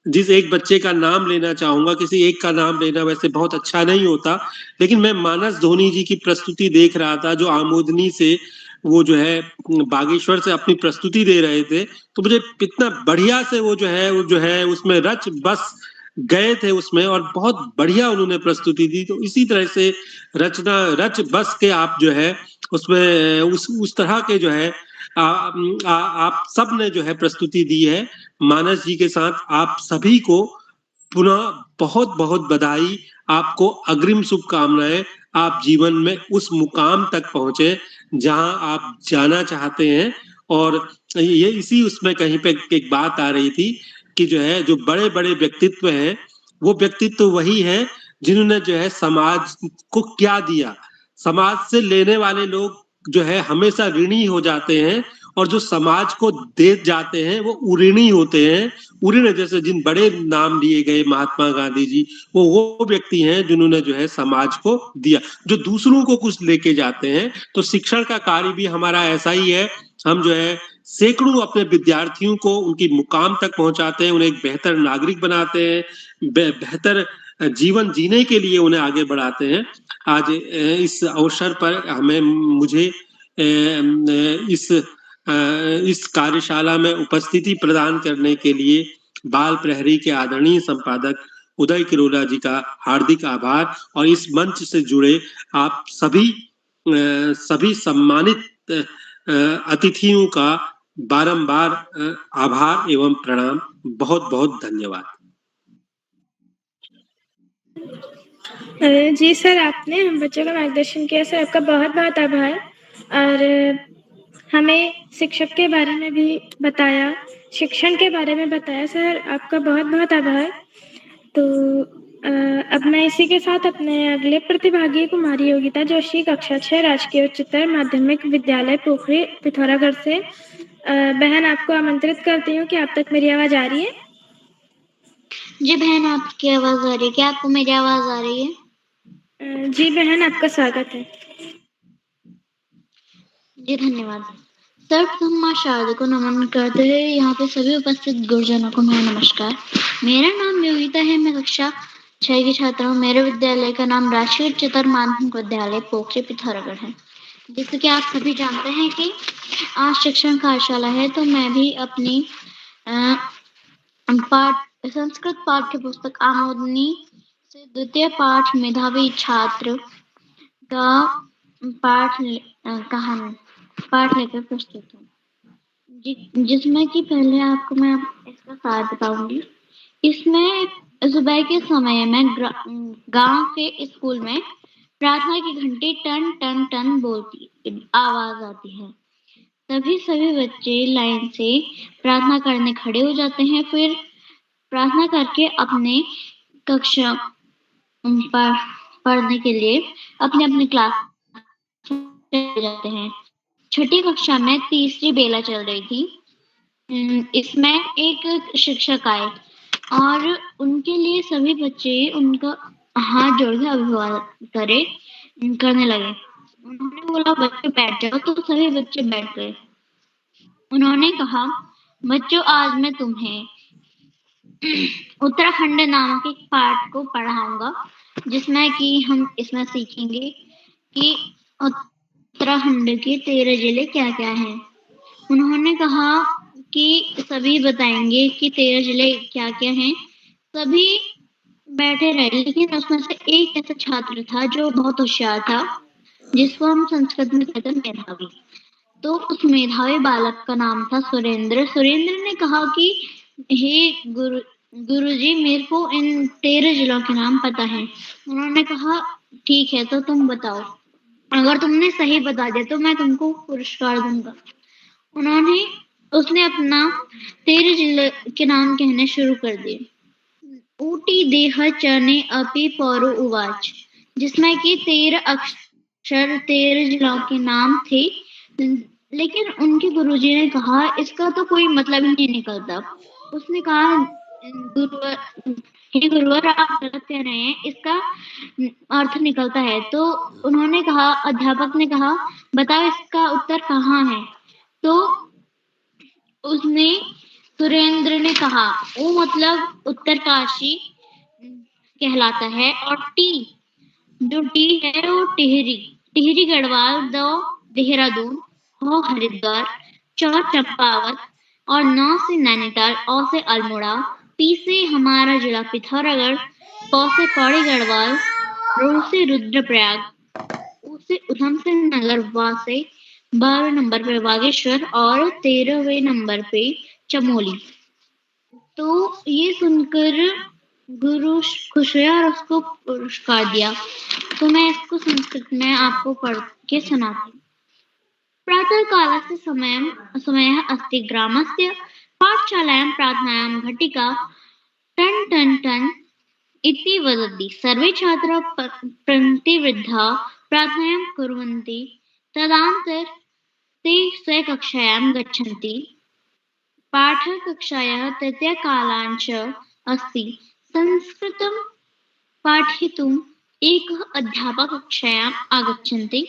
जिस एक बच्चे का नाम लेना चाहूंगा, किसी एक का नाम लेना वैसे बहुत अच्छा नहीं होता, लेकिन मैं मानस धोनी जी की प्रस्तुति देख रहा था जो आमोदनी से वो जो है बागेश्वर से अपनी प्रस्तुति दे रहे थे। तो मुझे कितना बढ़िया से वो जो है उसमें रच बस गए थे उसमें और बहुत बढ़िया उन्होंने प्रस्तुति दी। तो इसी तरह से रच बस के आप जो है उसमें उस तरह के जो है आप सब ने जो है प्रस्तुति दी है। मानस जी के साथ आप सभी को पुनः बहुत बहुत बधाई, आपको अग्रिम शुभकामनाएं। आप जीवन में उस मुकाम तक पहुंचे जहां आप जाना चाहते हैं। और ये इसी उसमें कहीं पे एक बात आ रही थी कि जो है जो बड़े बड़े व्यक्तित्व हैं वो व्यक्तित्व वही है जिन्होंने जो है समाज को क्या दिया। समाज से लेने वाले लोग जो है हमेशा ऋणी हो जाते हैं और जो समाज को दे जाते हैं वो उऋणी होते हैं। उऋण जैसे जिन बड़े नाम लिए गए महात्मा गांधी जी, वो व्यक्ति हैं जिन्होंने जो है समाज को दिया, जो दूसरों को कुछ लेके जाते हैं। तो शिक्षण का कार्य भी हमारा ऐसा ही है। हम जो है सैकड़ों अपने विद्यार्थियों को उनकी मुकाम तक पहुंचाते हैं, उन्हें एक बेहतर नागरिक बनाते हैं, बेहतर जीवन जीने के लिए उन्हें आगे बढ़ाते हैं। आज इस अवसर पर मुझे इस कार्यशाला में उपस्थिति प्रदान करने के लिए बाल प्रहरी के आदरणीय संपादक उदय किरोला जी का हार्दिक आभार और इस मंच से जुड़े आप सभी सम्मानित अतिथियों का बारंबार आभार एवं प्रणाम। बहुत बहुत धन्यवाद। जी सर, आपने हम बच्चों का मार्गदर्शन किया सर, आपका बहुत बहुत आभार। और हमें शिक्षक के बारे में भी बताया, शिक्षण के बारे में बताया सर, आपका बहुत बहुत आभार। तो अब मैं इसी के साथ अपने अगले प्रतिभागी कुमारी योगिता जोशी, कक्षा 6, राजकीय उच्चतर माध्यमिक विद्यालय पोखरी पिथौरागढ़ से बहन आपको आमंत्रित करती हूँ कि आप तक मेरी आवाज आ रही है? जी बहन, आपकी आवाज आ रही है। क्या आपको मेरी आवाज आ रही है? जी बहन, आपका स्वागत है। जी धन्यवाद। सर्वप्रथम माँ शारदा को नमन करते हुए यहाँ पे सभी उपस्थित गुरुजनों को मेरा नमस्कार। मेरा नाम योगिता है, मैं कक्षा 6 की छात्र हूँ। मेरे विद्यालय का नाम राजकीय उच्चतर माध्यमिक विद्यालय पोखरी पिथौरागढ़ है। जैसे कि आप सभी जानते हैं कि आज शिक्षण कार्यशाला है, तो मैं भी अपनी संस्कृत पाठ्य पुस्तक आमोदनी से द्वितीय पाठ मेधावी छात्र का पाठ लेकर प्रस्तुत हूँ, जिसमें कि पहले आपको मैं इसका सार बताऊंगी। इसमें सुबह के समय में गांव के स्कूल में प्रार्थना की घंटी टन टन टन बोलती आवाज आती है। तभी सभी बच्चे लाइन से प्रार्थना करने खड़े हो जाते हैं। फिर प्रार्थना करके अपने कक्षा पढ़ने के लिए अपने अपने क्लास चले जाते हैं। छठी कक्षा में तीसरी बेला चल रही थी। इसमें एक शिक्षक आए और उनके लिए सभी बच्चे उनका हाथ जोड़ के अभिवादन करने लगे। उन्होंने बोला बच्चे बैठ जाओ, तो सभी बच्चे बैठ गए। उन्होंने कहा बच्चों, आज मैं तुम्हें उत्तराखंड नामक एक पाठ को पढ़ाऊंगा, जिसमें कि हम इसमें सीखेंगे कि उत्तराखंड के 13 जिले क्या क्या हैं। उन्होंने कहा कि सभी बताएंगे कि 13 जिले क्या क्या हैं। सभी बैठे रहे, लेकिन उसमें से एक ऐसा छात्र था जो बहुत होशियार था, जिसको हम संस्कृत में कहते हैं मेधावी। तो उस मेधावी बालक का नाम था सुरेंद्र। सुरेंद्र ने कहा कि हे गुरुजी, मेरे को इन 13 जिलों के नाम पता है। उन्होंने कहा ठीक है, तो तुम बताओ। अगर तुमने सही बता दिया तो मैं तुमको पुरस्कार दूंगा। उसने अपना 13 जिले के नाम कहने शुरू कर दिए। ऊटी देह चने अपि पौरु उवाच, जिसमें कि 13 अक्षर 13 जिलों के नाम थे। लेकिन उनके गुरुजी ने कहा इसका तो कोई मतलब ही नहीं निकलता। उसने कहा हे गुरुवर, आप गलत कह रहे हैं, इसका अर्थ निकलता है। तो उन्होंने कहा, अध्यापक ने कहा बताओ इसका उत्तर कहाँ है। तो उसने सुरेंद्र ने कहा वो मतलब उत्तरकाशी कहलाता है। और जो टी है वो टिहरी गढ़वाल, देहरादून, हो हरिद्वार, चौ चंपावत, और नौ से नैनीताल, औ से अल्मोड़ा, पी से हमारा जिला पिथौरागढ़, पौ से पौड़ी गढ़वाल, रू से रुद्रप्रयाग, ऊ से उधम सिंह नगर, वा से 12वें नंबर पे बागेश्वर और 13वें नंबर पे चमोली। तो ये सुनकर गुरु खुश हुआ और उसको पुरस्कार दिया। तो मैं इसको संस्कृत में आपको पढ़ के सुनाती हूँ। प्रातःकालस्य समयः अस्ति ग्रामस्य पाठशालायां प्रार्थनायां घटिका टन टन टन इति वदति। सर्वे छात्राः पंक्तिबद्धाः प्रार्थनायां कुर्वन्ति। तदनन्तरं ते स्वकक्षायां गच्छन्ति। पाठकक्षायाः तृतीयकालांश अस्ति। संस्कृतं पाठयितुम् एकः अध्यापकः कक्षायाम् आगच्छन्ति।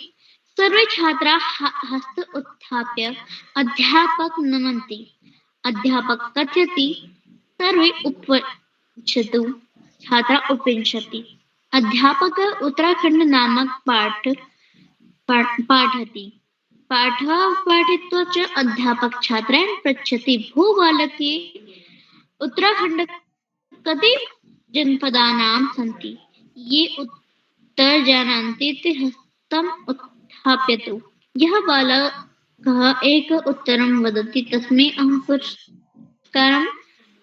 सर्वे छात्राः हस्त उत्थाप्य अध्यापकं नमन्ति। अध्यापकः कथयति, सर्वे उपविशतु। छात्रा उपविशति। अध्यापकः उत्तराखण्ड नामक पाठ पाठयति। पाठः पाठयित्वा च अध्यापकः छात्रान् पृच्छति, भो बालके, उत्तराखण्ड कति जनपदानां सन्ति? ये उत्तर जानन्ति ते हस्तम् उत्थापयतु। यः बालकः एक उत्तरं वदति, तस्मै अहं पुरस्कारं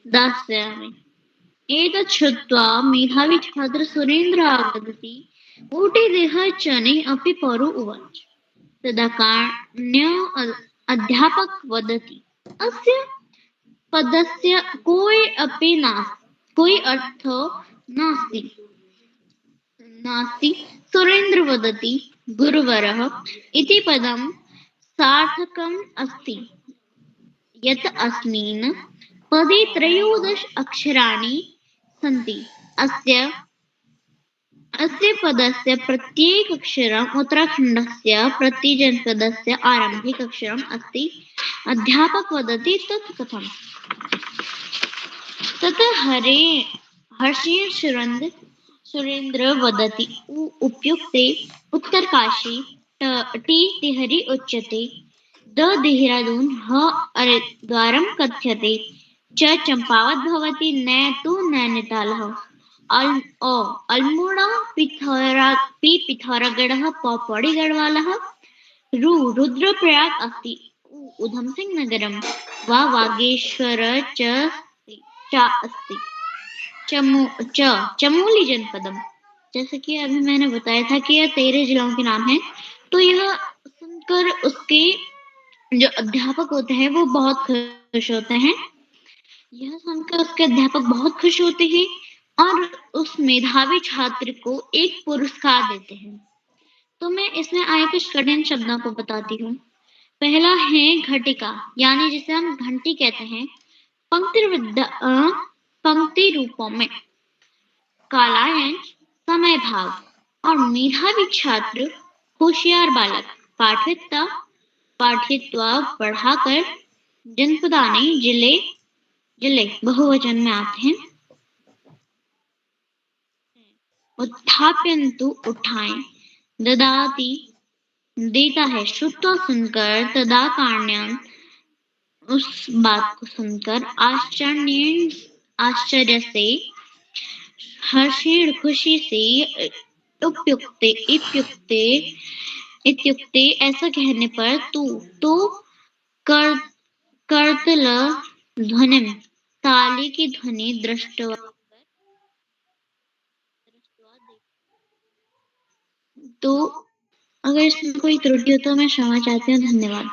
दास्यामि। एतत् श्रुत्वा मेधावी छात्र सुरेन्द्रः वदति, ऊटे देह चने अपि पौरु उवाच। तदा काण्य अध्यापकः वदति, अस्य पदस्य कोई अर्थ नास्ति। सुरेन्द्र वदति, गुरुवरः, इति पदं सार्थकम् अस्ति। यत् अस्मिन् पदे 13 अक्षराणि सन्ति। अस्य पदस्य प्रत्येकक्षरम् उत्तराखण्डस्य प्रतिजनपदस्य आरम्भिकक्षरम् अस्ति। अध्यापकः वदति, तत् कथम्? ततः हर्षेण सुरेन्द्र वदति, उपयुक्ते उत्तरकाशी टी टिहरी उच्यते, द देहरादून ह हरिद्वारं कथ्यते, च चंपावत भवति, न तु नैनीतालः, अल्मोड़ा पिथौरागढ़ः, पौड़ी गढ़वालः, रुद्रप्रयाग अस्ति, उधम सिंह नगरं, वा बागेश्वर च अस्ति, चमोली जनपदम। जैसे कि अभी मैंने बताया था कि यह 13 जिलों के नाम हैं। तो यह सुनकर उसके जो अध्यापक होते हैं वो बहुत खुश होते हैं। यह सुनकर उसके अध्यापक बहुत खुश होते हैं और उस मेधावी छात्र को एक पुरस्कार देते हैं। तो मैं इसमें आए कुछ कठिन शब्दों को बताती हूँ। पहला है घटिका, यानी जिसे हम घंटी कहते हैं। पंक्ति रूपों में कालायन, समय भाग और मेधावी छात्र, होशियार बालक, पाठित्व बढ़ाकर जनपदानी जिले बहुवचन में आते हैं। उत्थाप्यन्तु उठाएं, ददाति देता है, श्रुत्वा सुनकर, तदा कारण्यां उस बात को सुनकर, आश्चर्य से, हर्षेण खुशी से, इत्युक्ते ऐसा कहने पर, तू तो करतल ध्वनिम, ताली की ध्वनि दृष्टवा। तो अगर इसमें कोई त्रुटि हो तो मैं क्षमा चाहती हूँ। धन्यवाद।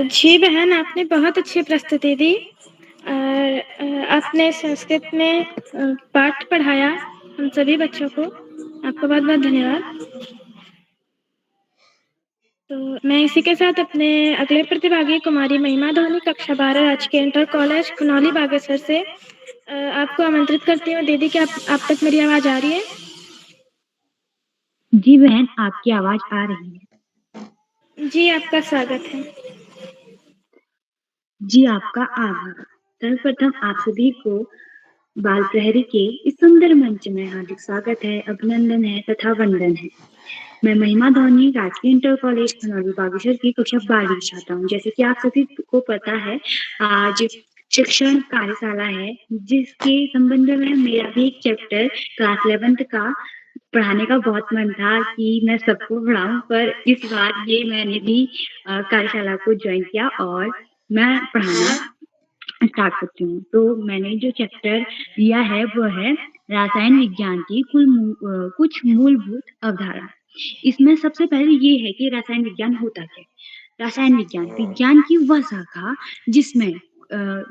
जी बहन, आपने बहुत अच्छी प्रस्तुति दी और आपने संस्कृत में पाठ पढ़ाया हम सभी बच्चों को। आपका बहुत बहुत धन्यवाद। तो मैं इसी के साथ अपने अगले प्रतिभागी कुमारी महिमा धोनी, कक्षा 12, राजकीय इंटर कॉलेज खुनौली बागेश्वर से आपको आमंत्रित करती हूँ। दीदी, क्या आप तक मेरी आवाज आ रही है? जी बहन, आपकी आवाज आ रही है। जी, आपका स्वागत है। जी, आपका आभार। सर्वप्रथम आप सभी को बाल प्रहरी के इस सुंदर मंच में हार्दिक स्वागत है, अभिनंदन है तथा वंदन है। मैं महिमा धोनी, राजकीय इंटर कॉलेज खुनौली बागेश्वर की कक्षा 12 छात्रा हूँ। जैसे कि आप सभी को पता है, आज शिक्षण कार्यशाला है, जिसके संबंध में मेरा भी एक चैप्टर क्लास 11th का पढ़ाने का बहुत मन था कि मैं सबको पढ़ाऊं, पर इस बार ये मैंने भी कार्यशाला को ज्वाइन किया और मैं पढ़ाना स्टार्ट करती हूँ। तो मैंने जो चैप्टर लिया है वो है रासायन विज्ञान की कुछ मूलभूत अवधारणा। इसमें सबसे पहले ये है कि रासायन विज्ञान होता क्या है। रासायन विज्ञान की वह शाखा जिसमें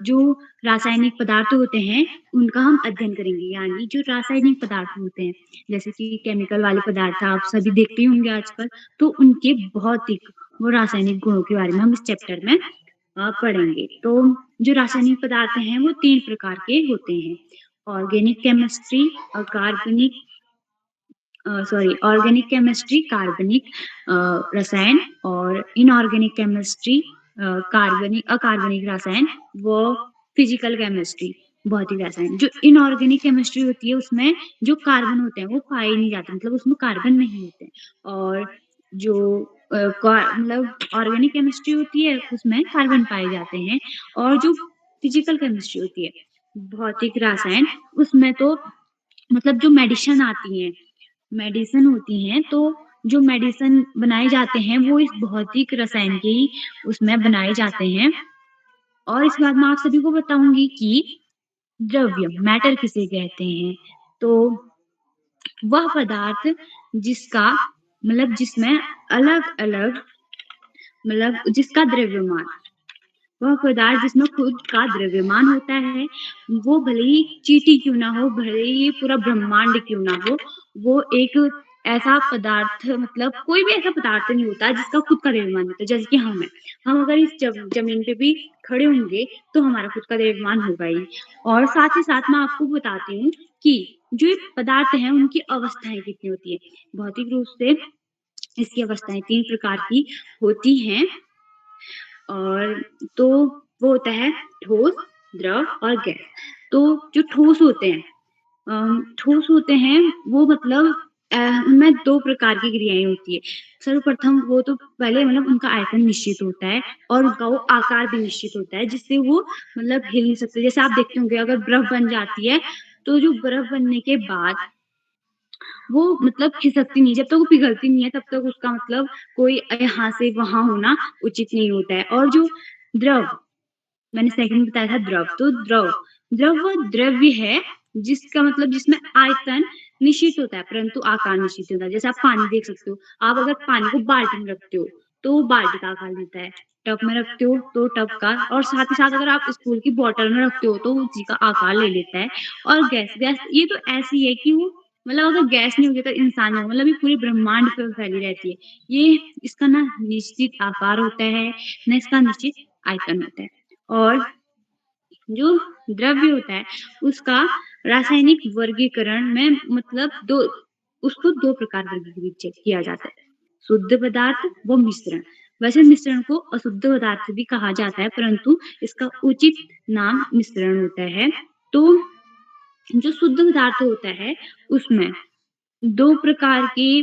जो रासायनिक पदार्थ होते हैं उनका हम अध्ययन करेंगे, यानी जो रासायनिक पदार्थ होते हैं जैसे कि केमिकल वाले पदार्थ आप सभी देखते होंगे आजकल, तो उनके भौतिक वो रासायनिक गुणों के बारे में हम इस चैप्टर में पढ़ेंगे। तो जो रासायनिक पदार्थ हैं वो 3 प्रकार के होते हैं, ऑर्गेनिक केमिस्ट्री, ऑर्गेनिक केमिस्ट्री, कार्बनिक रसायन, और इनऑर्गेनिक केमिस्ट्री, अकार्बनिक रसायन, वो फिजिकल केमिस्ट्री, भौतिक रसायन। जो इनऑर्गेनिक केमिस्ट्री होती है उसमें जो कार्बन होते हैं वो पाए नहीं जाते, मतलब उसमें कार्बन नहीं होते। और जो मतलब ऑर्गेनिक केमिस्ट्री होती है उसमें कार्बन पाए जाते हैं। और जो फिजिकल केमिस्ट्री होती है, भौतिक रसायन, उसमें तो मतलब जो मेडिसिन होती हैं, तो जो मेडिसिन बनाए जाते हैं वो इस भौतिक रसायन के ही उसमें बनाए जाते हैं। और इसके बाद मैं आप सभी को बताऊंगी कि द्रव्य, मैटर किसे कहते हैं। तो वह पदार्थ जिसका मतलब जिसमें अलग-अलग मतलब जिसका द्रव्यमान, वह पदार्थ जिसमें खुद का द्रव्यमान होता है, वो भले ही चींटी क्यों ना हो, भले ही पूरा ब्रह्मांड क्यों ना हो, वो एक ऐसा पदार्थ, मतलब कोई भी ऐसा पदार्थ नहीं होता जिसका खुद का द्रव्यमान होता है। जैसे कि हम अगर इस जमीन पे भी खड़े होंगे तो हमारा खुद का द्रव्यमान होगा ही। और साथ ही साथ मैं आपको बताती हूँ कि जो ये पदार्थ हैं उनकी अवस्थाएं कितनी होती है। भौतिक रूप से इसकी अवस्थाएं 3 प्रकार की होती हैं, और तो वो होता है ठोस, द्रव और गैस। तो जो ठोस होते हैं वो मतलब उनमें 2 प्रकार की क्रियाएं होती है। सर्वप्रथम वो तो पहले मतलब उनका आयतन निश्चित होता है और उनका वो आकार भी निश्चित होता है, जिससे वो मतलब हिल नहीं सकते। जैसे आप देखते होंगे अगर बर्फ बन जाती है तो जो बर्फ बनने के बाद वो मतलब खिसकती नहीं, जब तक वो पिघलती नहीं है तब तक उसका मतलब कोई यहाँ से वहां होना उचित नहीं होता है। और जो द्रव, मैंने सेकंड में बताया था द्रव, तो द्रव वो द्रव्य है जिसका मतलब जिसमें आयतन निश्चित होता है परंतु आकार निश्चित होता है। जैसे आप पानी देख सकते हो, आप अगर पानी को बाल्टी में रखते हो तो वो बाल्टी का आकार लेता है। टब में रखते हो तो टब का, और साथ ही साथ अगर आप स्कूल की बॉटल में रखते हो तो उसी का आकार ले लेता है। और गैस ये तो ऐसी है कि वो मतलब अगर गैस नहीं होगी तो इंसान नहीं होगा, मतलब ये पूरे ब्रह्मांड पे फैली रहती है। ये इसका ना निश्चित आकार होता है, ना इसका निश्चित आयतन होता है। और जो द्रव्य होता है उसका रासायनिक वर्गीकरण में मतलब उसको 2 प्रकार वर्गीकृत किया जाता है, शुद्ध पदार्थ व मिश्रण। वैसे मिश्रण को अशुद्ध पदार्थ भी कहा जाता है, परंतु इसका उचित नाम मिश्रण होता है। तो जो शुद्ध पदार्थ होता है उसमें 2 प्रकार के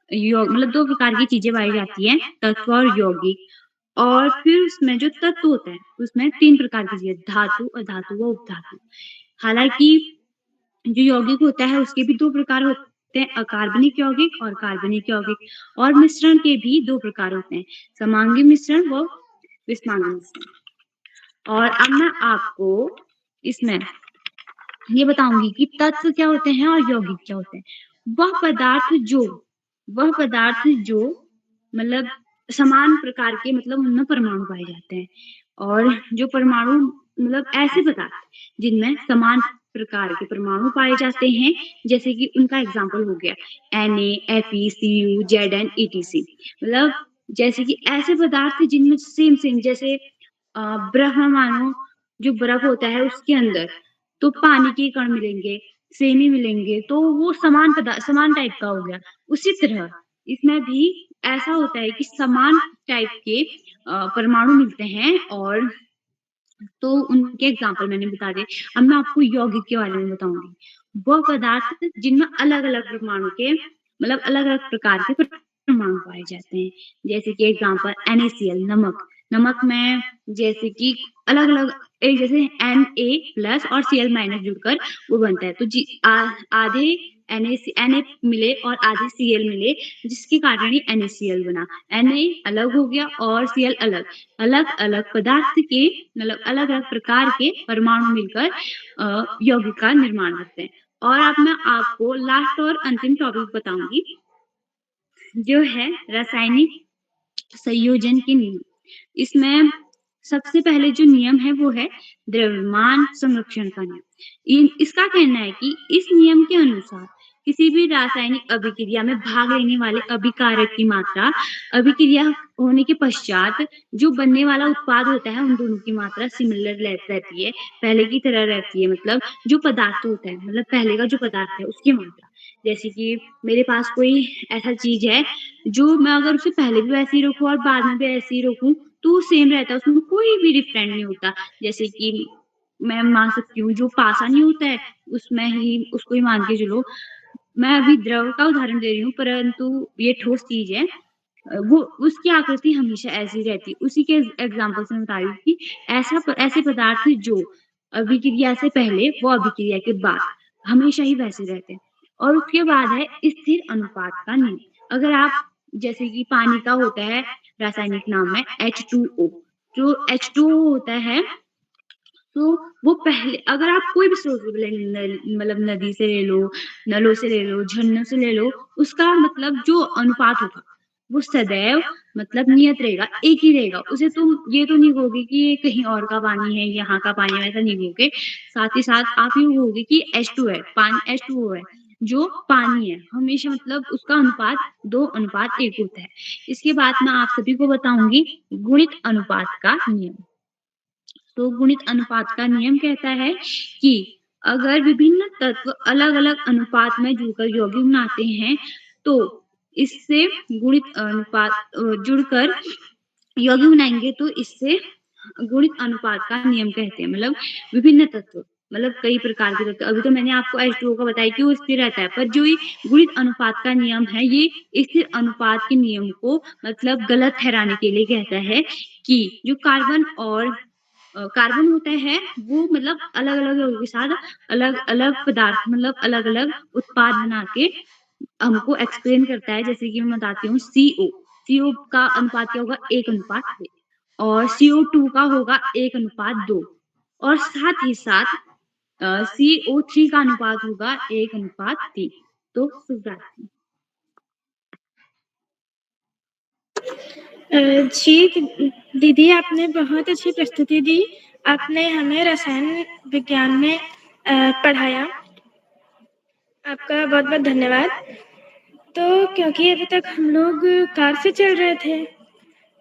मतलब 2 प्रकार की चीजें पाई जाती हैं, तत्व और यौगिक। और फिर उसमें जो तत्व होता है उसमें 3 प्रकार की चीजें, धातु, अधातु व उपधातु। हालांकि जो यौगिक होता है उसके भी 2 प्रकार होते हैं, अकार्बनिक यौगिक और कार्बनिक यौगिक। और मिश्रण के भी 2 प्रकार होते हैं, समांगी मिश्रण व विषमांगी मिश्रण। और अब मैं आपको इसमें ये बताऊंगी कि तत्व क्या होते हैं और यौगिक क्या होते हैं। वह पदार्थ जो मतलब समान प्रकार के मतलब उनमें परमाणु पाए जाते हैं। और जो परमाणु मतलब ऐसे पदार्थ जिनमें समान प्रकार के परमाणु पाए जाते हैं, जैसे कि उनका एग्जाम्पल हो गया Na, Fe, Cu, Zn, etc। मतलब जैसे कि ऐसे पदार्थ जिनमें सेम जैसे बर्फ मानो, जो बर्फ होता है उसके अंदर तो पानी के कण मिलेंगे, सेम ही मिलेंगे, तो वो समान टाइप का हो गया। उसी तरह इसमें भी ऐसा होता है कि समान टाइप के परमाणु मिलते हैं, और तो उनके एग्जाम्पल मैंने बता दिए। अब मैं आपको यौगिक के बारे में बताऊंगी। वह पदार्थ जिनमें अलग-अलग परमाणु के मतलब अलग-अलग प्रकार के परमाणु पाए जाते हैं, जैसे कि एग्जाम्पल NaCl, नमक में जैसे कि अलग-अलग एक जैसे Na+ और Cl- जुड़कर वो बनता है। तो आधे Na मिले और आधे Cl मिले, जिसके कारण ये NaCl बना। Na अलग हो गया और Cl अलग। अलग-अलग पदार्थ के मतलब अलग-अलग प्रकार के परमाणु मिलकर यौगिक का निर्माण करते हैं। और अब मैं आपको लास्ट और अंतिम टॉपिक बताऊंगी, जो है रासायनिक संयोजन के नियम। इसमें सबसे पहले जो नियम है वो है द्रव्यमान संरक्षण का नियम। इसका कहना है कि इस नियम के अनुसार किसी भी रासायनिक अभिक्रिया में भाग लेने वाले अभिकारक की मात्रा अभिक्रिया होने के पश्चात जो बनने वाला उत्पाद होता है उन दोनों की मात्रा सिमिलर रहती है, पहले की तरह रहती है। मतलब जो पदार्थ होता है मतलब पहले का जो पदार्थ है उसकी मात्रा, जैसे कि मेरे पास कोई ऐसा चीज है जो मैं अगर उसे पहले भी वैसे ही रखूं और बाद में भी ऐसे ही रखूं तो सेम रहता है, उसमें कोई भी डिफरेंट नहीं होता। जैसे कि मैं मान सकती हूँ जो पासा नहीं होता है उसमें ही उसको ही मान के चलो। मैं अभी द्रव का उदाहरण दे रही हूँ, परंतु ये ठोस चीज है, वो उसकी आकृति हमेशा ऐसी रहती है। उसी के एग्जाम्पल से मैं बता रही हूँ कि ऐसे पदार्थ जो अभिक्रिया से पहले वो अभिक्रिया के बाद हमेशा ही वैसे रहते हैं। और उसके बाद है स्थिर अनुपात का नियम। अगर आप जैसे कि पानी का होता है रासायनिक नाम है H2O, जो H2O होता है तो वो पहले अगर आप कोई भी स्रोत मतलब नदी से ले लो, नलों से ले लो, झरनों से ले लो, उसका मतलब जो अनुपात होगा वो सदैव मतलब नियत रहेगा, एक ही रहेगा। उसे तुम ये तो नहीं कहोगे कि ये कहीं और का पानी है, यहाँ का पानी है, ऐसा नहीं कहोगे। साथ ही साथ आप ये कहोगे कि H2 है, पानी H2O है, जो पानी है हमेशा मतलब उसका अनुपात 2:1 होता है। इसके बाद मैं आप सभी को बताऊंगी गुणित अनुपात का नियम। तो गुणित अनुपात का नियम कहता है कि अगर विभिन्न तत्व अलग-अलग अनुपात में जुड़कर यौगिक बनाते हैं तो इससे गुणित अनुपात जुड़कर यौगिक बनाएंगे तो इससे गुणित अनुपात का नियम कहते हैं। मतलब विभिन्न तत्व मतलब कई प्रकार के तत्व, अभी तो मैंने आपको H2O का बताया कि वो स्थिर रहता है, पर जो ये गुणित अनुपात का नियम है ये स्थिर अनुपात के नियम को मतलब गलत ठहराने के लिए कहता है कि जो कार्बन होता है वो मतलब अलग-अलग यौगिक के साथ अलग-अलग पदार्थ मतलब अलग-अलग उत्पाद बना के हमको एक्सप्लेन करता है। जैसे कि मैं बताती हूँ CO का अनुपात क्या होगा 1:3 और CO2 का होगा 1:2 और साथ ही साथ CO3 का अनुपात होगा 1:3। तो शुभ रात्रि। जी दीदी, आपने बहुत अच्छी प्रस्तुति दी। आपने हमें रसायन विज्ञान में पढ़ाया। आपका बहुत-बहुत धन्यवाद। तो क्योंकि अभी तक हम लोग कार से चल रहे थे,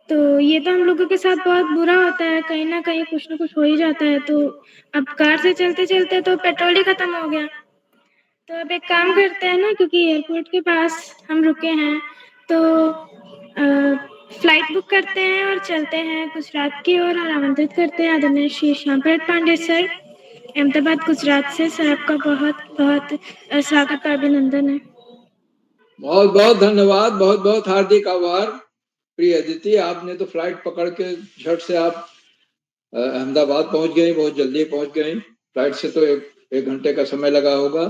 तो ये तो हम लोगों के साथ बहुत बुरा होता है, कहीं न कहीं कुछ न कुछ हो ही जाता है। तो अब कार से चलते-चलते तो पेट्रोल ही खत्म हो गया। तो अब एक काम करते हैं ना, क्योंकि एयरपोर्ट के पास हम रुके हैं, तो फ्लाइट बुक करते हैं और चलते हैं गुजरात की ओर और आमंत्रित करते हैं आदरणीय श्री श्यामप्रसाद पांडे सर, अहमदाबाद गुजरात से। सर आपका बहुत-बहुत स्वागत और अभिनंदन है। बहुत बहुत धन्यवाद, बहुत बहुत हार्दिक आभार प्रिय अदिति। आपने तो फ्लाइट पकड़ के झट से आप अहमदाबाद पहुंच गए, बहुत जल्दी पहुंच गए। फ्लाइट से तो एक घंटे का समय लगा होगा।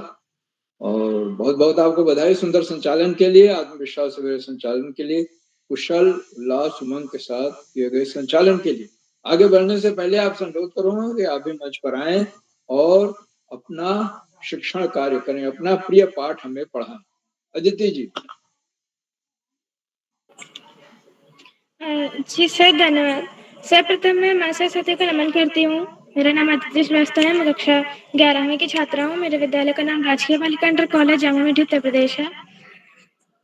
और बहुत बहुत आपको बधाई सुंदर संचालन के लिए, आत्मविश्वास भरे संचालन के लिए, कुशल उल्लास उमंग के साथ किए गए संचालन के लिए। आगे बढ़ने से पहले आपसे अनुरोध करूंगा कि आप भी मंच पर आए और अपना शिक्षण कार्य करें, अपना प्रिय पाठ हमें पढ़ाएं। अदिति जी। जी सर, धन्यवाद। सर्वप्रथम मैं माँ सरस्वती को नमन करती हूँ। मेरा नाम अदिति श्रीवास्तव है, मैं कक्षा 11वीं की छात्रा हूँ। मेरे विद्यालय का नाम राजकीय बालिका इंटर कॉलेज जामा मीठी उत्तर प्रदेश है।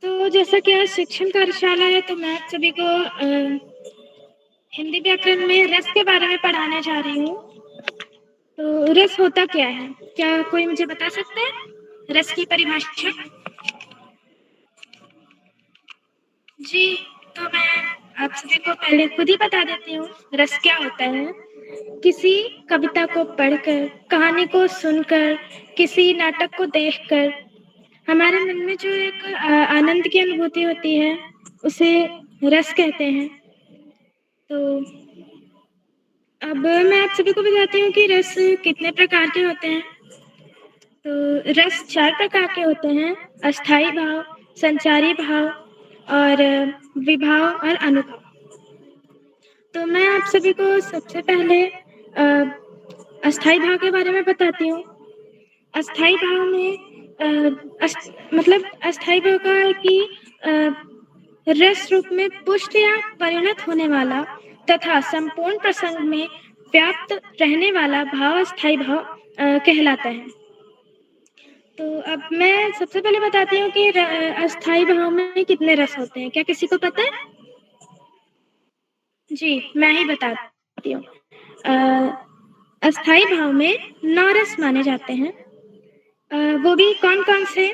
तो जैसा कि आज शिक्षण कार्यशाला है, तो मैं आप सभी को हिंदी व्याकरण में रस के बारे में पढ़ाने जा रही हूँ। तो रस होता क्या है? क्या कोई मुझे बता सकता है रस की परिभाषा? जी, तो मैं आप सभी को पहले खुद ही बता देती हूँ, रस क्या होता है। किसी कविता को पढ़कर, कहानी को सुनकर, किसी नाटक को देखकर हमारे मन में जो एक आनंद की अनुभूति होती है, उसे रस कहते हैं। तो अब मैं आप सभी को बताती हूँ कि रस कितने प्रकार के होते हैं। तो रस 4 प्रकार के होते हैं: अस्थाई भाव, संचारी भाव और विभाव और अनुभाव। तो मैं आप सभी को सबसे पहले अस्थाई भाव के बारे में बताती हूँ। अस्थाई भाव में मतलब अस्थाई भाव का है कि रस रूप में पुष्ट या परिणत होने वाला तथा संपूर्ण प्रसंग में व्याप्त रहने वाला भाव अस्थाई भाव कहलाता है। तो अब मैं सबसे पहले बताती हूँ कि अस्थाई भाव में कितने रस होते हैं। क्या किसी को पता है? जी, मैं ही बताती हूँ। अस्थाई भाव में 9 रस माने जाते हैं। वो भी कौन-कौन से?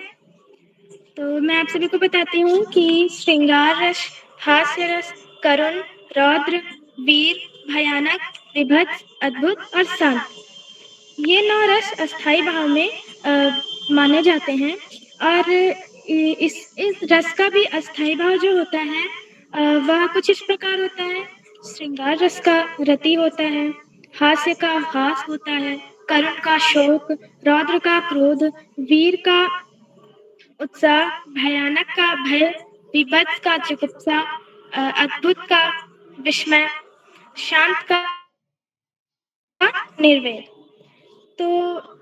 तो मैं आप सभी को बताती हूँ कि श्रृंगार रस, हास्य रस, करुण, रौद्र, वीर, भयानक, विभत्स, अद्भुत और शांत। ये 9 रस अस्थाई भाव में माने जाते हैं। और इस रस का भी अस्थाई भाव जो होता है वह कुछ इस प्रकार होता है। श्रृंगार रस का रति होता है, हास्य का हास होता है, करुण का शोक, रौद्र का क्रोध, वीर का उत्साह, भयानक का भय, विभत्स का जुगुप्सा, अद्भुत का विस्मय, शांत का निर्वेद। तो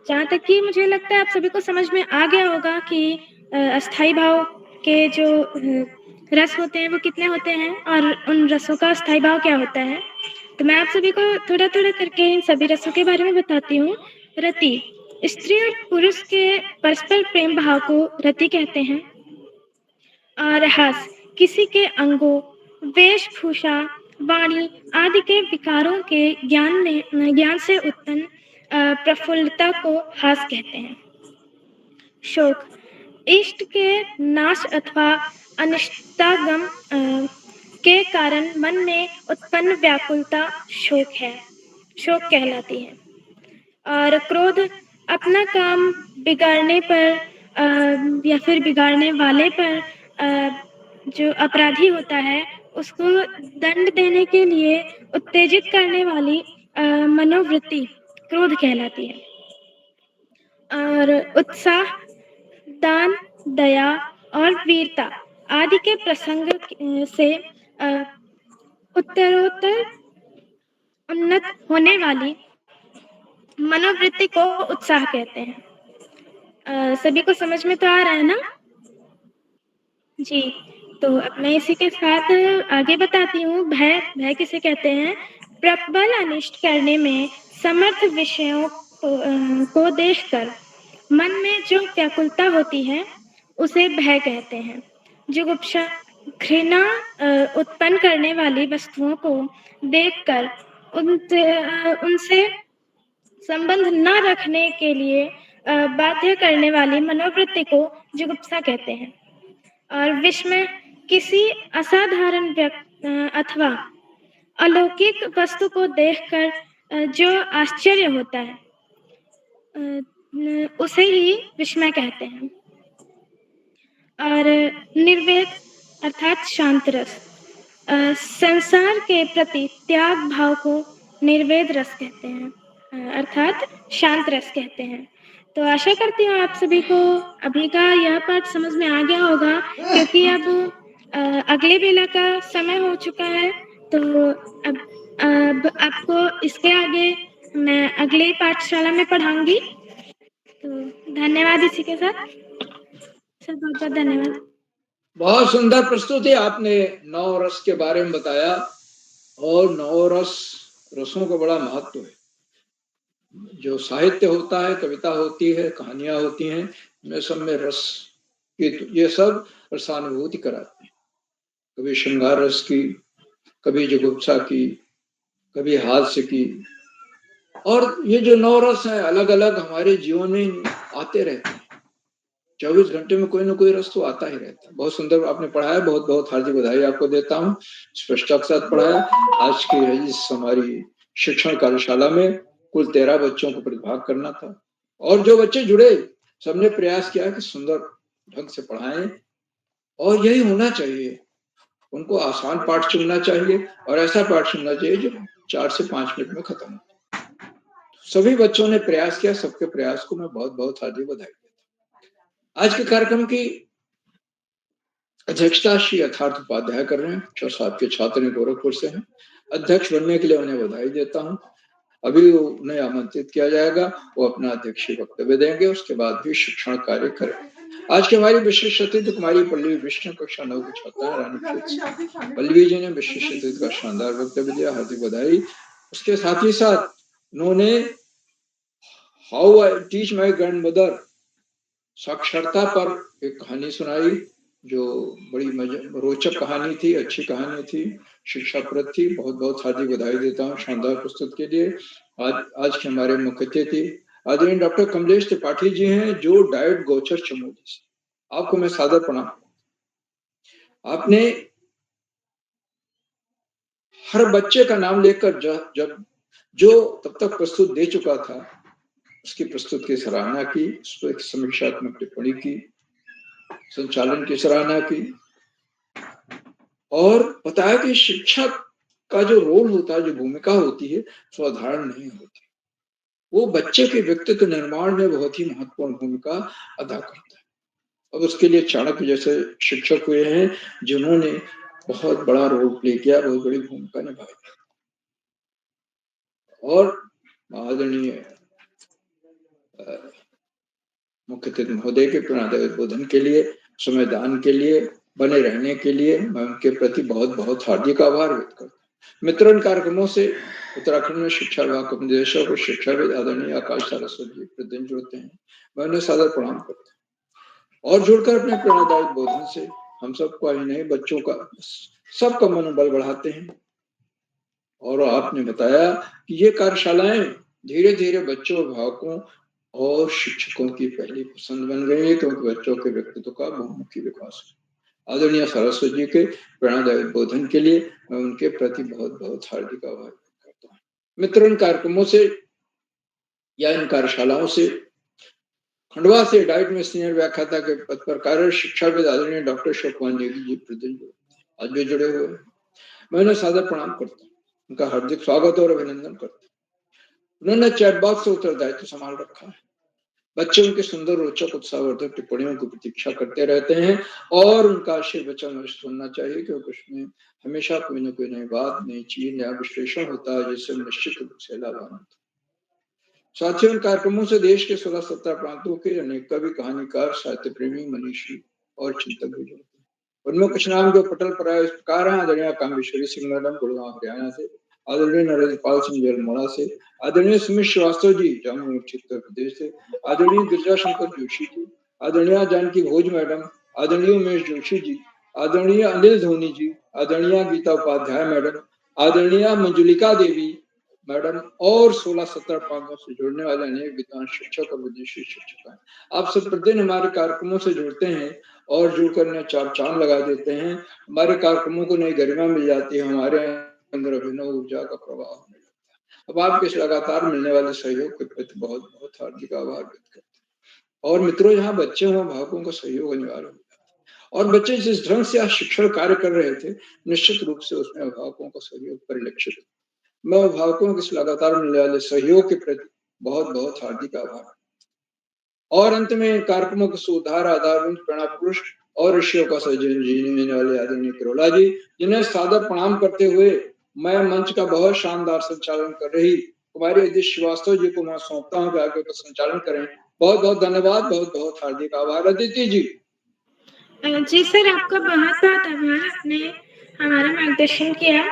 जहाँ तक कि मुझे लगता है आप सभी को समझ में आ गया होगा कि अस्थाई भाव के जो रस होते हैं वो कितने होते हैं और उन रसों का अस्थाई भाव क्या होता है। तो मैं आप सभी को थोड़ा-थोड़ा करके इन सभी रसों के बारे में बताती हूँ। रति, स्त्री और पुरुष के परस्पर प्रेम भाव को रति कहते हैं। और हास, किसी के अंगों, वेशभूषा, वाणी आदि के विकारों के ज्ञान से उत्पन्न प्रफुल्लता को हास कहते हैं। शोक, इष्ट के नाश अथवा अनिष्टागम के कारण मन में उत्पन्न व्याकुलता शोक कहलाती है। और क्रोध, अपना काम बिगाड़ने पर या फिर बिगाड़ने वाले पर जो अपराधी होता है उसको दंड देने के लिए उत्तेजित करने वाली मनोवृत्ति क्रोध कहलाती है। और उत्साह, दान, दया और वीरता आदि के प्रसंग से उत्तरोत्तर उन्नत होने वाली मनोवृत्ति को उत्साह कहते हैं। सभी को समझ में तो आ रहा है ना? जी, तो अब मैं इसी के साथ आगे बताती हूँ। भय भय किसे कहते हैं? प्रबल अनिष्ट करने में समर्थ विषयों को देखकर मन में जो व्याकुलता होती है उसे भय कहते हैं। जुगुप्सा घृणा उत्पन्न करने वाली वस्तुओं को देखकर उनसे संबंध न रखने के लिए बाध्य करने वाली मनोवृत्ति को जुगुप्सा कहते हैं। और विस्मय किसी असाधारण अथवा अलौकिक वस्तु को देखकर जो आश्चर्य होता है उसे ही विस्मय कहते हैं। और निर्वेद अर्थात शांत रस, संसार के प्रति त्याग भाव को निर्वेद रस कहते हैं, अर्थात शांत रस कहते हैं। तो आशा करती हूँ आप सभी को अभी का यह पाठ समझ में आ गया होगा, क्योंकि अब अगले बेला का समय हो चुका है। तो अब आपको इसके आगे मैं अगले पाठशाला में पढ़ाऊंगी। तो धन्यवाद। इसी के साथ सर बहुत बहुत धन्यवाद। बहुत सुंदर प्रस्तुति आपने 9 रस के बारे में बताया, और 9 रसों का बड़ा महत्व है। जो साहित्य होता है, कविता होती है, कहानियां होती हैं, इनमें सब में रस ये सब रसानुभूति कराते हैं। कभी श्रृंगार रस की, कभी जुगुप्सा की, कभी हास्य की। और ये जो 9 रस हैं अलग अलग हमारे जीवन में आते रहते हैं। 24 घंटे में कोई ना कोई रस तो आता ही रहता है। बहुत सुंदर आपने पढ़ाया, बहुत बहुत हार्दिक बधाई आपको देता हूँ। स्पष्टता के साथ पढ़ाया। आज की इस हमारी शिक्षण कार्यशाला में कुल 13 बच्चों को प्रतिभाग करना था, और जो बच्चे जुड़े सबने प्रयास किया कि सुंदर ढंग से पढ़ाएं, और यही होना चाहिए। उनको आसान पाठ चुनना चाहिए, और ऐसा पाठ चुनना चाहिए जो 4 से 5 मिनट में खत्म हो। सभी बच्चों ने प्रयास किया, सबके प्रयास को मैं बहुत बहुत हार्दिक बधाई देता हूँ। आज के कार्यक्रम की अध्यक्षता श्री यथार्थ उपाध्याय कर रहे हैं, जो साहब के छात्र हैं, गोरखपुर से हैं। अध्यक्ष बनने के लिए उन्हें बधाई देता हूँ। अभी उन्हें आमंत्रित किया जाएगा, वो अपना अध्यक्षीय वक्तव्य देंगे, उसके बाद भी शिक्षण कार्य करेंगे। आज की हमारी विशिष्ट अतिथि कुमारी पल्लवी विष्णु, कक्षा 9 की छात्रा रानी। पल्लवी जी ने विशिष्ट अतिथि का शानदार वक्तव्य दिया, हार्दिक बधाई। उसके साथ ही साथ उन्होंने how I teach my grand mother साक्षरता पर एक कहानी सुनाई, जो बड़ी रोचक कहानी थी, अच्छी कहानी थी, शिक्षाप्रद थी। बहुत बहुत हार्दिक बधाई देता हूँ शानदार प्रस्तुत के लिए। आज के हमारे मुख्य अतिथि आदरणीय डॉक्टर कमलेश त्रिपाठी जी हैं, जो डाइट गोचर चमोली से। आपको मैं सादर प्रणाम। आपने हर बच्चे का नाम लेकर जब जो तब तक प्रस्तुत दे चुका था, उसकी प्रस्तुत की सराहना की, उस पर एक समीक्षात्मक टिप्पणी की, संचालन की सराहना की, और बताया कि शिक्षक का जो रोल होता है, जो भूमिका होती है, साधारण नहीं होती। वो बच्चे के व्यक्तित्व निर्माण में बहुत ही महत्वपूर्ण भूमिका अदा करता है। अब उसके लिए चाणक्य जैसे शिक्षक हुए हैं, जिन्होंने बहुत बड़ा रोल प्ले किया, बहुत बड़ी भूमिका निभाई। और आदरणीय मुख्य अतिथि महोदय के प्रेरणादायी उद्बोधन के लिए, संविधान के लिए, बने रहने के लिए मैं उनके प्रति बहुत बहुत हार्दिक आभार व्यक्त करता हूँ। मित्रों, कार्यक्रमों से उत्तराखंड में शिक्षा विभाग के निदेशक और शिक्षाविद आदरणीय आकाश सरस्वती जी प्रतिदिन जुड़ते हैं, मैं उन्हें सादर प्रणाम करता हूँ। और जुड़कर अपने प्रेरणादायी उद्बोधन से हम सबका ही नहीं, बच्चों का सबका मनोबल बढ़ाते हैं। और आपने बताया कि ये कार्यशालाएं धीरे धीरे बच्चों, अभिभावकों और शिक्षकों की पहली पसंद बन गई है, क्योंकि बच्चों के व्यक्तित्व का बहुमुखी विकास है। आदरणीय सरस्वती जी के प्रेरणादायी उद्बोधन के लिए मैं उनके प्रति बहुत बहुत हार्दिक आभार करता हूँ। मित्रों, इन कार्यक्रमों से या इन कार्यशालाओं से खंडवा से डाइट में सीनियर व्याख्याता के पद पर कार्यरत शिक्षाविद आदरणीय डॉक्टर अशोक नेगी जी प्रतिदिन आज भी जुड़े हुए हैं, मैं उन्हें सादर प्रणाम करता हूँ, उनका हार्दिक स्वागत और अभिनंदन करता हूँ। उन्होंने चैट बॉक्स से उत्तरदायित्व संभाल रखा है। बच्चे उनके सुंदर, रोचक, उत्साहवर्धक टिप्पणियों की प्रतीक्षा करते रहते हैं, और उनका आशीर्वचन सुनना चाहिए, क्योंकि उसमें हमेशा कोई ना कोई नई बात, नई चीज, नया विश्लेषण होता है, जिससे निश्चित रूप से लाभान्वित होता है। साथियों, इन कार्यक्रमों से देश के 16-17 प्रांतों के अनेक कवि, कहानीकार, साहित्य प्रेमी, मनीषी और चिंतक भी जुड़ते हैं, उनमें कुछ नाम जो पटल पर आए इस प्रकार हैं। आदरणीय कामेश्वरी सिंह मैडम गुड़गांव हरियाणा से, आदरणीय नरेंद्रपाल सिंह जलमोड़ा से, आदरणीय सुमित श्रीवास्तव जी जम्मू उत्तर प्रदेश से, आदरणीय गिरिजा शंकर जोशी जी, आदरणीय जानकी भोज मैडम, आदरणीय उमेश जोशी जी, आदरणीय अनिल धोनी जी, आदरणीय गीता उपाध्याय मैडम, आदरणीय मंजुलिका देवी मैडम और 16-17 पांचों से जुड़ने वाले अनेक विद्वान शिक्षक और विदेशी शिक्षक हैं। आप सब प्रतिदिन हमारे कार्यक्रमों से जुड़ते हैं और जुड़कर नए चार चांद लगा देते हैं। हमारे कार्यक्रमों को नई गरिमा मिल जाती है, हमारे अंदर अभिनव ऊर्जा का प्रवाह होने लगता है। अब आपके इस लगातार मिलने वाले सहयोग के प्रति बहुत बहुत हार्दिक आभार व्यक्त करते हैं। और मित्रों, यहाँ बच्चे हों अभिभावकों का सहयोग अनिवार्य हो जाता है, और बच्चे जिस ढंग से आज शिक्षण कार्य कर रहे थे निश्चित रूप से उसमें अभिभावकों का सहयोग परिलक्षित है। मैं अभिभावकों के इस लगातार मिलने वाले सहयोग के प्रति बहुत बहुत हार्दिक आभार। और अंत में कार्यक्रमों के सुधार आधार प्रणा पुरुष और ऋषियों का सजीवन जीने वाले आदरणीय करोला जी, जिन्हें सादर प्रणाम करते हुए मैं मंच का बहुत शानदार संचालन कर रही कुमारी अदिति श्रीवास्तव जी को मैं सौंपता हूँ कि आगे का संचालन करें। बहुत बहुत धन्यवाद, बहुत बहुत हार्दिक आभार अदिति जी। जी सर, आपका बहुत बहुत आभार, आपने हमारा मार्गदर्शन किया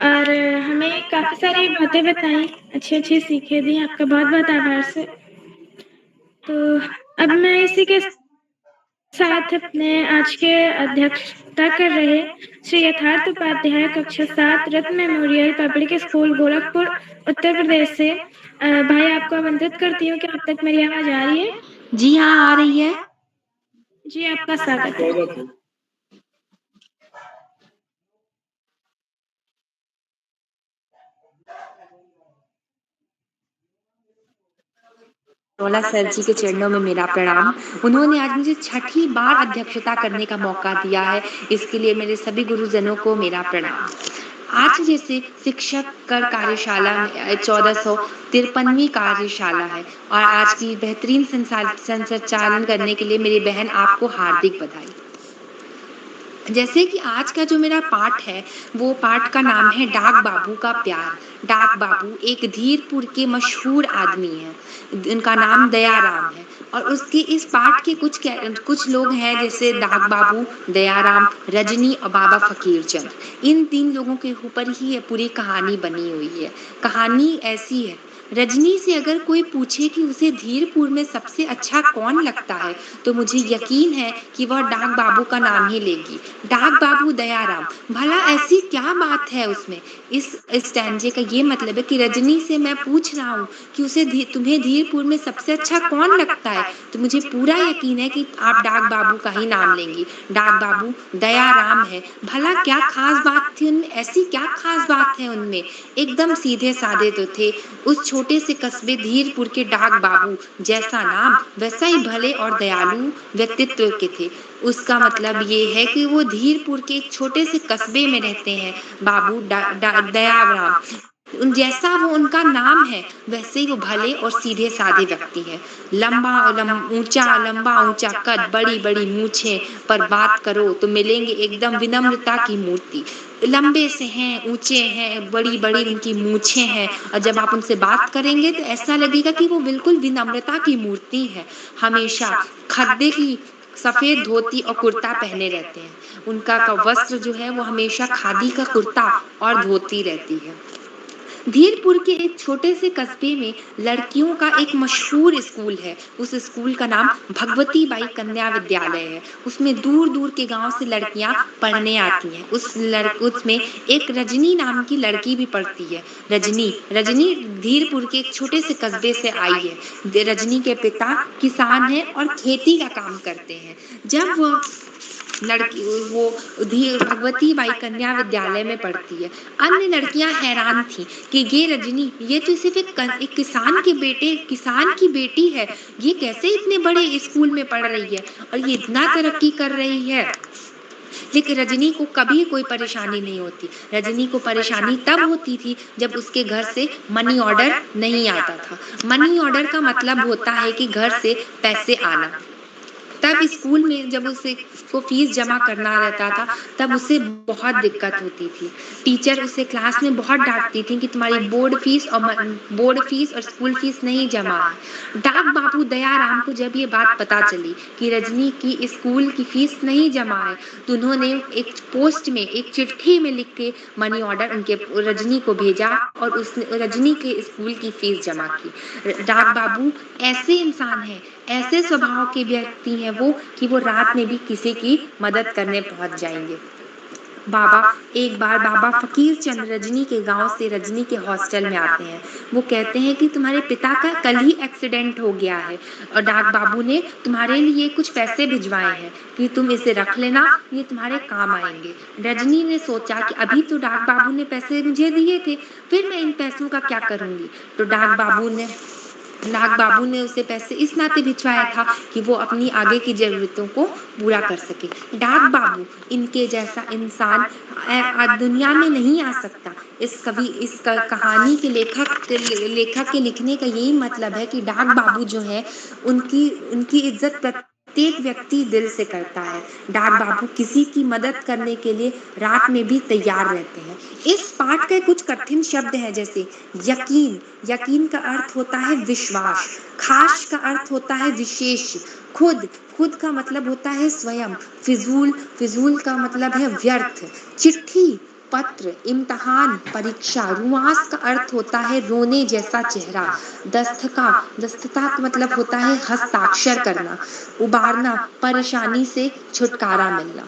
और हमें काफ़ी सारी बातें बताई, अच्छी-अच्छी सीखें दी, आपका बहुत बहुत आभार सर। तो अब मैं इसी के साथ अपने आज के अध्यक्षता कर रहे श्री यथार्थ उपाध्याय कक्षा 7 रत्न memorial public school Gorakhpur Uttar Pradesh से भाई आपको आमंत्रित करती हूँ कि आप तक मेरी आवाज आ रही है? जी हाँ, आ रही है। जी, आपका स्वागत है। करोला सर जी के चरणों में मेरा प्रणाम। उन्होंने आज मुझे छठी बार अध्यक्षता करने का मौका दिया है, इसके लिए मेरे सभी गुरुजनों को मेरा प्रणाम। आज जैसे शिक्षक कर कार्यशाला में 1453वीं कार्यशाला है और आज की बेहतरीन संचालन करने के लिए मेरी बहन आपको हार्दिक बधाई। जैसे कि आज का जो मेरा पाठ है वो पाठ का नाम है डाक बाबू का प्यार। डाक बाबू एक धीरपुर के मशहूर आदमी हैं, उनका नाम दयाराम है और उसके इस पाठ के कुछ लोग हैं जैसे डाक बाबू, दयाराम, रजनी और बाबा फकीर चंद। इन 3 लोगों के ऊपर ही ये पूरी कहानी बनी हुई है। कहानी ऐसी है, रजनी से अगर कोई पूछे कि उसे धीरपुर में सबसे अच्छा कौन लगता है तो मुझे यकीन है कि वह डाक बाबू का नाम ही लेगी। डाक बाबू दयाराम, भला ऐसी क्या बात है उसमें? इस स्टैंजे का ये मतलब है कि रजनी से मैं पूछ रहा हूँ कि उसे तुम्हें धीरपुर में सबसे अच्छा कौन लगता है, तो मुझे पूरा यकीन है कि आप डाक बाबू का ही नाम लेंगी। डाक बाबू दयाराम है, भला क्या खास बात थी उनमें? ऐसी क्या खास बात है उनमें? एकदम सीधे साधे तो थे। उस छोटे से कस्बे धीरपुर के डाक बाबू, जैसा नाम वैसा ही भले और दयालु व्यक्तित्व के थे। उसका मतलब ये है कि वो धीरपुर के एक छोटे से कस्बे में रहते हैं। बाबू दयाराम, जैसा वो उनका नाम है वैसे ही वो भले और सीधे साधे व्यक्ति हैं। लंबा ऊंचा कद, बड़ी बड़ी मूछें, पर बात करो तो मिलेंगे एकदम विनम्रता की मूर्ति। लंबे से हैं, ऊंचे हैं, बड़ी बड़ी उनकी मूछें हैं और जब आप उनसे बात करेंगे तो ऐसा लगेगा कि वो बिल्कुल विनम्रता की मूर्ति है। हमेशा खद्दे की सफेद धोती और कुर्ता पहने रहते हैं। उनका वस्त्र जो है वो हमेशा खादी का कुर्ता और धोती रहती है। धीरपुर के एक छोटे से कस्बे में लड़कियों का एक मशहूर स्कूल है। उस स्कूल का नाम भगवती बाई कन्या विद्यालय है। उसमें दूर दूर के गांव से लड़कियां पढ़ने आती हैं। उसमें एक रजनी नाम की लड़की भी पढ़ती है। रजनी धीरपुर के एक छोटे से कस्बे से आई है। रजनी के पिता किसान हैं और खेती का काम करते हैं। जब वो भगवती बाई कन्या विद्यालय में पढ़ती है, अन्य लड़कियां हैरान थी कि ये रजनी, ये तो सिर्फ एक किसान की बेटी है, ये कैसे इतने बड़े स्कूल में पढ़ रही है और ये इतना तरक्की कर रही है। लेकिन रजनी को कभी कोई परेशानी नहीं होती। रजनी को परेशानी तब होती थी जब उसके घर से मनी ऑर्डर नहीं आता था। मनी ऑर्डर का मतलब होता है कि घर से पैसे आना। तब स्कूल में जब उसे को फीस जमा करना रहता था तब उसे बहुत दिक्कत होती थी। टीचर उसे क्लास में बहुत डांटती थी कि तुम्हारी बोर्ड फीस और स्कूल फीस नहीं जमा है। डाक बाबू दयाराम को जब ये बात पता चली कि रजनी की स्कूल की फीस नहीं जमा है तो उन्होंने एक पोस्ट में एक चिट्ठी में लिख के मनी ऑर्डर उनके रजनी को भेजा और उसने रजनी के स्कूल की फीस जमा की। डाक बाबू ऐसे इंसान हैं, ऐसे स्वभाव के व्यक्ति हैं वो कि वो रात में भी किसी की मदद करने पहुंच जाएंगे। एक बार बाबा फकीर चंद रजनी के गांव से रजनी के हॉस्टल में आते हैं। वो कहते हैं कि तुम्हारे पिता का कल ही एक्सीडेंट हो गया है और डाक बाबू ने तुम्हारे लिए कुछ पैसे भिजवाए हैं कि तुम इसे रख लेना, ये तुम्हारे काम आएंगे। रजनी ने सोचा कि अभी तो डाक बाबू ने पैसे मुझे दिए थे, फिर मैं इन पैसों का क्या करूंगी। तो डाक बाबू ने उसे पैसे इस नाते भिजवाया था कि वो अपनी आगे की जरूरतों को पूरा कर सके। डाक बाबू इनके जैसा इंसान दुनिया में नहीं आ सकता। इस कहानी के लेखक के लिखने का यही मतलब है कि डाक बाबू जो है उनकी इज्जत प्रत्येक व्यक्ति दिल से करता है। डाक बाबू किसी की मदद करने के लिए रात में भी तैयार रहते हैं। इस पाठ के कुछ कठिन शब्द हैं जैसे यकीन का अर्थ होता है विश्वास, खास का अर्थ होता है विशेष, खुद का मतलब होता है स्वयं, फिजूल का मतलब है व्यर्थ, चिट्ठी, पत्र, इम्तिहान, परीक्षा, रुआस का अर्थ होता है रोने जैसा चेहरा, दस्तता का मतलब होता है हस्ताक्षर करना, उबारना, परेशानी से छुटकारा मिलना।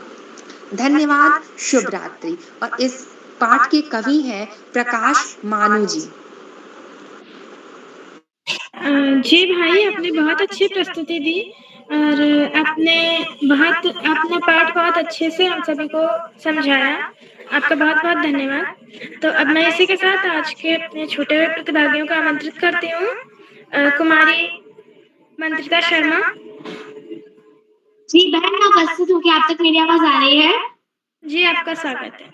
धन्यवाद, शुभ रात्रि। और इस पाठ के कवि हैं प्रकाश मानू जी। जी भाई, आपने बहुत अच्छी प्रस्तुति दी और आपने पाठ बहुत अच्छे से हम सभी को समझाया। आपका बहुत-बहुत धन्यवाद। तो अब मैं इसी के साथ आज के अपने छोटे हुए प्रतिभागियों को आमंत्रित करती हूँ। कुमारी मंत्रिता शर्मा। जी बहन, मैं उपस्थित हूँ। क्या आप तक मेरी आवाज आ रही है? जी, आपका स्वागत है।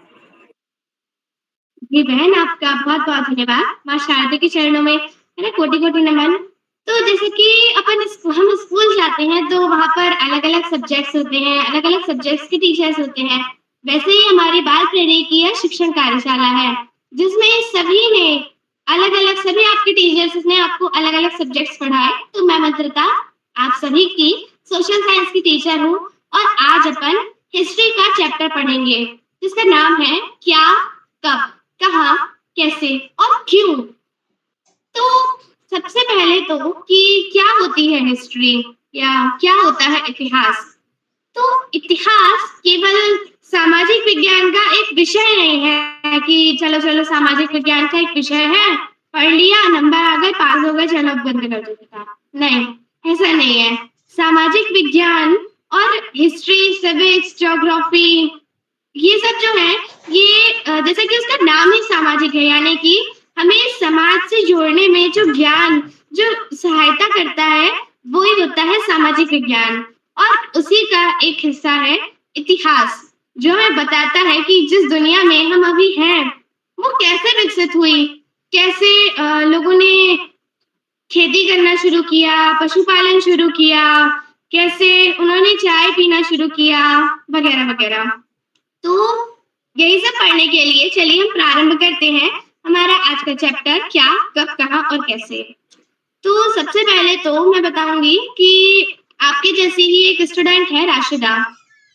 जी बहन, आपका बहुत बहुत धन्यवाद। माँ शारदा के चरणों में मेरा कोटि-कोटि नमन। तो जैसे कि हम स्कूल जाते हैं तो वहाँ पर अलग-अलग सब्जेक्ट्स होते हैं, अलग-अलग सब्जेक्ट्स के टीचर्स होते हैं। वैसे ही हमारी बाल प्रेरी की यह शिक्षण कार्यशाला है, जिसमें सभी आपके टीचर्स ने आपको अलग-अलग सब्जेक्ट्स पढ़ाए। तो मैं मंत्रिता आप सभी की सोशल साइंस की टीचर हूँ और आज अपन हिस्ट्री का चैप्टर पढ़ेंगे, जिसका नाम है क्या, कब, कहाँ, कैसे और क्यों। तो सबसे पहले तो कि क्या होती है हिस्ट्री या क्या होता है इतिहास। तो इतिहास केवल सामाजिक विज्ञान का एक विषय नहीं है कि चलो सामाजिक विज्ञान का एक विषय है, पढ़ लिया, नंबर आ गए, पास हो गए, चलो अब बंद कर दो किताब। नहीं, ऐसा नहीं है। सामाजिक विज्ञान और हिस्ट्री, सिविक्स, ज्योग्राफी, ये सब जो है ये जैसा कि उसका नाम ही सामाजिक है, यानी कि हमें समाज से जोड़ने में जो ज्ञान जो सहायता करता है वो ही होता है सामाजिक विज्ञान। और उसी का एक हिस्सा है इतिहास, जो हमें बताता है कि जिस दुनिया में हम अभी हैं वो कैसे विकसित हुई, कैसे लोगों ने खेती करना शुरू किया, पशुपालन शुरू किया, कैसे उन्होंने चाय पीना शुरू किया, वगैरह वगैरह। तो यही सब पढ़ने के लिए चलिए हम प्रारंभ करते हैं हमारा आज का चैप्टर क्या, कब, कहाँ और कैसे। तो सबसे पहले तो मैं बताऊंगी कि आपके जैसी ही एक स्टूडेंट है राशिदा,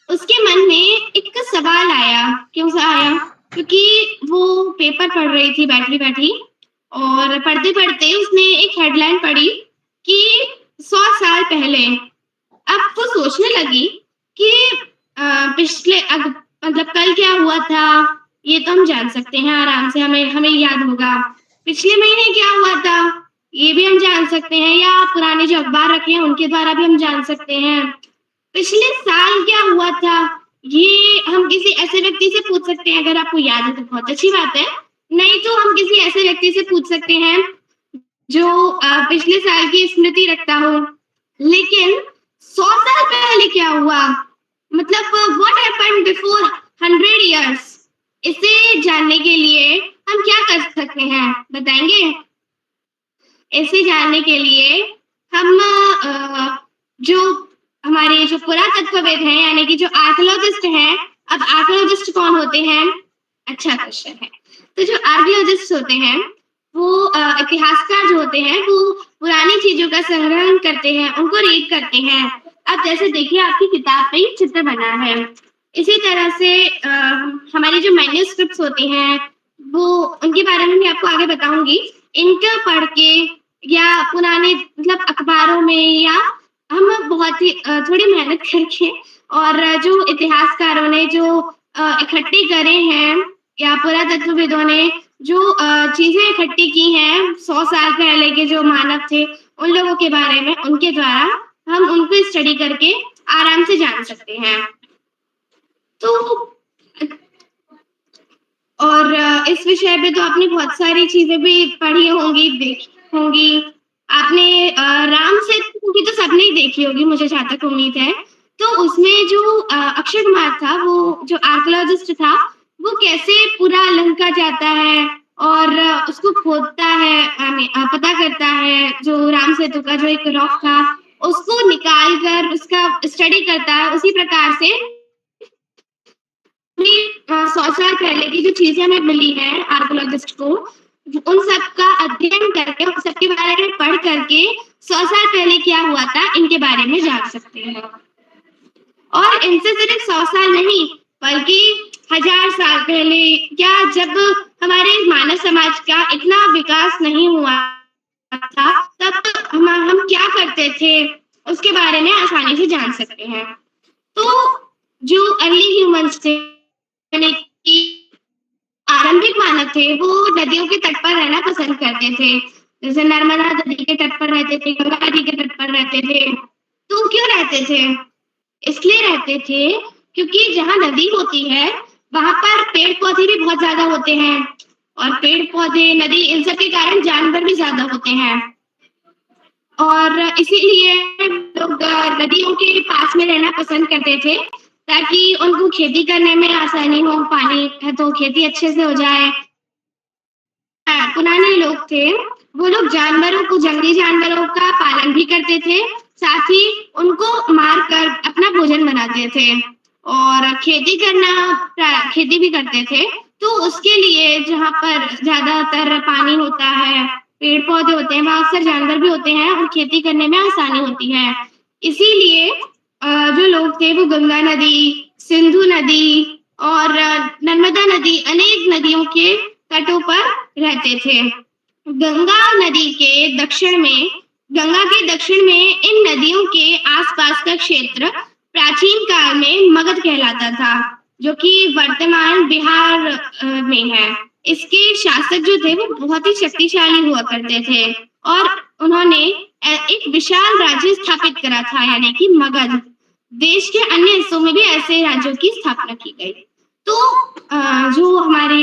उसके मन में एक सवाल आया। क्यों सा आया? क्योंकि वो पेपर पढ़ रही थी बैठी और पढ़ते पढ़ते उसने एक हेडलाइन पढ़ी कि 100 साल पहले। अब वो सोचने लगी कि मतलब कल क्या हुआ था ये तो हम जान सकते हैं आराम से, हमें याद होगा। पिछले महीने क्या हुआ था ये भी हम जान सकते हैं, या पुराने जो अखबार रखे हैं उनके द्वारा भी हम जान सकते हैं। पिछले साल क्या हुआ था ये हम किसी ऐसे व्यक्ति से पूछ सकते हैं, अगर आपको याद है तो बहुत अच्छी बात है, नहीं तो हम किसी ऐसे व्यक्ति से पूछ सकते हैं जो पिछले साल की स्मृति रखता हो। लेकिन 100 साल पहले क्या हुआ, मतलब व्हाट हैपेंड बिफोर 100 years, इसे जानने के लिए हम क्या कर सकते हैं बताएंगे? इसे जानने के लिए हम जो हमारे जो पुरातत्वविद हैं यानी कि जो आर्कियोलॉजिस्ट हैं, अब आर्कियोलॉजिस्ट कौन होते हैं? अच्छा क्वेश्चन है। तो जो आर्कियोलॉजिस्ट होते हैं वो इतिहासकार जो होते हैं वो पुरानी चीजों का संग्रहण करते हैं, उनको रीड करते हैं। अब जैसे देखिए आपकी किताब पे ही चित्र बना है, इसी तरह से हमारी जो मैन्युस्क्रिप्ट्स होती हैं वो उनके बारे में भी आपको आगे बताऊंगी। इनका पढ़ के या पुराने मतलब अखबारों में या हम बहुत ही थोड़ी मेहनत करके और जो इतिहासकारों ने जो इकट्ठे करे हैं या पुरातत्वविदों ने जो चीजें इकट्ठी की हैं 100 साल पहले के जो मानव थे उन लोगों के बारे में, उनके द्वारा हम उनको स्टडी करके आराम से जान सकते हैं। तो और इस विषय पे तो आपने बहुत सारी चीजें भी पढ़ी होंगी, देखी होंगी। आपने राम सेतु की तो सबने ही देखी होगी, मुझे जहाँ तक उम्मीद है। तो उसमें जो अक्षय कुमार था, वो जो आर्कियोलॉजिस्ट था, वो कैसे पूरा लंका जाता है और उसको खोदता है, पता करता है जो राम सेतु का जो एक रॉक था उसको निकाल कर उसका स्टडी करता है। उसी प्रकार से 100 साल पहले की जो चीजें हमें मिली हैं आर्कियोलॉजिस्ट को, उन सब का अध्ययन करके, उन सबके बारे में पढ़ करके 100 साल पहले क्या हुआ था इनके बारे में जान सकते हैं। और इनसे सिर्फ 100 साल नहीं बल्कि 1000 साल पहले, क्या जब हमारे मानव समाज का इतना विकास नहीं हुआ था तब हम क्या करते थे उसके बारे में आसानी से जान सकते हैं। तो जो अर्ली ह्यूमंस थे यानी कि आरंभिक मानव थे, वो नदियों के तट पर रहना पसंद करते थे। जैसे नर्मदा नदी के तट पर रहते थे, गंगा नदी के तट पर रहते थे। तो क्यों रहते थे? इसलिए रहते थे क्योंकि जहाँ नदी होती है वहां पर पेड़ पौधे भी बहुत ज्यादा होते हैं और पेड़ पौधे, नदी, इन सब के कारण जानवर भी ज्यादा होते हैं और इसीलिए लोग नदियों के पास में रहना पसंद करते थे ताकि उनको खेती करने में आसानी हो। पानी है तो खेती अच्छे से हो जाए। पुराने लोग थे वो लोग जानवरों को, जंगली जानवरों का पालन भी करते थे, साथ ही उनको मार कर अपना भोजन बनाते थे और खेती भी करते थे। तो उसके लिए जहाँ पर ज्यादातर पानी होता है, पेड़ पौधे होते हैं, वहां अक्सर जानवर भी होते हैं और खेती करने में आसानी होती है। इसीलिए जो लोग थे वो गंगा नदी, सिंधु नदी और नर्मदा नदी, अनेक नदियों के तटों पर रहते थे। गंगा के दक्षिण में इन नदियों के आसपास का क्षेत्र प्राचीन काल में मगध कहलाता था, जो कि वर्तमान बिहार में है। इसके शासक जो थे वो बहुत ही शक्तिशाली हुआ करते थे और उन्होंने एक विशाल राज्य स्थापित करा था, यानी कि मगध। देश के अन्य हिस्सों में भी ऐसे राज्यों की स्थापना की गई। तो जो हमारे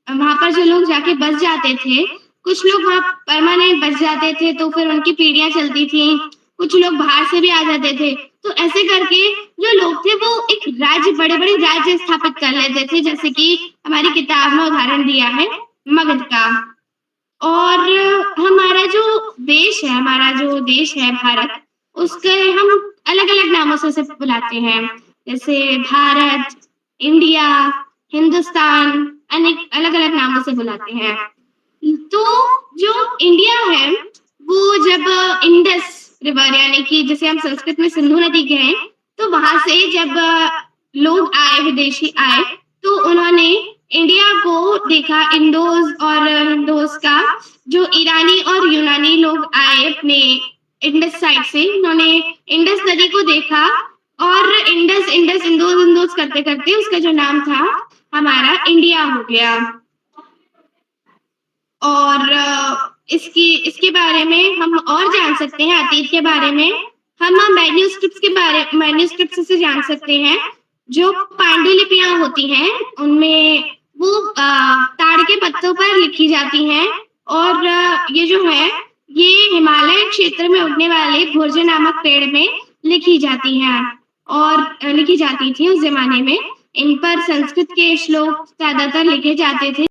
वहां पर जो लोग जाके बस जाते थे, कुछ लोग वहां परमानेंट बस जाते थे तो फिर उनकी पीढ़ियां चलती थी, कुछ लोग बाहर से भी आ जाते थे। तो ऐसे करके जो लोग थे वो एक राज्य, बड़े बड़े राज्य स्थापित कर लेते थे, जैसे कि हमारी किताब में उदाहरण दिया है मगध का। और हमारा जो देश है भारत, उसके हम अलग अलग नामों से बुलाते हैं, जैसे भारत, इंडिया, हिंदुस्तान, अनेक अलग अलग नामों से बुलाते हैं। तो जो इंडिया है वो जब इंडस रिवर, यानी कि जिसे हम संस्कृत में सिंधु नदी कहें, तो वहां से जब लोग आए, विदेशी आए, तो उन्होंने इंडिया को देखा। इंडोस का जो ईरानी और यूनानी लोग आए अपने इंडस साइड से, उन्होंने इंडस नदी को देखा और इंडोस करते करते उसका जो नाम था हमारा इंडिया हो गया। और इसके बारे में हम और जान सकते हैं, अतीत के बारे में हम मैन्युस्क्रिप्ट्स से जान सकते हैं। जो पांडुलिपियां होती हैं उनमें वो ताड़ के पत्तों पर लिखी जाती हैं और ये जो है ये हिमालय क्षेत्र में उगने वाले भोरजे नामक पेड़ में लिखी जाती हैं और लिखी जाती थी उस जमाने में। इन पर संस्कृत के श्लोक ज्यादातर लिखे जाते थे।